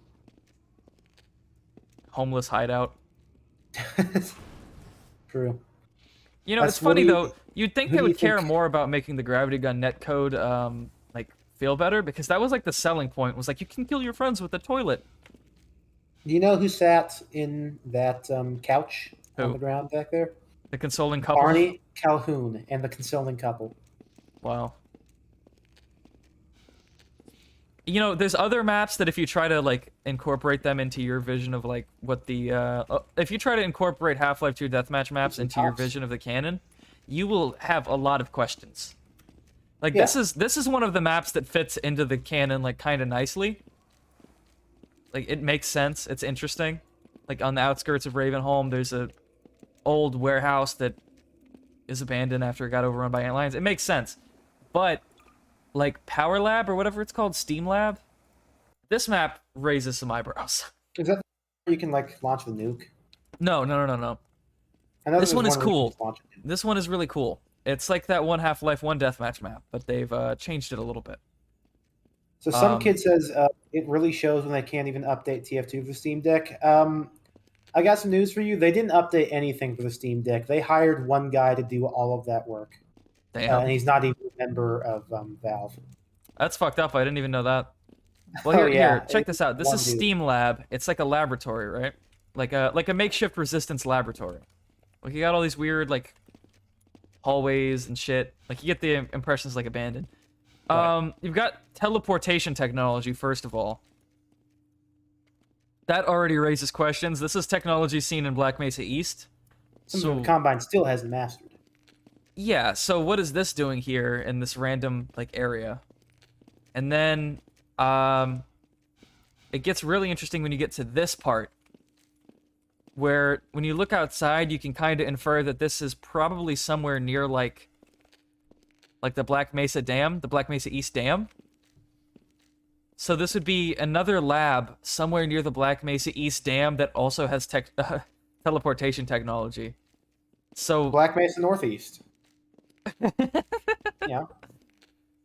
B: Homeless hideout.
E: True.
B: You know,
E: That's
B: it's funny,
E: what do you-
B: though. You'd think
E: who
B: they
E: do you
B: would care
E: think-
B: more about making the gravity gun netcode, like, feel better, because that was, like, the selling point. Was like, you can kill your friends with the toilet.
E: Do you know who sat in that couch on
B: Who?
E: the ground back there?
B: The consoling couple.
E: Barney Calhoun and the consoling couple.
B: Wow. You know, there's other maps that if you try to, like, incorporate them into your vision of, like, what the, if you try to incorporate Half-Life 2 deathmatch maps into your vision of the canon, you will have a lot of questions. Like,
E: Yeah.
B: this is one of the maps that fits into the canon, like, kind of nicely. Like, it makes sense. It's interesting. Like, on the outskirts of Ravenholm, there's a old warehouse that is abandoned after it got overrun by antlions. It makes sense. But, like, Power Lab, or whatever it's called, Steam Lab, this map raises some eyebrows.
E: Is that where you can like launch the nuke?
B: No.
E: I know
B: This
E: there's
B: one is
E: where you can
B: cool.
E: just launch a nuke.
B: This one is really cool. It's like that one Half-Life 1 deathmatch map, but they've changed it a little bit.
E: So some kid says it really shows when they can't even update TF2 for Steam Deck. I got some news for you. They didn't update anything for the Steam Deck. They hired one guy to do all of that work,
B: Damn.
E: and he's not even a member of Valve.
B: That's fucked up. I didn't even know that. Well, here,
E: Oh, yeah.
B: check this out. This
E: One
B: is
E: dude.
B: Steam Lab. It's like a laboratory, right? Like a makeshift resistance laboratory. Like, you got all these weird, like, hallways and shit. Like, you get the impressions like abandoned.
E: Right.
B: You've got teleportation technology, first of all. That already raises questions. This is technology seen in Black Mesa East.
E: Some of the Combine still hasn't mastered.
B: Yeah, so what is this doing here in this random, like, area? And then, it gets really interesting when you get to this part, where when you look outside, you can kind of infer that this is probably somewhere near, like, like the Black Mesa Dam, the Black Mesa East Dam. So this would be another lab somewhere near the Black Mesa East Dam that also has teleportation technology. So
E: Black Mesa Northeast. Yeah.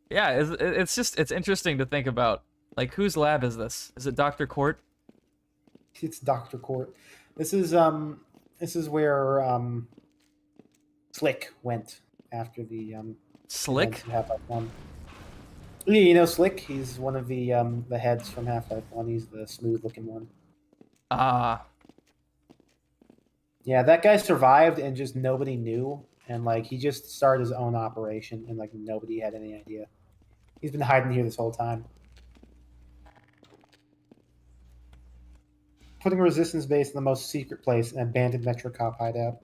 B: yeah, it's interesting to think about. Like, whose lab is this? Is it Dr. Court?
E: It's Dr. Court. This is where Slick went after the
B: Slick?
E: events of Half-Life 1. Yeah, you know Slick? He's one of the heads from Half-Life 1. He's the smooth-looking one.
B: Ah.
E: Yeah, that guy survived and just nobody knew. And, like, he just started his own operation and, like, nobody had any idea. He's been hiding here this whole time. Putting a resistance base in the most secret place, an abandoned Metro Cop hideout.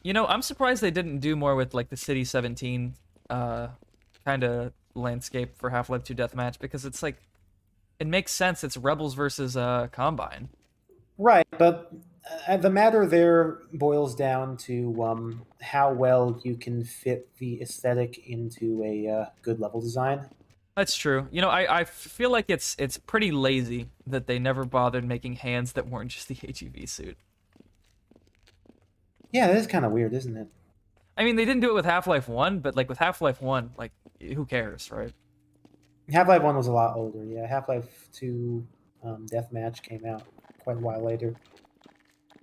B: You know, I'm surprised they didn't do more with, like, the City 17 kind of landscape for Half-Life 2 Deathmatch, because it's, like, it makes sense. It's Rebels versus Combine.
E: Right, but the matter there boils down to how well you can fit the aesthetic into a good level design.
B: That's true. You know, I feel like it's pretty lazy that they never bothered making hands that weren't just the HEV suit.
E: Yeah, that is kind of weird, isn't it?
B: I mean, they didn't do it with Half-Life 1, but, like, with Half-Life 1, like, who cares, right?
E: Half-Life 1 was a lot older, yeah. Half-Life 2 Deathmatch came out quite a while later.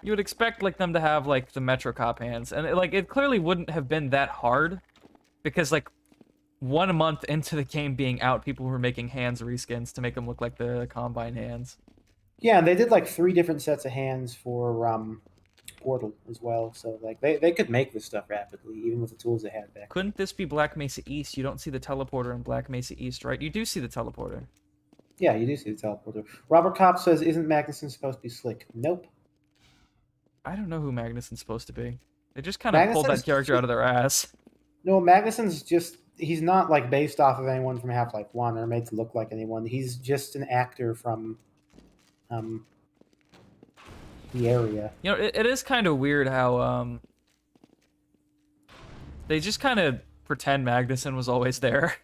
B: You would expect, like, them to have, like, the Metro Cop hands, and, like, it clearly wouldn't have been that hard, because, like, 1 month into the game being out, people were making hands reskins to make them look like the Combine hands.
E: Yeah, and they did, like, 3 different sets of hands for Portal as well, so, like, they could make this stuff rapidly, even with the tools they had back.
B: Couldn't this be Black Mesa East? You don't see the teleporter in Black Mesa East, right? You do see the teleporter.
E: Yeah, you do see the teleporter. Robert Kopp says, isn't Magnuson supposed to be Slick? Nope.
B: I don't know who Magnuson's supposed to be. They just kind of pulled that character out of their ass.
E: No, Magnuson's just... He's not, like, based off of anyone from Half-Life 1 or made to look like anyone. He's just an actor from the area.
B: You know, it is kind of weird how they just kind of pretend Magnuson was always there.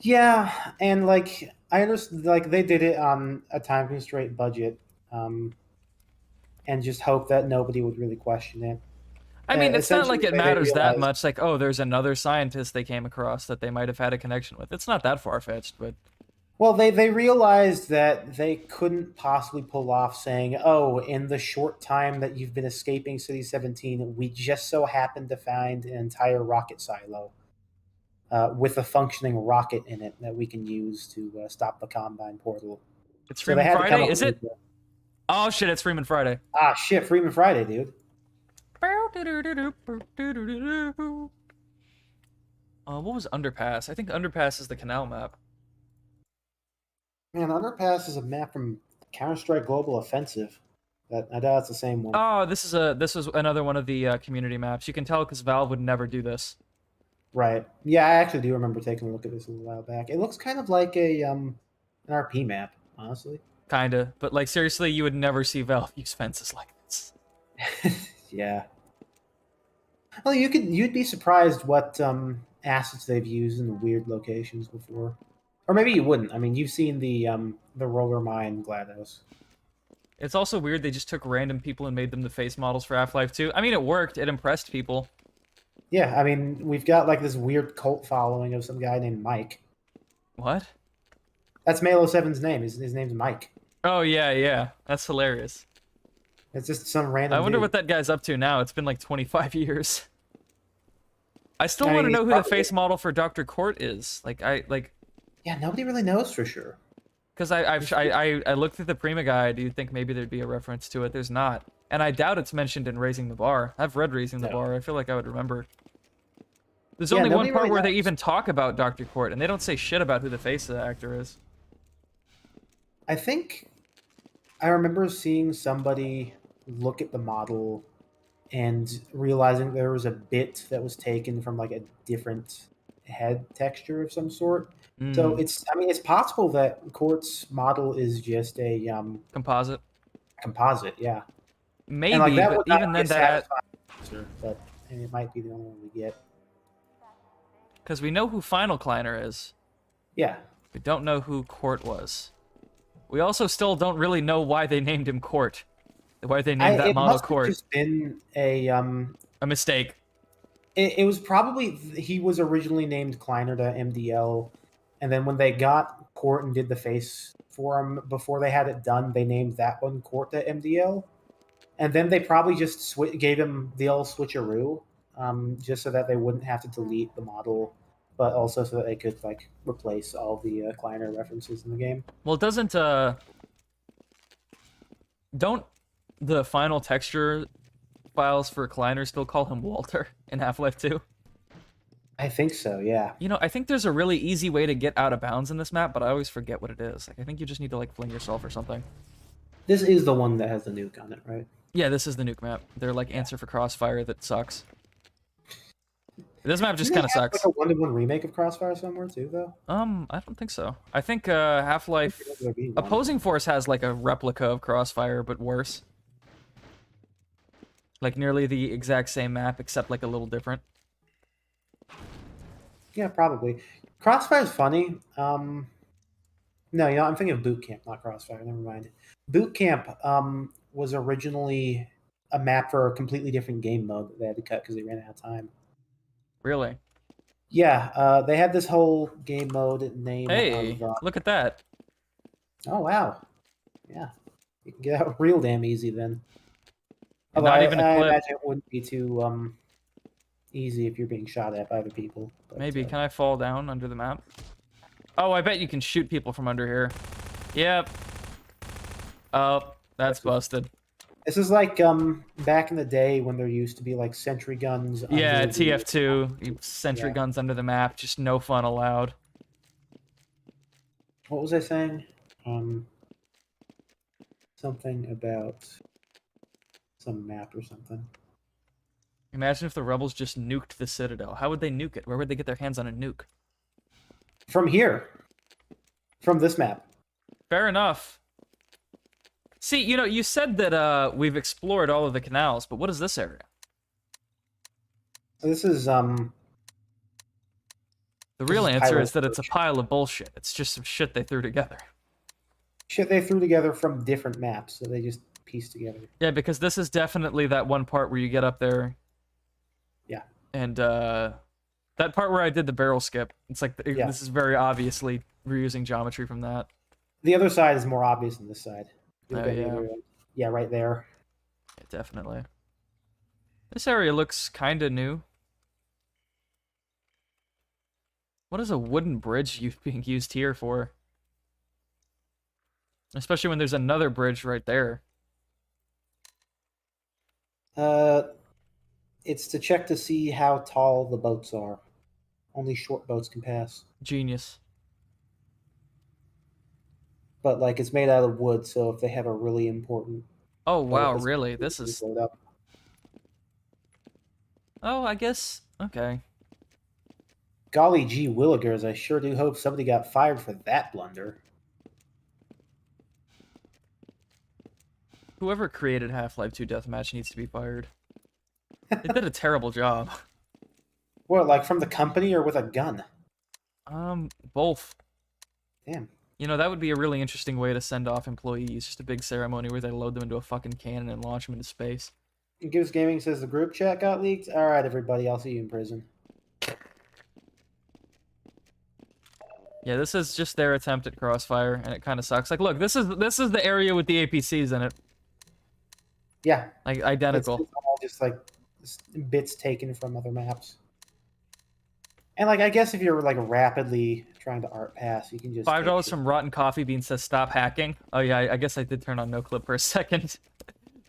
E: Yeah, and, like, I understand, like, they did it on a time-constrained budget, and just hope that nobody would really question it.
B: I mean, it's not like it
E: Essentially, they
B: matters that
E: realized-
B: much, like, oh, there's another scientist they came across that they might have had a connection with. It's not that far-fetched, but...
E: Well, they realized that they couldn't possibly pull off saying, oh, in the short time that you've been escaping City 17, we just so happened to find an entire rocket silo with a functioning rocket in it that we can use to stop the Combine portal.
B: It's
E: So they
B: Freeman
E: had to come
B: Friday,
E: up
B: is it?
E: with
B: Oh, shit, it's Freeman Friday.
E: Ah, shit, Freeman Friday, dude.
B: What was Underpass? I think Underpass is the canal map.
E: Man, Underpass is a map from Counter-Strike Global Offensive. I doubt it's the same one.
B: Oh, this was another one of the community maps. You can tell because Valve would never do this.
E: Right. Yeah, I actually do remember taking a look at this a little while back. It looks kind of like an RP map, honestly.
B: Kinda, but like seriously, you would never see Valve use fences like this.
E: Yeah. Well, you'd be surprised what assets they've used in the weird locations before, or maybe you wouldn't. I mean, you've seen the roller mine GLaDOS.
B: It's also weird they just took random people and made them the face models for Half-Life 2. I mean, it worked. It impressed people.
E: Yeah, I mean, we've got like this weird cult following of some guy named Mike.
B: What?
E: That's Malo 7's name. His name's Mike.
B: Oh, yeah. That's hilarious.
E: It's just some random
B: I wonder
E: dude.
B: what that guy's up to now. It's been like 25 years. I still
E: I
B: want to
E: mean,
B: know
E: he's
B: who the
E: probably-
B: face model for Dr. Court is.
E: Yeah, nobody really knows for sure.
B: Because I looked at the Prima guide. You'd think maybe there'd be a reference to it. There's not. And I doubt it's mentioned in Raising the Bar. I've read Raising the
E: No.
B: Bar. I feel like I would remember. There's
E: Yeah,
B: only one
E: nobody
B: part
E: really
B: where they
E: knows.
B: even talk about Dr. Court, and they don't say shit about who the face of the actor is.
E: I think I remember seeing somebody look at the model and realizing there was a bit that was taken from like a different head texture of some sort. So it's possible that Court's model is just a
B: Composite.
E: composite, yeah.
B: Maybe,
E: And like that
B: but
E: would not
B: even
E: be
B: then
E: a
B: that...
E: satisfying answer, but and it might be the only one we get.
B: Because we know who Final Kleiner is.
E: Yeah.
B: We don't know who Court was. We also still don't really know why they named him Court. Why they named that
E: It
B: model
E: must have
B: Court.
E: just been a
B: mistake.
E: It was probably he was originally named Kleiner to MDL, and then when they got Court and did the face for him before they had it done, they named that one Court to MDL, and then they probably just gave him the old switcheroo, just so that they wouldn't have to delete the model, but also so that they could like replace all the Kleiner references in the game.
B: Well, don't the final texture files for Kleiner still call him Walter in Half-Life 2?
E: I think so, yeah.
B: You know, I think there's a really easy way to get out of bounds in this map, but I always forget what it is. Like, I think you just need to, like, fling yourself or something.
E: This is the one that has the nuke on it, right?
B: Yeah, this is the nuke map. They're, like, answer for Crossfire that sucks. This map just kind of sucks.
E: Like a 1-to-1 remake of Crossfire somewhere, too, though?
B: I don't think so. I think, Half-Life... Opposing Force has, like, a replica of Crossfire, but worse. Like, nearly the exact same map, except, like, a little different.
E: Yeah, probably. Crossfire's funny. No, I'm thinking of Boot Camp, not Crossfire. Never mind. Boot Camp was originally a map for a completely different game mode that they had to cut because they ran out of time.
B: Really?
E: Yeah, they had this whole game mode name.
B: Hey, look at that.
E: Oh, wow. Yeah. You can get out real damn easy then.
B: And not even a
E: I
B: clip.
E: imagine it wouldn't be too easy if you're being shot at by other people. But,
B: Maybe. Can I fall down under the map? Oh, I bet you can shoot people from under here. Yep. Oh, that's busted.
E: This is like back in the day when there used to be like sentry guns.
B: Yeah,
E: under the-
B: TF2. Sentry guns under the map. Just no fun allowed.
E: What was I saying? Something about some map or something.
B: Imagine if the rebels just nuked the Citadel. How would they nuke it? Where would they get their hands on a nuke?
E: From here. From this map.
B: Fair enough. See, you know, you said that we've explored all of the canals, but what is this area?
E: So this is
B: The real
E: is
B: answer
E: Pilot
B: is that it's a
E: Church.
B: pile of bullshit. It's just some shit they threw together.
E: shit they threw together from different maps, so they just pieced together.
B: Yeah, because this is definitely that one part where you get up there.
E: Yeah.
B: And that part where I did the barrel skip. It's like
E: Yeah.
B: this is very obviously reusing geometry from that.
E: The other side is more obvious than this side. You'll
B: Oh,
E: get the
B: yeah.
E: other- yeah, right there.
B: Yeah, definitely. This area looks kind of new. What is a wooden bridge being used here for? Especially when there's another bridge right there.
E: It's to check to see how tall the boats are. Only short boats can pass.
B: Genius.
E: But like it's made out of wood, so if they have a really important
B: Oh, wow,
E: it's-
B: really? This is...
E: blow it up.
B: Oh, I guess... Okay.
E: Golly gee willikers, I sure do hope somebody got fired for that blunder.
B: Whoever created Half-Life 2 Deathmatch needs to be fired. They did a terrible job.
E: What, like from the company or with a gun?
B: Both.
E: Damn.
B: You know, that would be a really interesting way to send off employees. Just a big ceremony where they load them into a fucking cannon and launch them into space.
E: Gibbs Gaming says the group chat got leaked. All right, everybody, I'll see you in prison.
B: Yeah, this is just their attempt at Crossfire, and it kind of sucks. Like, look, this is the area with the APCs in it.
E: Yeah,
B: Like, identical.
E: It's all just like bits taken from other maps. And like, I guess if you're like rapidly trying to art pass, you can just
B: $5
E: take
B: from Rotten Coffee Bean says stop hacking. Oh yeah, I guess I did turn on no clip for a second.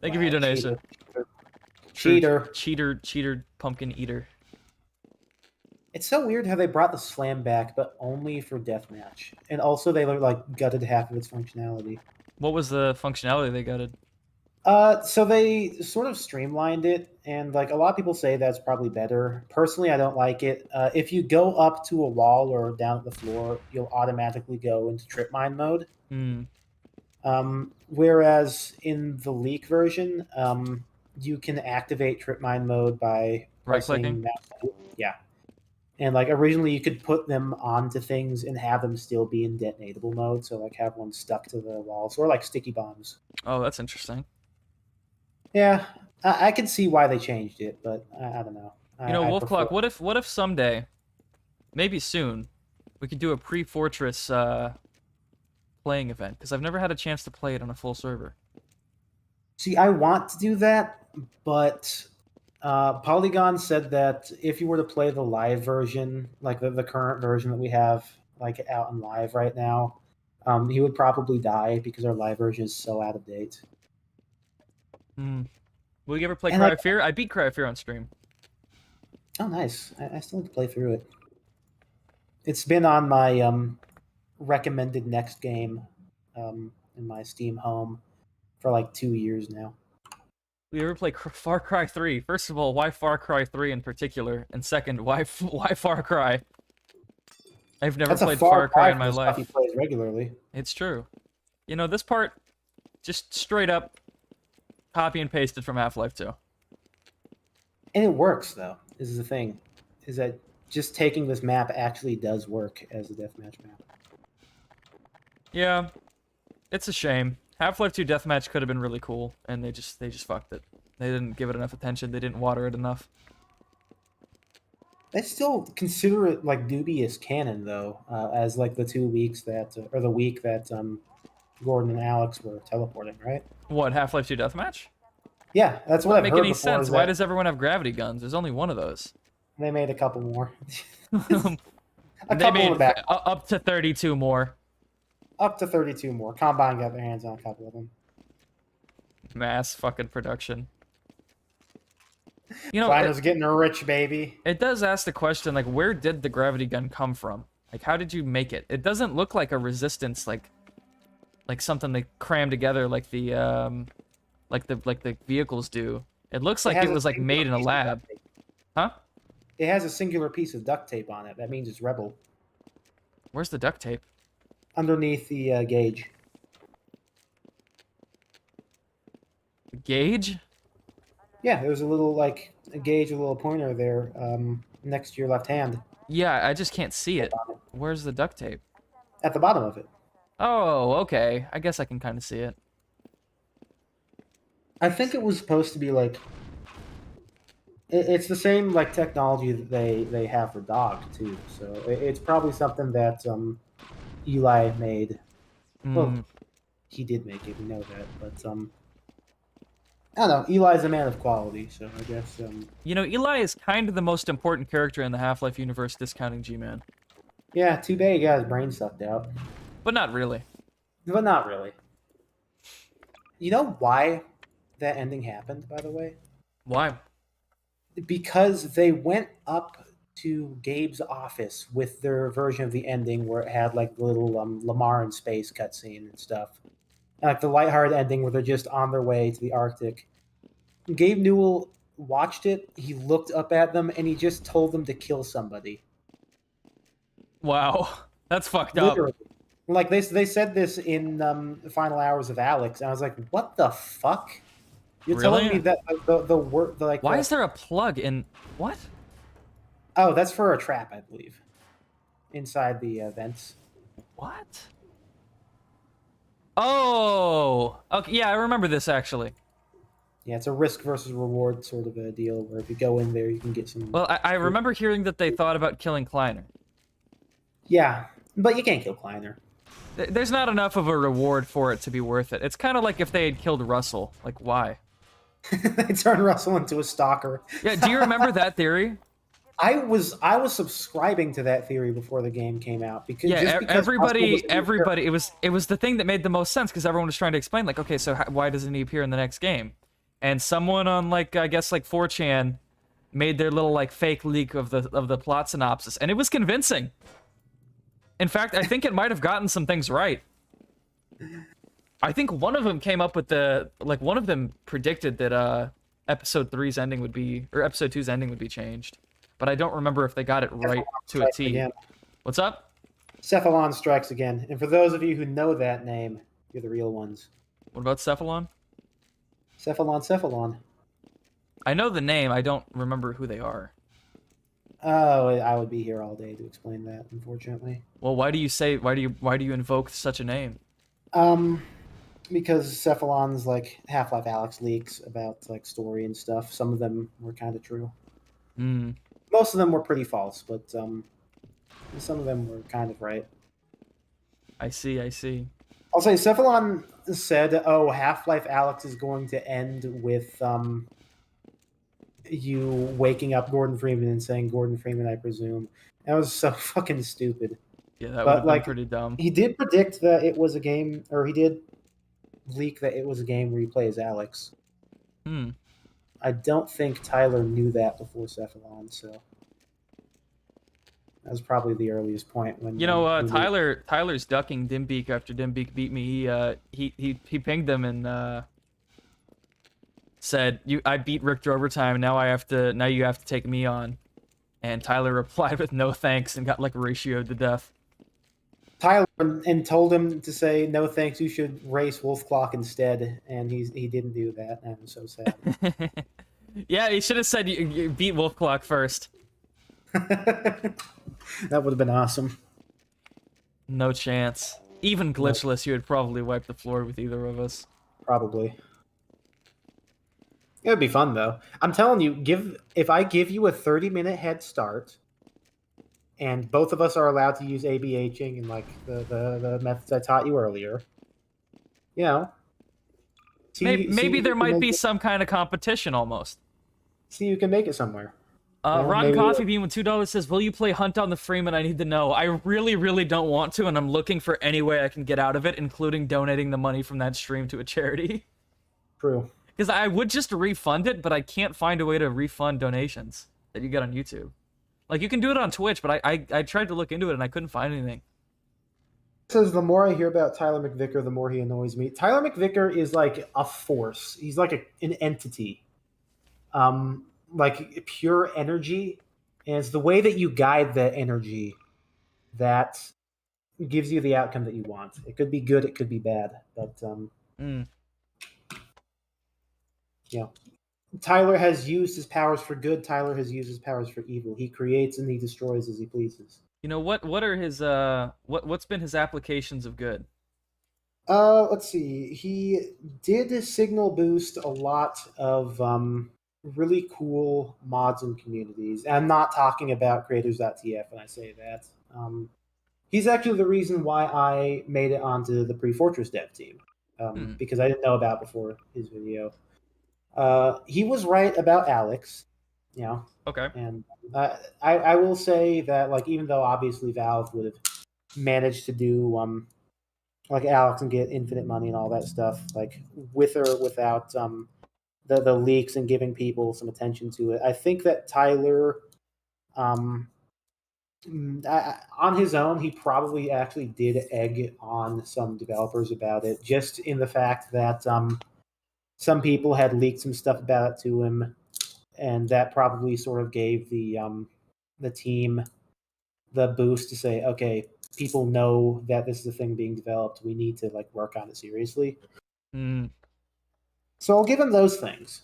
B: Thank you for your donation.
E: Cheater.
B: Pumpkin eater.
E: It's so weird how they brought the slam back, but only for deathmatch, and also they like gutted half of its functionality.
B: What was the functionality they gutted?
E: So they sort of streamlined it, and like a lot of people say that's probably better. Personally, I don't like it. If you go up to a wall or down at the floor, you'll automatically go into trip mine mode. Whereas in the leak version, you can activate trip mine mode by
B: Right-clicking?
E: mouse. Yeah. And like originally you could put them onto things and have them still be in detonatable mode, so like have one stuck to the walls or like sticky bombs.
B: Oh, that's interesting.
E: Yeah, I can see why they changed it, but I don't know.
B: You know,
E: I
B: Wolf
E: prefer.
B: Clock, what if someday, maybe soon, we could do a pre-Fortress playing event? Because I've never had a chance to play it on a full server.
E: See, I want to do that, but Polygon said that if you were to play the live version, like the current version that we have like out in live right now, he would probably die because our live version is so out of date.
B: Hmm. Will you ever play
E: And,
B: Cry
E: like-
B: of Fear? I beat Cry of Fear on stream.
E: Oh, nice. I still need to play through it. It's been on my recommended next game in my Steam home for like 2 years now.
B: Will you ever play Far Cry 3? First of all, why Far Cry 3 in particular? And second, why Far Cry? I've never
E: That's a
B: played
E: far
B: Far Cry in
E: from
B: my
E: the stuff
B: life.
E: he plays regularly.
B: It's true. You know, this part, just straight up copy and pasted from Half-Life 2.
E: And it works, though, is the thing. Is that just taking this map actually does work as a deathmatch map.
B: Yeah, it's a shame. Half-Life 2 Deathmatch could have been really cool, and they just fucked it. They didn't give it enough attention. They didn't water it enough.
E: I still consider it like dubious canon, though, as like the 2 weeks that, or the week that Gordon and Alex were teleporting, right?
B: What, Half-Life 2 Deathmatch?
E: Yeah, that's what
B: Doesn't
E: I've
B: make
E: heard
B: any
E: before.
B: sense.
E: is
B: Why
E: that
B: does everyone have gravity guns? There's only one of those.
E: they made a couple more? A
B: They
E: couple in
B: made
E: the back.
B: up to 32 more.
E: Up to 32 more. Combine got their hands on a couple of them.
B: Mass fucking production. You know,
E: Finals getting rich, baby.
B: it does ask the question, like, where did the gravity gun come from? Like, how did you make it? It doesn't look like a resistance, like something they cram together like the like the vehicles do. It looks like
E: has
B: it
E: a
B: was like
E: singular
B: made in a
E: piece of
B: lab.
E: duct tape.
B: Huh?
E: It has a singular piece of duct tape on it. That means it's Rebel.
B: Where's the duct tape?
E: Underneath the gauge.
B: The gauge?
E: Yeah, there's a little like a gauge, a little pointer there next to your left hand
B: Yeah, I just can't see it. Where's the duct tape?
E: at the bottom of it.
B: Oh, okay. I guess I can kind of see it.
E: I think it was supposed to be like it's the same like technology that they have for dog too. So it's probably something that Eli made. Well,
B: Mm.
E: he did make it. We know that, but I don't know. Eli's a man of quality, so I guess
B: You know, Eli is kind of the most important character in the Half-Life universe, discounting G-Man.
E: yeah. Too bad he got his brain sucked out,
B: But not really.
E: but not really. You know why that ending happened? By the way,
B: Why?
E: because they went up to Gabe's office with their version of the ending where it had like the little Lamar in space cutscene and stuff. And, like the lighthearted ending where they're just on their way to the Arctic. Gabe Newell watched it, he looked up at them, and he just told them to kill somebody.
B: Wow. That's fucked up.
E: Literally. Like they said this in the final hours of Alex, and I was like, "What the fuck? You're telling
B: Really?
E: me that the word like
B: Why
E: the-
B: is there a plug in... What?
E: Oh, that's for a trap, I believe, inside the vents.
B: What? Oh! Okay, yeah, I remember this, actually.
E: Yeah, it's a risk versus reward sort of a deal where if you go in there, you can get some.
B: Well, I remember hearing that they thought about killing Kleiner.
E: Yeah, but you can't kill Kleiner.
B: There's not enough of a reward for it to be worth it. It's kind of like if they had killed Russell. Like, why?
E: They turn Russell into a stalker.
B: Yeah, do you remember that theory?
E: I was subscribing to that theory before the game came out because
B: Yeah,
E: just because Russell was
B: everybody. It was the thing that made the most sense because everyone was trying to explain, like, okay, so why doesn't he appear in the next game? And someone on like I guess like 4chan made their little like fake leak of the plot synopsis, and it was convincing. In fact, I think it might have gotten some things right. I think one of them came up with one of them predicted that episode 3's ending would be, or episode 2's ending would be changed. But I don't remember if they got it right to a
E: Strikes
B: T.
E: again.
B: What's up?
E: Cephalon strikes again. And for those of you who know that name, you're the real ones.
B: What about Cephalon?
E: Cephalon.
B: I know the name. I don't remember who they are.
E: Oh, I would be here all day to explain that, unfortunately.
B: Well, why do you invoke such a name?
E: Because Cephalon's like Half-Life Alyx leaks about like story and stuff. Some of them were kind of true.
B: Hmm.
E: Most of them were pretty false, but some of them were kind of right.
B: I see. I see.
E: I'll say Cephalon said, "Oh, Half-Life Alyx is going to end with you waking up Gordon Freeman and saying Gordon Freeman, I presume." That was so fucking stupid.
B: Yeah, that would
E: But
B: have
E: like,
B: been pretty dumb.
E: he did predict that it was a game, or he did leak that it was a game where you play as Alex.
B: Hmm.
E: I don't think Tyler knew that before Cephalon, so that was probably the earliest point when
B: You know,
E: when we-
B: Tyler's ducking Dimbeak after Dimbeak beat me. He pinged them and said, I beat Richter overtime. Now you have to take me on." And Tyler replied with no thanks and got like ratioed to death.
E: Tyler and told him to say no thanks. You should race Wolf Clock instead, and he didn't do that. And I'm so sad.
B: Yeah, he should have said you beat Wolf Clock first.
E: That would have been awesome.
B: No chance. Even glitchless, you would probably wipe the floor with either of us.
E: Probably. It would be fun though. I'm telling you, if I give you a 30-minute head start, and both of us are allowed to use ABHing and like the methods I taught you earlier, you know.
B: Maybe there might be
E: some.
B: some kind of competition almost.
E: See, you can make it somewhere. Well,
B: Rotten
E: maybe-
B: Coffee Bean with $2 says, "Will you play Hunt Down the Freeman? I need to know. I really, really don't want to, and I'm looking for any way I can get out of it, including donating the money from that stream to a charity."
E: True.
B: Because I would just refund it, but I can't find a way to refund donations that you get on YouTube. Like, you can do it on Twitch, but I tried to look into it and I couldn't find anything.
E: It says the more I hear about Tyler McVicker, the more he annoys me. Tyler McVicker is like a force. He's like an entity. Like pure energy. And it's the way that you guide that energy that gives you the outcome that you want. It could be good, it could be bad. But you know, Tyler has used his powers for good. Tyler has used his powers for evil. He creates and he destroys as he pleases.
B: You know, what are his what's been his applications of good?
E: Let's see. He did signal boost a lot of really cool mods and communities. I'm not talking about creators.tf when I say that. He's actually the reason why I made it onto the pre-Fortress dev team, because I didn't know about before his video. He was right about Alex, you know.
B: Okay.
E: And I will say that, like, even though obviously Valve would have managed to do like Alex and get infinite money and all that stuff, like with or without the leaks and giving people some attention to it, I think that Tyler, on his own, he probably actually did egg on some developers about it, just in the fact that some people had leaked some stuff about it to him, and that probably sort of gave the team the boost to say, okay, people know that this is a thing being developed. We need to like work on it seriously. So I'll give him those things.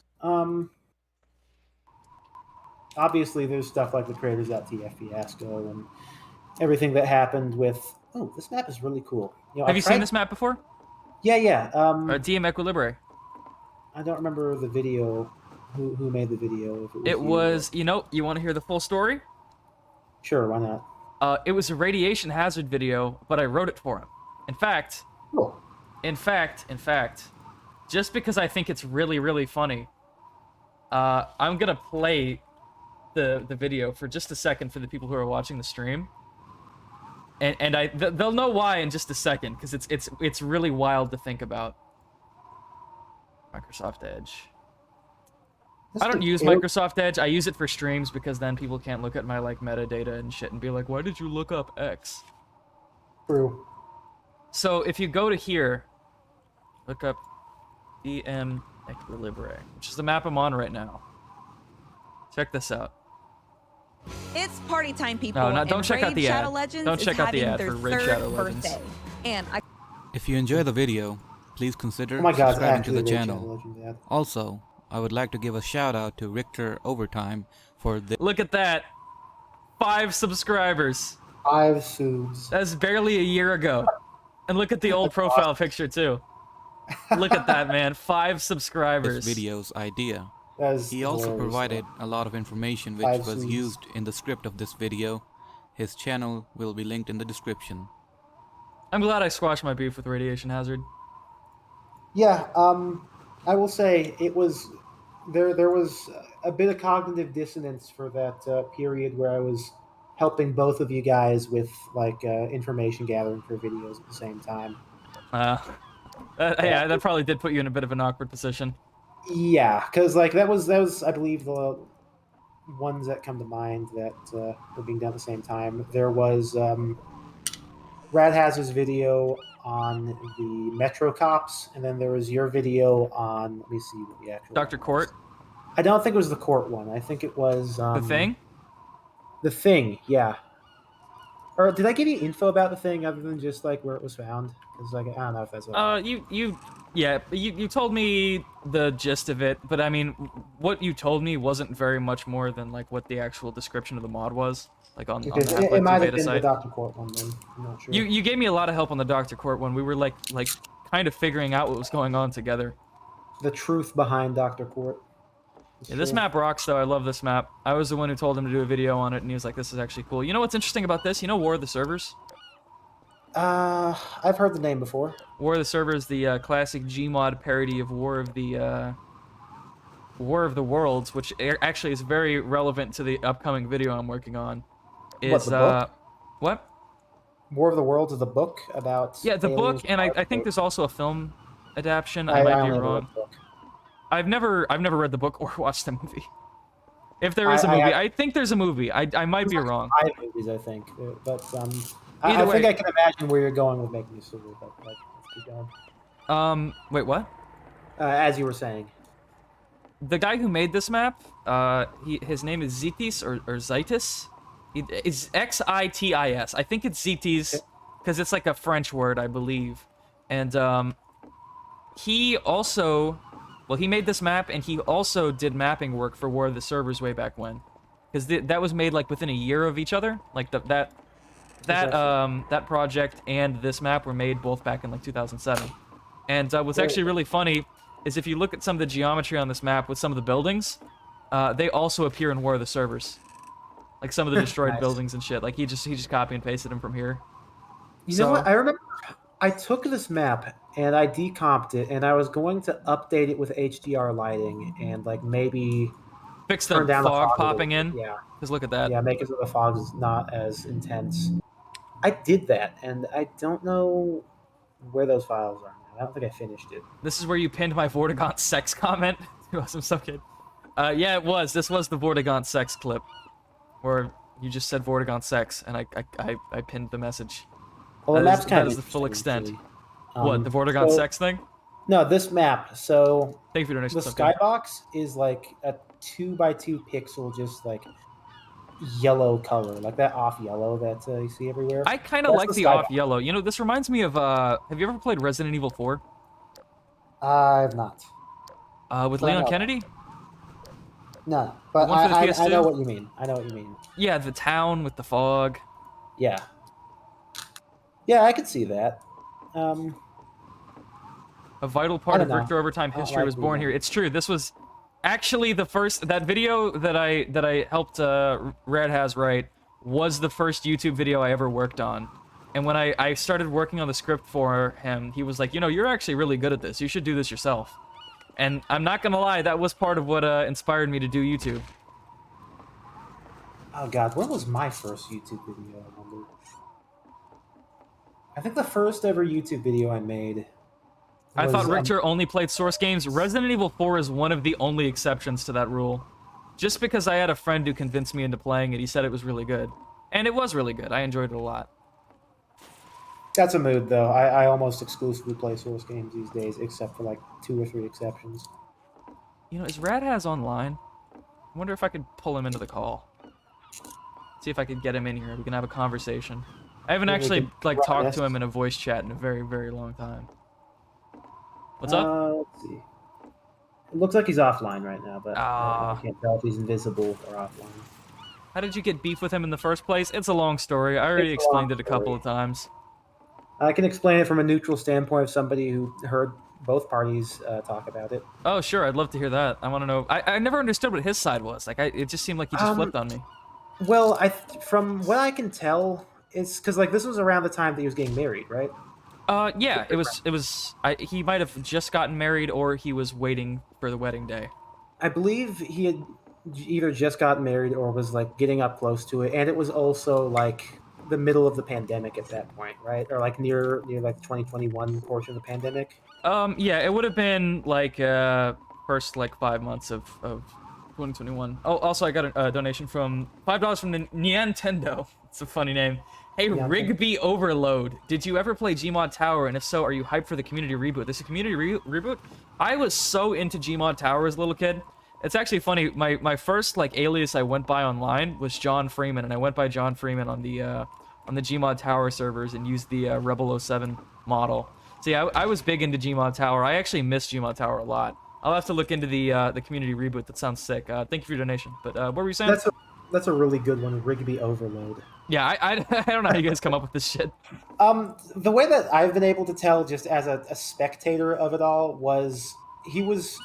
E: Obviously, there's stuff like the creators.tf fiasco and everything that happened with. Oh, this map is really cool. You know,
B: Have you seen this map before?
E: Yeah.
B: DM Equilibre.
E: I don't remember the video. Who made the video? If
B: It was, you know, you want to hear the full story?
E: Sure, why not?
B: It was a radiation hazard video, but I wrote it for him. In fact,
E: Cool.
B: in fact, just because I think it's really, really funny, I'm gonna play the video for just a second for the people who are watching the stream, and they'll know why in just a second, because it's really wild to think about. Microsoft Edge. I don't use Microsoft Edge. I use it for streams because then people can't look at my like metadata and shit and be like, "Why did you look up X?"
E: True.
B: So if you go to here, look up DM Equilibre, which is the map I'm on right now. Check this out.
F: It's party time, people.
B: No, don't
F: and
B: check out
F: Raid
B: the
F: Shadow
B: ad.
F: Legends
B: Don't
F: is
B: check out the
F: having
B: ad
F: their
B: for Raid
F: third
B: Shadow Legends.
F: birthday. And I
G: If you enjoy the video, please consider
E: Oh my god,
G: subscribing to the
E: actually,
G: channel. Also, I would like to give a shout out to Richter Overtime for the
B: Look at that. 5 subscribers.
E: 5 subs.
B: That's barely a year ago. And look at the old profile picture, too. Look at that, man. 5 subscribers.
G: this video's idea.
E: That's
G: He also
E: hilarious,
G: provided
E: though.
G: a lot of information which
E: 5
G: was
E: subs.
G: used in the script of this video. His channel will be linked in the description.
B: I'm glad I squashed my beef with Radiation Hazard.
E: Yeah, I will say it was there was a bit of cognitive dissonance for that period where I was helping both of you guys with like information gathering for videos at the same time.
B: Yeah, that probably did put you in a bit of an awkward position.
E: Yeah, because like that was I believe the ones that come to mind that were being done at the same time. There was Rad Hazard's video on the Metro Cops, and then there was your video on. Let me see what the actual
B: Dr.
E: one
B: Court?
E: was. I don't think it was the court one. I think it was
B: The Thing?
E: The Thing, yeah. Or did I give you info about the thing other than just like where it was found? Because like I don't know if that's what.
B: You told me the gist of it, but I mean, what you told me wasn't very much more than like what the actual description of the mod was, like on the
E: Because
B: Half-Life
E: it
B: 2
E: might have
B: beta
E: been the
B: site.
E: Dr. Court one then. I'm not sure.
B: You gave me a lot of help on the Dr. Court one. We were like kind of figuring out what was going on together.
E: The truth behind Dr. Court.
B: Yeah, this map rocks, though. I love this map. I was the one who told him to do a video on it, and he was like, this is actually cool. You know what's interesting about this? You know War of the Servers?
E: I've heard the name before.
B: War of the Servers, the classic gmod parody of War of the Worlds, which actually is very relevant to the upcoming video I'm working on.
E: What, the book?
B: What?
E: War of the Worlds is the book about.
B: Yeah, the book,
E: aliens
B: and I think
E: fighting-
B: there's also a film adaptation. I might be
E: only read
B: wrong.
E: the book.
B: I've never read the book or watched the movie. If there is a movie, I think there's a movie. I might be wrong.
E: 5 movies, I think, but I
B: Either
E: think
B: way-
E: I can imagine where you're going with making this story. But like, let's keep going.
B: Wait, what?
E: As you were saying,
B: The guy who made this map, his name is Zitis or Zitis. It's Xitis. I think it's Zitis because it's like a French word, I believe. And he also, well, he made this map and he also did mapping work for War of the Servers way back when, because that was made like within a year of each other. Like that project and this map were made both back in like 2007. And what's actually really funny is if you look at some of the geometry on this map with some of the buildings, they also appear in War of the Servers. Like some of the destroyed
E: Nice.
B: buildings and shit. Like he just copy and pasted them from here.
E: you know what? I remember I took this map and I decomped it, and I was going to update it with HDR lighting and like maybe
B: Fix the
E: turn down
B: fog
E: the fog a little
B: popping
E: bit.
B: in.
E: Yeah,
B: Because look at that.
E: yeah, make it so the fog is not as intense. I did that, and I don't know where those files are now. I don't think I finished it.
B: This is where you pinned my Vortigaunt sex comment. It was some kid. Yeah, it was. This was the Vortigaunt sex clip. Where you just said Vortigaunt sex, and I pinned the message.
E: Well, the
B: That is-
E: map's kind
B: that
E: of
B: is the full
E: interesting,
B: extent.
E: too.
B: What, the Vortigaunt
E: so-
B: sex thing?
E: No, this map. So
B: Thank you for donating
E: the
B: something.
E: skybox is like a 2x2 pixel, just like yellow color, like that off yellow that you see everywhere.
B: I kind of
E: That's
B: like
E: the
B: the off
E: skybox.
B: yellow. You know, this reminds me of, have you ever played Resident Evil 4?
E: I've not.
B: With
E: No,
B: Leon
E: no.
B: Kennedy?
E: No, but
B: one for the
E: I
B: PS2?
E: know what you mean. I know what you mean.
B: Yeah, the town with the fog.
E: Yeah. Yeah, I could see that.
B: A vital part
E: I
B: of
E: don't know.
B: Richter Overtime
E: I don't
B: history
E: like
B: was born
E: Leon.
B: here. It's true. This was actually the first. That video that I helped Rad Has write was the first YouTube video I ever worked on. And when I started working on the script for him, he was like, you know, you're actually really good at this. You should do this yourself. And I'm not gonna lie, that was part of what inspired me to do YouTube.
E: Oh god, when was my first YouTube video? I wonder. I think the first ever YouTube video I made.
B: I thought
E: was,
B: Richter only played Source games. Resident Evil 4 is one of the only exceptions to that rule. Just because I had a friend who convinced me into playing it, he said it was really good. And it was really good. I enjoyed it a lot.
E: That's a mood, though. I almost exclusively play Source games these days, except for like 2 or 3 exceptions.
B: You know, is Rad Has online? I wonder if I could pull him into the call. See if I could get him in here. We can have a conversation. I haven't
E: Yeah, we
B: actually
E: can
B: like
E: run
B: talked
E: this.
B: to him in a voice chat in a very, very long time. What's up?
E: Let's see. It looks like he's offline right now, but
B: Ah.
E: I can't tell if he's invisible or offline.
B: How did you get beef with him in the first place? It's a long story. I already
E: It's a long
B: explained it a couple
E: story.
B: of times.
E: I can explain it from a neutral standpoint of somebody who heard both parties talk about it.
B: Oh, sure. I'd love to hear that. I want to know. I never understood what his side was. Like, it just seemed like he just flipped on me.
E: Well, from what I can tell, it's because like this was around the time that he was getting married, right?
B: Yeah. It was. He might have just gotten married, or he was waiting for the wedding day.
E: I believe he had either just gotten married or was like getting up close to it, and it was also like the middle of the pandemic at that point, right? Or like near like the 2021 portion of the pandemic.
B: Yeah. It would have been like first like 5 months of 2021. Oh, also I got a donation from $5 from Nintendo. It's a funny name. Hey,
E: Nintendo.
B: Rigby Overload. Did you ever play Gmod Tower? And if so, are you hyped for the community reboot? This is a community reboot? I was so into Gmod Tower as a little kid. It's actually funny. My first like alias I went by online was John Freeman, and I went by John Freeman on the Gmod Tower servers and used the Rebel 07 model. So yeah, I was big into Gmod Tower. I actually miss Gmod Tower a lot. I'll have to look into the community reboot. That sounds sick. Thank you for your donation. But what were you saying?
E: That's a really good one, Rigby Overload.
B: Yeah, I don't know how you guys come up with this shit.
E: The way that I've been able to tell, just as a spectator of it all, was he was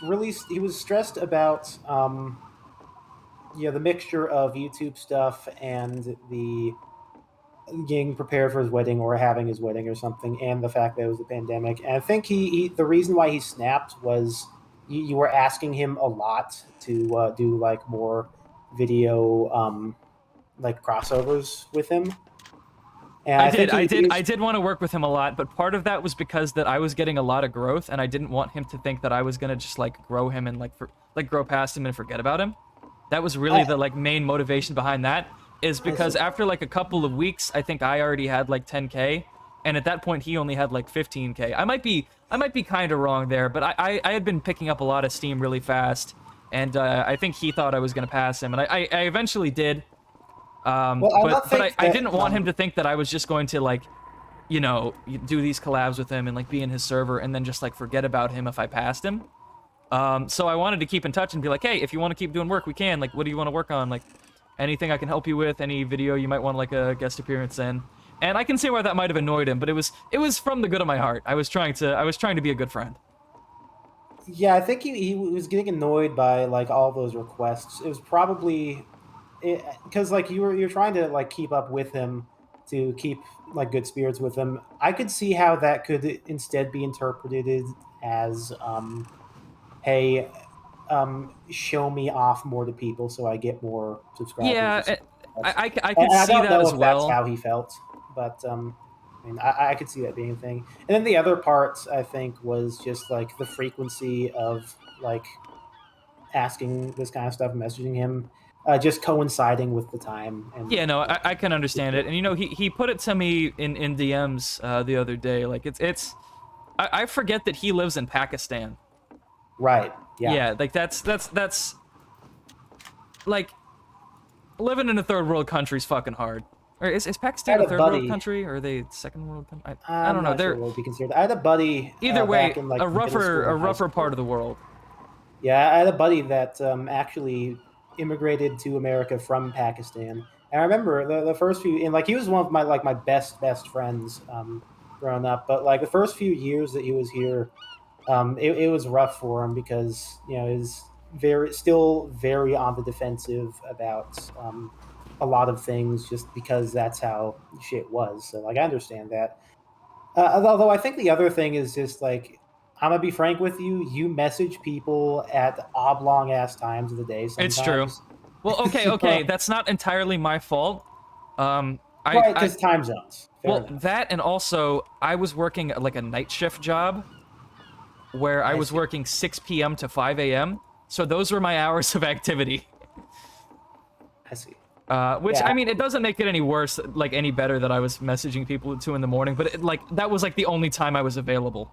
E: stressed about the mixture of YouTube stuff and the getting prepared for his wedding or having his wedding or something, and the fact that it was a pandemic. And I think the reason why he snapped was you were asking him a lot to do like more video like crossovers with him. And
B: I did want to work with him a lot, but part of that was because that I was getting a lot of growth, and I didn't want him to think that I was gonna just like grow him and grow past him and forget about him. That was really the like main motivation behind that. Is because after like a couple of weeks, I think I already had like 10K, and at that point he only had like 15K. I might be kind of wrong there, but I had been picking up a lot of steam really fast, and I think he thought I was gonna pass him, and I eventually did. But I didn't want him to think that I was just going to like, you know, do these collabs with him and like be in his server and then just like forget about him if I passed him. So I wanted to keep in touch and be like, hey, if you want to keep doing work, we can. Like, what do you want to work on? Like, anything I can help you with, any video you might want like a guest appearance in. And I can see why that might have annoyed him, but it was from the good of my heart. I was trying to be a good friend.
E: Yeah, I think he was getting annoyed by like all those requests. It was probably because like you're trying to like keep up with him to keep like good spirits with him. I could see how that could instead be interpreted as hey, show me off more to people so I get more subscribers.
B: Yeah, I could see that as well.
E: That's how he felt, but I mean, I could see that being a thing. And then the other part, I think, was just like the frequency of like asking this kind of stuff, messaging him, just coinciding with the time. And
B: yeah, no, I can understand it. And you know, he put it to me in DMs the other day. Like I forget that he lives in Pakistan.
E: Right. Yeah.
B: Yeah, like that's like living in a third world country is fucking hard. Or is Pakistan a third world country, or are they second world country? I don't know.
E: Not sure what would be considered. I had a buddy.
B: Either way,
E: back in, like,
B: a rougher
E: middle school
B: part of the world.
E: Yeah, I had a buddy that actually immigrated to America from Pakistan. And I remember the first few, and like he was one of my best friends growing up. But like the first few years that he was here, it was rough for him because he was still very on the defensive about a lot of things, just because that's how shit was. So like I understand that. Although I think the other thing is just like, I'm gonna be frank with you. You message people at oblong ass times of the day. Sometimes.
B: It's true. Well, okay, that's not entirely my fault.
E: Right, because time zones. Fair enough.
B: That, and also I was working like a night shift job, where I was working 6 p.m. to 5 a.m. So those were my hours of activity.
E: I see.
B: Which,
E: Yeah.
B: I mean, it doesn't make it any worse, like any better that I was messaging people at 2 in the morning, but that was like the only time I was available.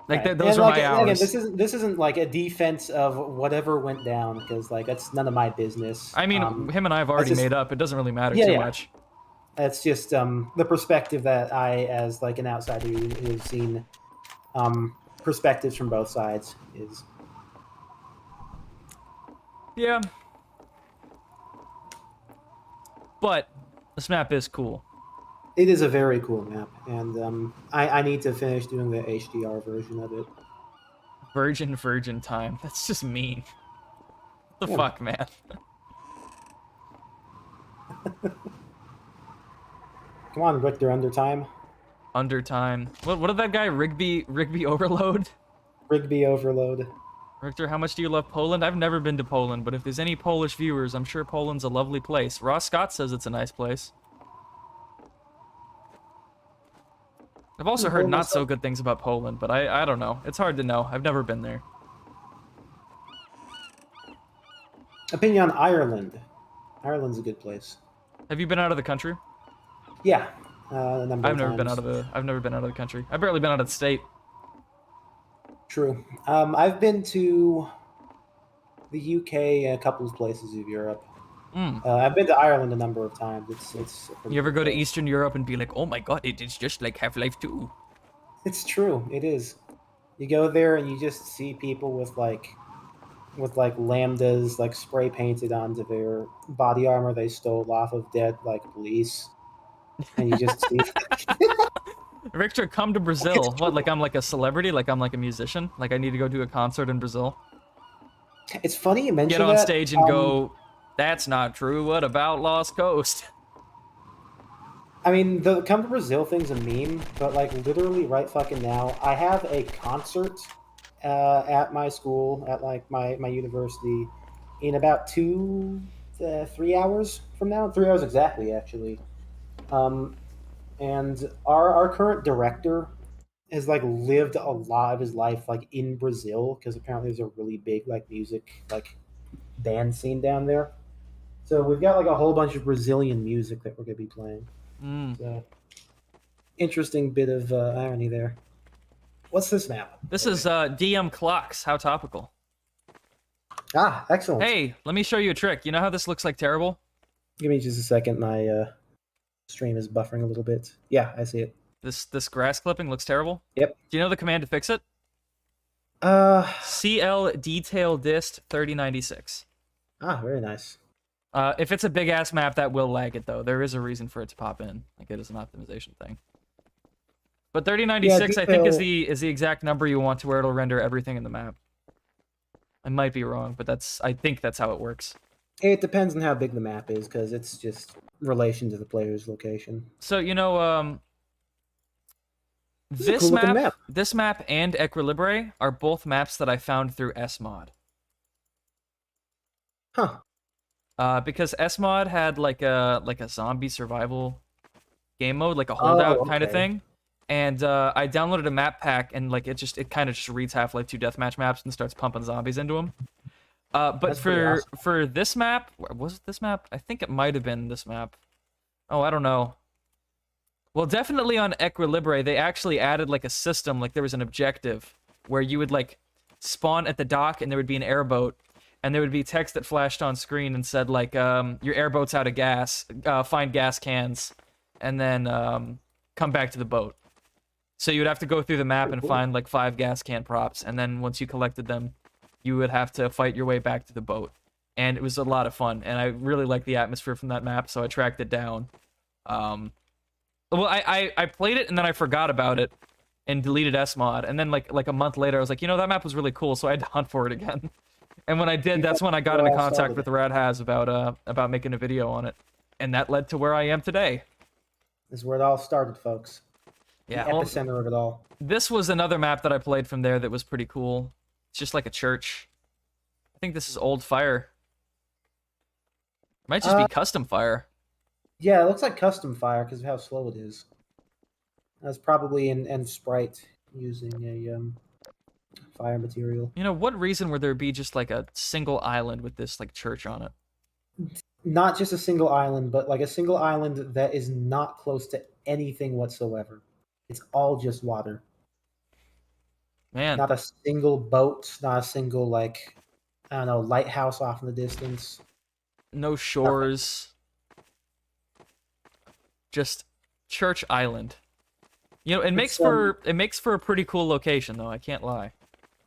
B: Like
E: Right.
B: those
E: And,
B: were
E: like,
B: my hours.
E: Again, this isn't like a defense of whatever went down, because like that's none of my business.
B: I mean, him and I have already made up. It doesn't really matter too much.
E: That's just the perspective that I, as like an outsider who's seen perspectives from both sides is.
B: Yeah. But this map is cool.
E: It is a very cool map, and I need to finish doing the HDR version of it.
B: Virgin time. That's just mean. What the
E: Yeah.
B: fuck, man?
E: Come on, Richter, under time.
B: Under time. What did that guy Rigby Overload?
E: Rigby overload.
B: Richter, how much do you love Poland? I've never been to Poland, but if there's any Polish viewers, I'm sure Poland's a lovely place. Ross Scott says it's a nice place. I've also heard not so good things about Poland, but I don't know. It's hard to know. I've never been there.
E: Opinion on Ireland. Ireland's a good place.
B: Have you been out of the country?
E: Yeah, a number
B: I've
E: of
B: never been
E: times.
B: I've never been out of the country. I've barely been out of the state.
E: True. I've been to the UK and a couple of places of Europe. I've been to Ireland a number of times. It's. a pretty
B: You ever
E: good
B: go to
E: place.
B: Eastern Europe and be like, oh my god, it's just like Half-Life 2.
E: It's true. It is. You go there and you just see people with like lambdas like spray painted onto their body armor they stole off of dead like police, and you just see.
B: Richter, come to Brazil. What, like I'm like a celebrity? Like I'm like a musician? Like I need to go do a concert in Brazil?
E: It's funny you mention
B: Get on
E: that.
B: stage and go, that's not true. What about Lost Coast?
E: I mean, the come to Brazil thing's a meme, but like literally right fucking now, I have a concert at my school, at like my university, in about 3 hours from now. 3 hours exactly, actually. And our current director has like lived a lot of his life like in Brazil because apparently there's a really big like music like band scene down there. So we've got like a whole bunch of Brazilian music that we're gonna be playing. So, interesting bit of irony there. What's this map?
B: This is DM Clocks. How topical.
E: Ah, excellent.
B: Hey, let me show you a trick. You know how this looks like terrible?
E: Give me just a second. My stream is buffering a little bit. Yeah, I see it.
B: This grass clipping looks terrible?
E: Yep.
B: Do you know the command to fix it? CL detail dist 3096.
E: Very nice.
B: If it's a big ass map, that will lag it though. There is a reason for it to pop in. Like it is an optimization thing. But 3096, I think, is the exact number you want to where it'll render everything in the map. I might be wrong, but I think that's how it works.
E: It depends on how big the map is, because it's just relation to the player's location.
B: So you know,
E: This is a
B: this
E: cool looking map.
B: this map and Equilibre are both maps that I found through SMod.
E: Huh.
B: Because SMod had like a zombie survival game mode, like a holdout kind of
E: okay.
B: thing. And I downloaded a map pack, and like it kind of just reads Half-Life 2 deathmatch maps and starts pumping zombies into them. But
E: That's pretty awesome.
B: for this map, was it this map? I think it might have been this map. Oh, I don't know. Well, definitely on Equilibre, they actually added like a system, like there was an objective where you would like spawn at the dock, and there would be an airboat, and there would be text that flashed on screen and said like, your airboat's out of gas, find gas cans, and then come back to the boat. So you would have to go through the map and find like 5 gas can props, and then once you collected them, you would have to fight your way back to the boat. And it was a lot of fun, and I really liked the atmosphere from that map, so I tracked it down. Well, I played it, and then I forgot about it, and deleted SMod, and then like a month later, I was like, you know, that map was really cool, so I had to hunt for it again. And when I did, that's when I got into contact with Rad Has about making a video on it, and that led to where I am today.
E: This is where it all started, folks.
B: Yeah,
E: The
B: well,
E: epicenter of it all.
B: this was another map that I played from there that was pretty cool. It's just like a church. I think this is Old Fire. It might just be Custom Fire.
E: Yeah, it looks like custom fire because of how slow it is. That's probably in Sprite using a fire material.
B: You know, what reason would there be just like a single island with this like church on it?
E: Not just a single island, but like a single island that is not close to anything whatsoever. It's all just water.
B: Man,
E: Not a single boat, not a single like I don't know, lighthouse off in the distance.
B: no shores. Just Church Island. You know, it makes for a pretty cool location though. I can't lie.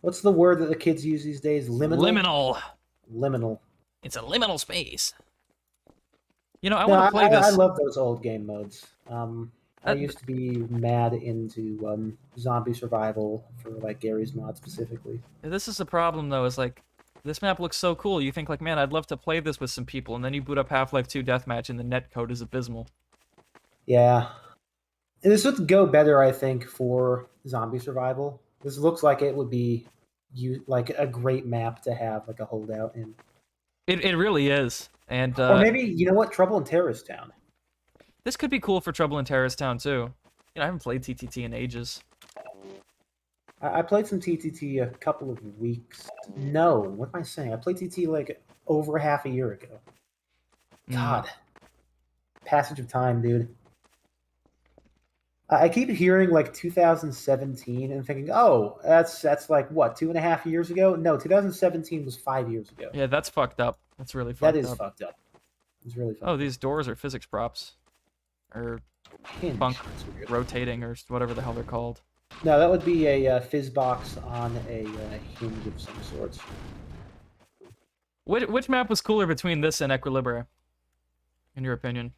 E: What's the word that the kids use these days? Liminal.
B: Liminal.
E: Liminal.
B: It's a liminal space. You know, I
E: No,
B: want to play this.
E: I love those old game modes. I
B: Uh,
E: used to be mad into zombie survival for like Gary's mod specifically.
B: This is the problem though. Is like, this map looks so cool. You think like, man, I'd love to play this with some people, and then you boot up Half-Life 2 Deathmatch, and the netcode is abysmal.
E: Yeah, and this would go better, I think, for zombie survival. This looks like it would be like a great map to have like a holdout in.
B: It really is. And
E: Or maybe, you know what, Trouble in Terrorist Town.
B: this could be cool for Trouble in Terrorist Town too. You know, I haven't played TTT in ages.
E: I played some TTT a couple of weeks. No, what am I saying? I played TTT like over half a year ago. God, passage of time, dude. I keep hearing like 2017 and thinking, oh, that's like what, 2.5 years ago? No, 2017 was 5 years ago.
B: Yeah, that's fucked up. That's really fucked up.
E: That is fucked up. It's really fucked
B: Oh,
E: up.
B: these doors are physics props. Or
E: Hinge.
B: bunk
E: That's weird.
B: rotating or whatever the hell they're called.
E: No, that would be a fizz box on a hinge of some sorts.
B: Which map was cooler between this and Equilibria, in your opinion?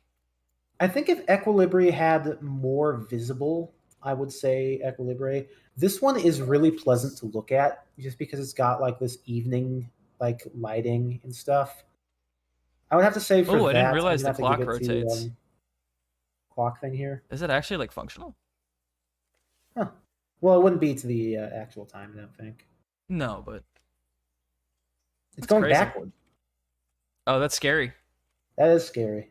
E: I think if Equilibria had more visible, I would say Equilibria. This one is really pleasant to look at, just because it's got like this evening like lighting and stuff. I would have to say for
B: Oh, I
E: that,
B: didn't realize
E: I'm
B: the
E: gonna have
B: clock
E: to give it
B: rotates.
E: To, clock thing here.
B: Is it actually like functional?
E: Huh. Well, it wouldn't be to the actual time, I don't think.
B: No, but
E: It's
B: That's
E: going
B: crazy.
E: backward.
B: oh, that's scary.
E: That is scary.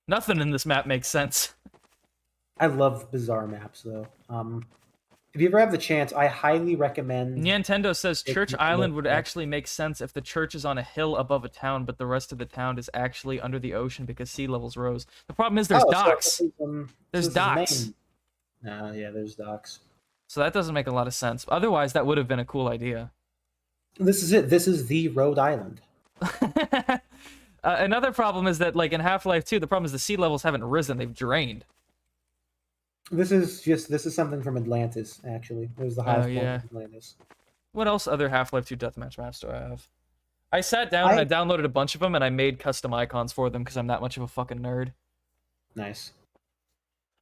B: Nothing in this map makes sense.
E: I love bizarre maps, though. If you ever have the chance, I highly recommend.
B: Nintendo says
E: If
B: Church
E: you
B: Island
E: look
B: would
E: at-
B: actually make sense if the church is on a hill above a town, but the rest of the town is actually under the ocean because sea levels rose. The problem is there's
E: Oh, so
B: docks.
E: this is,
B: There's
E: this is
B: docks.
E: main- yeah, there's docks.
B: So that doesn't make a lot of sense. Otherwise, that would have been a cool idea.
E: This is it. This is the Rhode Island.
B: Another problem is that, like in Half-Life 2, the problem is the sea levels haven't risen; they've drained.
E: This is something from Atlantis. Actually, it was the highest point
B: yeah.
E: of Atlantis.
B: What else other Half-Life 2 deathmatch maps do I have? I sat down and I downloaded a bunch of them, and I made custom icons for them because I'm that much of a fucking nerd.
E: Nice.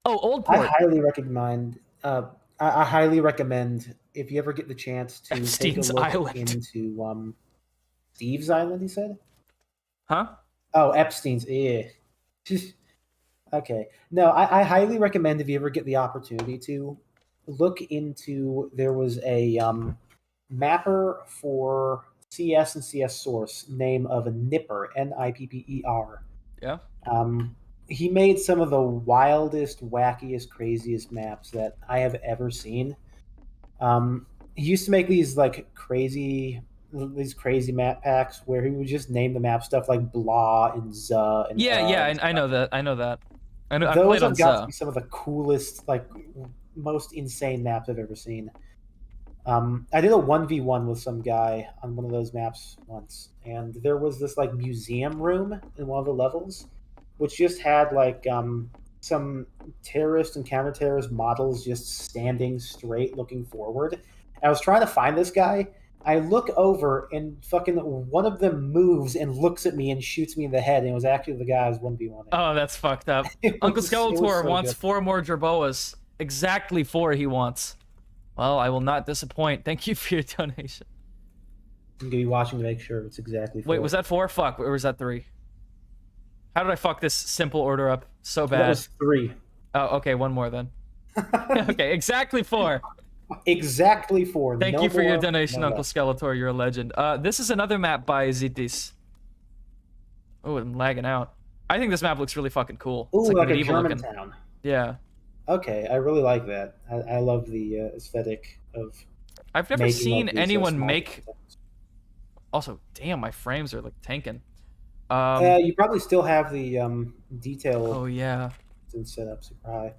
B: Oh, Old
E: I
B: Port.
E: highly recommend. I highly recommend if you ever get the chance to
B: Epstein's
E: take a look
B: Island.
E: into Steve's Island. He said.
B: Huh?
E: Oh, Epstein's. Yeah. Okay. No, I highly recommend if you ever get the opportunity to look into. There was a mapper for CS and CS Source, name of a Nipper, Nipper.
B: Yeah.
E: He made some of the wildest, wackiest, craziest maps that I have ever seen. He used to make these crazy map packs where he would just name the map stuff like blah and za and
B: Yeah,
E: and
B: I know that. I know that. I know. I
E: those
B: played on
E: have got to
B: Za.
E: be some of the coolest, most insane maps I've ever seen. I did a 1v1 with some guy on one of those maps once, and there was this museum room in one of the levels, which just had some terrorist and counter-terrorist models just standing straight, looking forward. And I was trying to find this guy. I look over, and fucking one of them moves and looks at me and shoots me in the head, and it was actually the guy I was 1v1.
B: Oh, that's fucked up.
E: It
B: Uncle
E: was- it was
B: Skeletor
E: so
B: wants
E: good.
B: 4 more Jerboas. Exactly 4 he wants. Well, I will not disappoint. Thank you for your donation.
E: I'm gonna be watching to make sure it's exactly.
B: Wait,
E: 4.
B: was that 4? Fuck, or was that 3? How did I fuck this simple order up so
E: That
B: bad?
E: was 3.
B: Oh, okay, 1 more then. Okay, exactly 4.
E: Exactly 4.
B: Thank
E: No
B: you for your
E: more,
B: donation,
E: no
B: Uncle
E: less.
B: Skeletor. You're a legend. This is another map by Zitis. Oh, I'm lagging out. I think this map looks really fucking cool.
E: Ooh,
B: It's like
E: like a
B: medieval
E: German
B: looking.
E: town.
B: Yeah.
E: Okay, I really like that. I love the aesthetic of.
B: I've never
E: making,
B: seen
E: these,
B: anyone
E: small
B: make.
E: towns.
B: Also, damn, my frames are like tanking.
E: You probably still have the detail
B: Oh yeah.
E: and setup super high.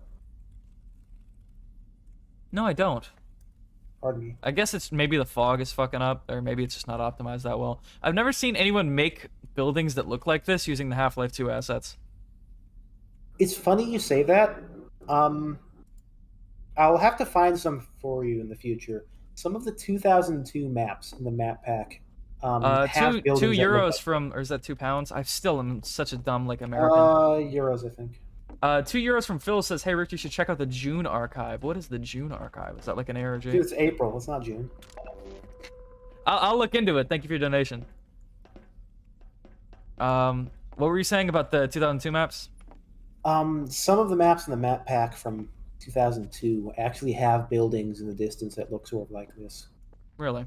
B: No, I don't.
E: Pardon me.
B: I guess it's maybe the fog is fucking up, or maybe it's just not optimized that well. I've never seen anyone make buildings that look like this using the Half-Life 2 assets.
E: It's funny you say that. I'll have to find some for you in the future. Some of the 2002 maps in the map pack have
B: Two
E: buildings that look
B: euros
E: like
B: from, or is that £2? I still am such a dumb like American.
E: euros, I think.
B: €2 from Phil says, "Hey Rick, you should check out the June archive." What is the June archive? Is that like an ARG?
E: Dude, it's April. It's not June.
B: I'll look into it. Thank you for your donation. What were you saying about the 2002 maps?
E: Some of the maps in the map pack from 2002 actually have buildings in the distance that look sort of like this.
B: Really?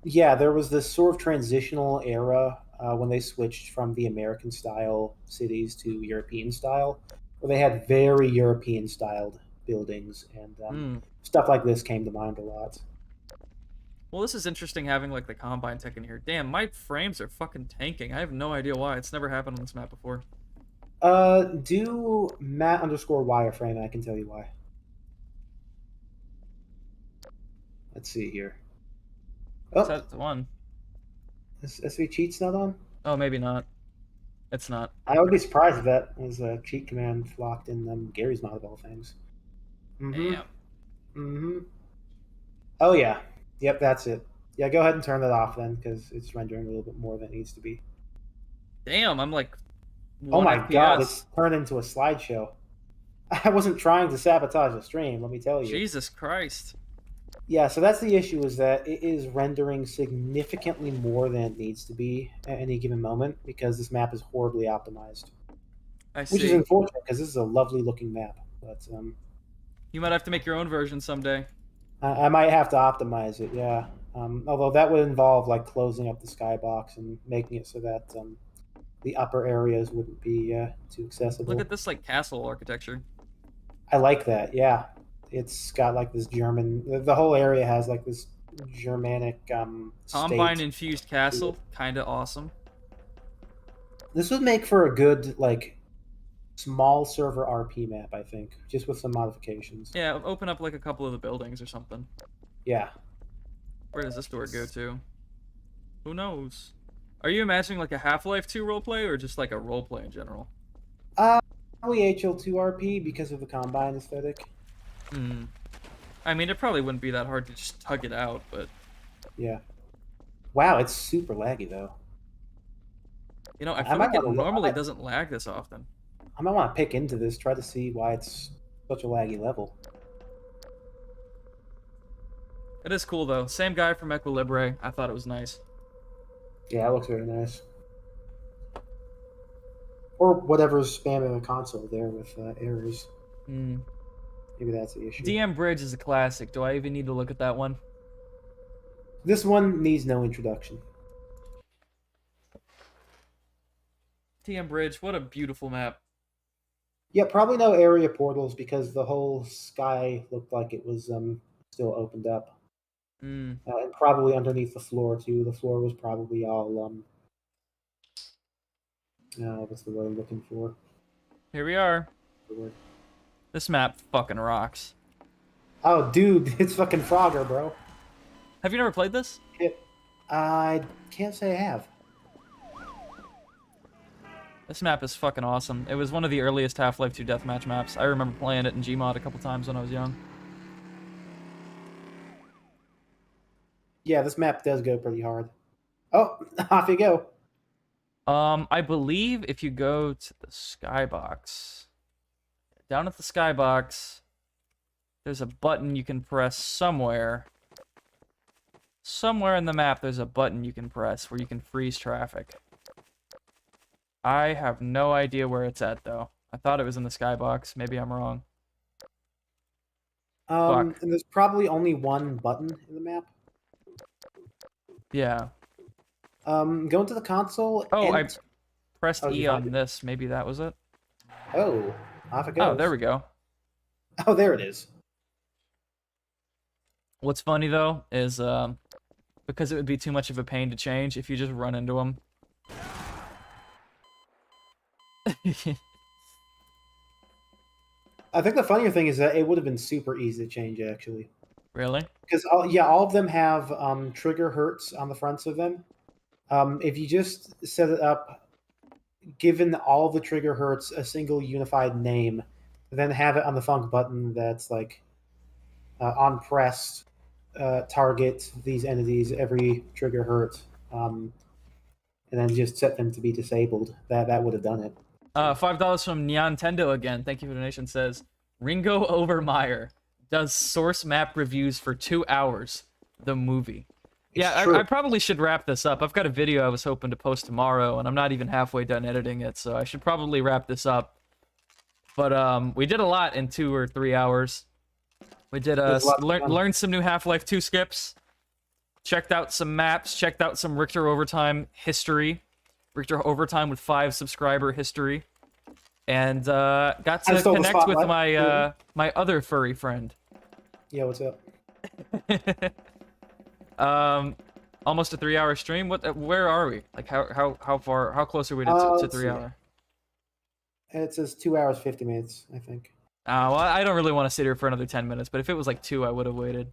E: Yeah, there was this sort of transitional era when they switched from the American style cities to European style, where they had very European styled buildings, and stuff like this came to mind a lot.
B: Well, this is interesting having like the combine tech in here. Damn, my frames are fucking tanking. I have no idea why. It's never happened on this map before.
E: Do Matt underscore wireframe, I can tell you why. Let's see here. Oh,
B: Set it to 1.
E: is SV cheats not on?
B: Oh, maybe not. It's not.
E: I would be surprised if that was a cheat command locked in Gary's mod of all things. Mm-hmm.
B: Damn.
E: Mm-hmm. Oh yeah. Yep, that's it. Yeah, go ahead and turn that off then, because it's rendering a little bit more than it needs to be.
B: Damn, I'm like.
E: Oh
B: 1
E: my god,
B: FPS.
E: it's turned into a slideshow. I wasn't trying to sabotage the stream, let me tell you.
B: Jesus Christ.
E: Yeah, so that's the issue, is that it is rendering significantly more than it needs to be at any given moment, because this map is horribly optimized.
B: I see.
E: Which is unfortunate, because this is a lovely looking map. But
B: You might have to make your own version someday.
E: I might have to optimize it, yeah. Although that would involve like closing up the skybox and making it so that the upper areas wouldn't be too accessible.
B: Look at this like castle architecture.
E: I like that, yeah. It's got like this German. The whole area has like this Germanic
B: Combine
E: state.
B: infused castle, kind of awesome.
E: This would make for a good like small server RP map, I think, just with some modifications.
B: Yeah, open up like a couple of the buildings or something.
E: Yeah.
B: Where does this door go to? Who knows? Are you imagining like a Half-Life 2 roleplay or just like a roleplay in general?
E: Probably HL2 RP because of the Combine aesthetic.
B: I mean, it probably wouldn't be that hard to just tug it out, but...
E: Yeah. Wow, it's super laggy, though.
B: You know, I feel like it normally doesn't lag this often.
E: I might want to pick into this, try to see why it's such a laggy level.
B: It is cool, though. Same guy from Equilibre. I thought it was nice.
E: Yeah, it looks very nice. Or whatever's spamming the console there with errors. Maybe that's the issue.
B: DM Bridge is a classic. Do I even need to look at that one?
E: This one needs no introduction.
B: DM Bridge, what a beautiful map.
E: Yeah, probably no area portals because the whole sky looked like it was still opened up. And probably underneath the floor, too. The floor was probably all... what's the word I'm looking for?
B: Here we are. This map fucking rocks.
E: Oh, dude, it's fucking Frogger, bro.
B: Have you never played this?
E: I can't say I have.
B: This map is fucking awesome. It was one of the earliest Half-Life 2 deathmatch maps. I remember playing it in gmod a couple times when I was young.
E: Yeah, this map does go pretty hard. Oh, off you go.
B: I believe if you go to the skybox, down at the skybox, there's a button you can press somewhere. Somewhere in the map, there's a button you can press where you can freeze traffic. I have no idea where it's at, though. I thought it was in the skybox. Maybe I'm wrong.
E: And there's probably only one button in the map.
B: Yeah.
E: Go into the console.
B: Oh, I pressed
E: Oh,
B: E on this. Maybe that was it.
E: Oh, off it goes.
B: Oh, there we go.
E: Oh, there it is.
B: What's funny, though, is because it would be too much of a pain to change if you just run into them.
E: I think the funnier thing is that it would have been super easy to change, actually.
B: Really?
E: Because, all of them have trigger hertz on the fronts of them. If you just set it up, given all the trigger hertz a single unified name, then have it on the funk button that's like on press, target these entities every trigger hurt, and then just set them to be disabled. That would have done it.
B: $5 from Nintendo again. Thank you for the donation. Says Ringo Overmeyer does source map reviews for 2 hours. The movie. Yeah, I probably should wrap this up. I've got a video I was hoping to post tomorrow, and I'm not even halfway done editing it, so I should probably wrap this up. But we did a lot in 2 or 3 hours. We did learned some new Half-Life 2 skips. Checked out some maps. Checked out some Richter Overtime history. Richter Overtime with 5 subscriber history. And got to connect with my my other furry friend.
E: Yeah, what's up?
B: Almost a 3-hour stream. Where are we? Like how close are we to 3 hour?
E: It says 2 hours 50 minutes, I think.
B: Well, I don't really want to sit here for another 10 minutes, but if it was like 2, I would have waited.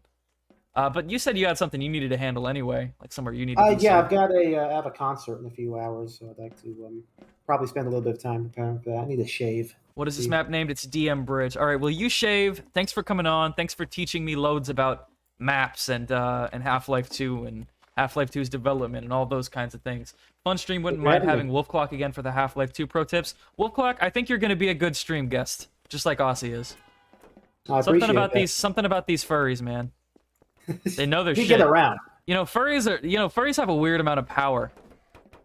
B: But you said you had something you needed to handle anyway, like somewhere you need to be.
E: Yeah, I have a concert in a few hours, so I'd like to probably spend a little bit of time preparing for that. I need a shave.
B: What is this map named? It's DM Bridge. All right, well, you shave. Thanks for coming on. Thanks for teaching me loads about maps and Half-Life 2 and Half-Life 2's development and all those kinds of things. Fun stream. Wouldn't mind having Wolfclock again for the Half-Life 2 pro tips. Wolfclock, I think you're going to be a good stream guest, just like Aussie is. Something about these furries, man. They know their shit.
E: Get around.
B: Furries have a weird amount of power.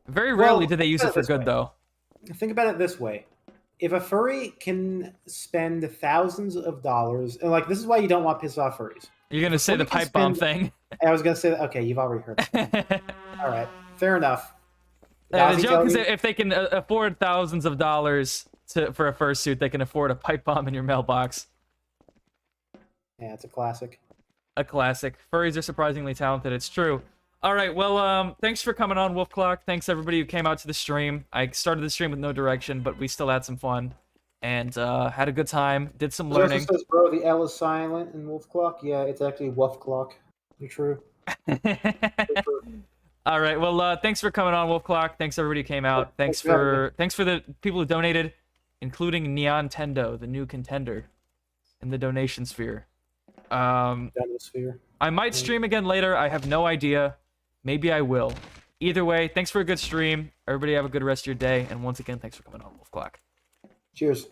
B: Very rarely do they use it for good, though.
E: Think about it this way. If a furry can spend thousands of dollars, and like this is why you don't want piss off furries.
B: You're going to say the pipe bomb thing?
E: I was going to say that. Okay, you've already heard it. All right, fair enough.
B: The joke is that if they can afford thousands of dollars for a fursuit, they can afford a pipe bomb in your mailbox.
E: Yeah, it's a classic.
B: A classic. Furries are surprisingly talented. It's true. All right. Well, thanks for coming on, Wolfclock. Thanks everybody who came out to the stream. I started the stream with no direction, but we still had some fun and had a good time. Did some learning.
E: It says, bro, the L is silent in Wolfclock. Yeah, it's actually Wolfclock. You're true.
B: All right. Well, thanks for coming on, Wolfclock. Thanks everybody who came out. Thanks for the people who donated, including Nintendo, the new contender in the donation sphere. I might stream again later. I have no idea. Maybe I will. Either way, thanks for a good stream. Everybody have a good rest of your day. And once again, thanks for coming on, Wolfclock.
E: Cheers.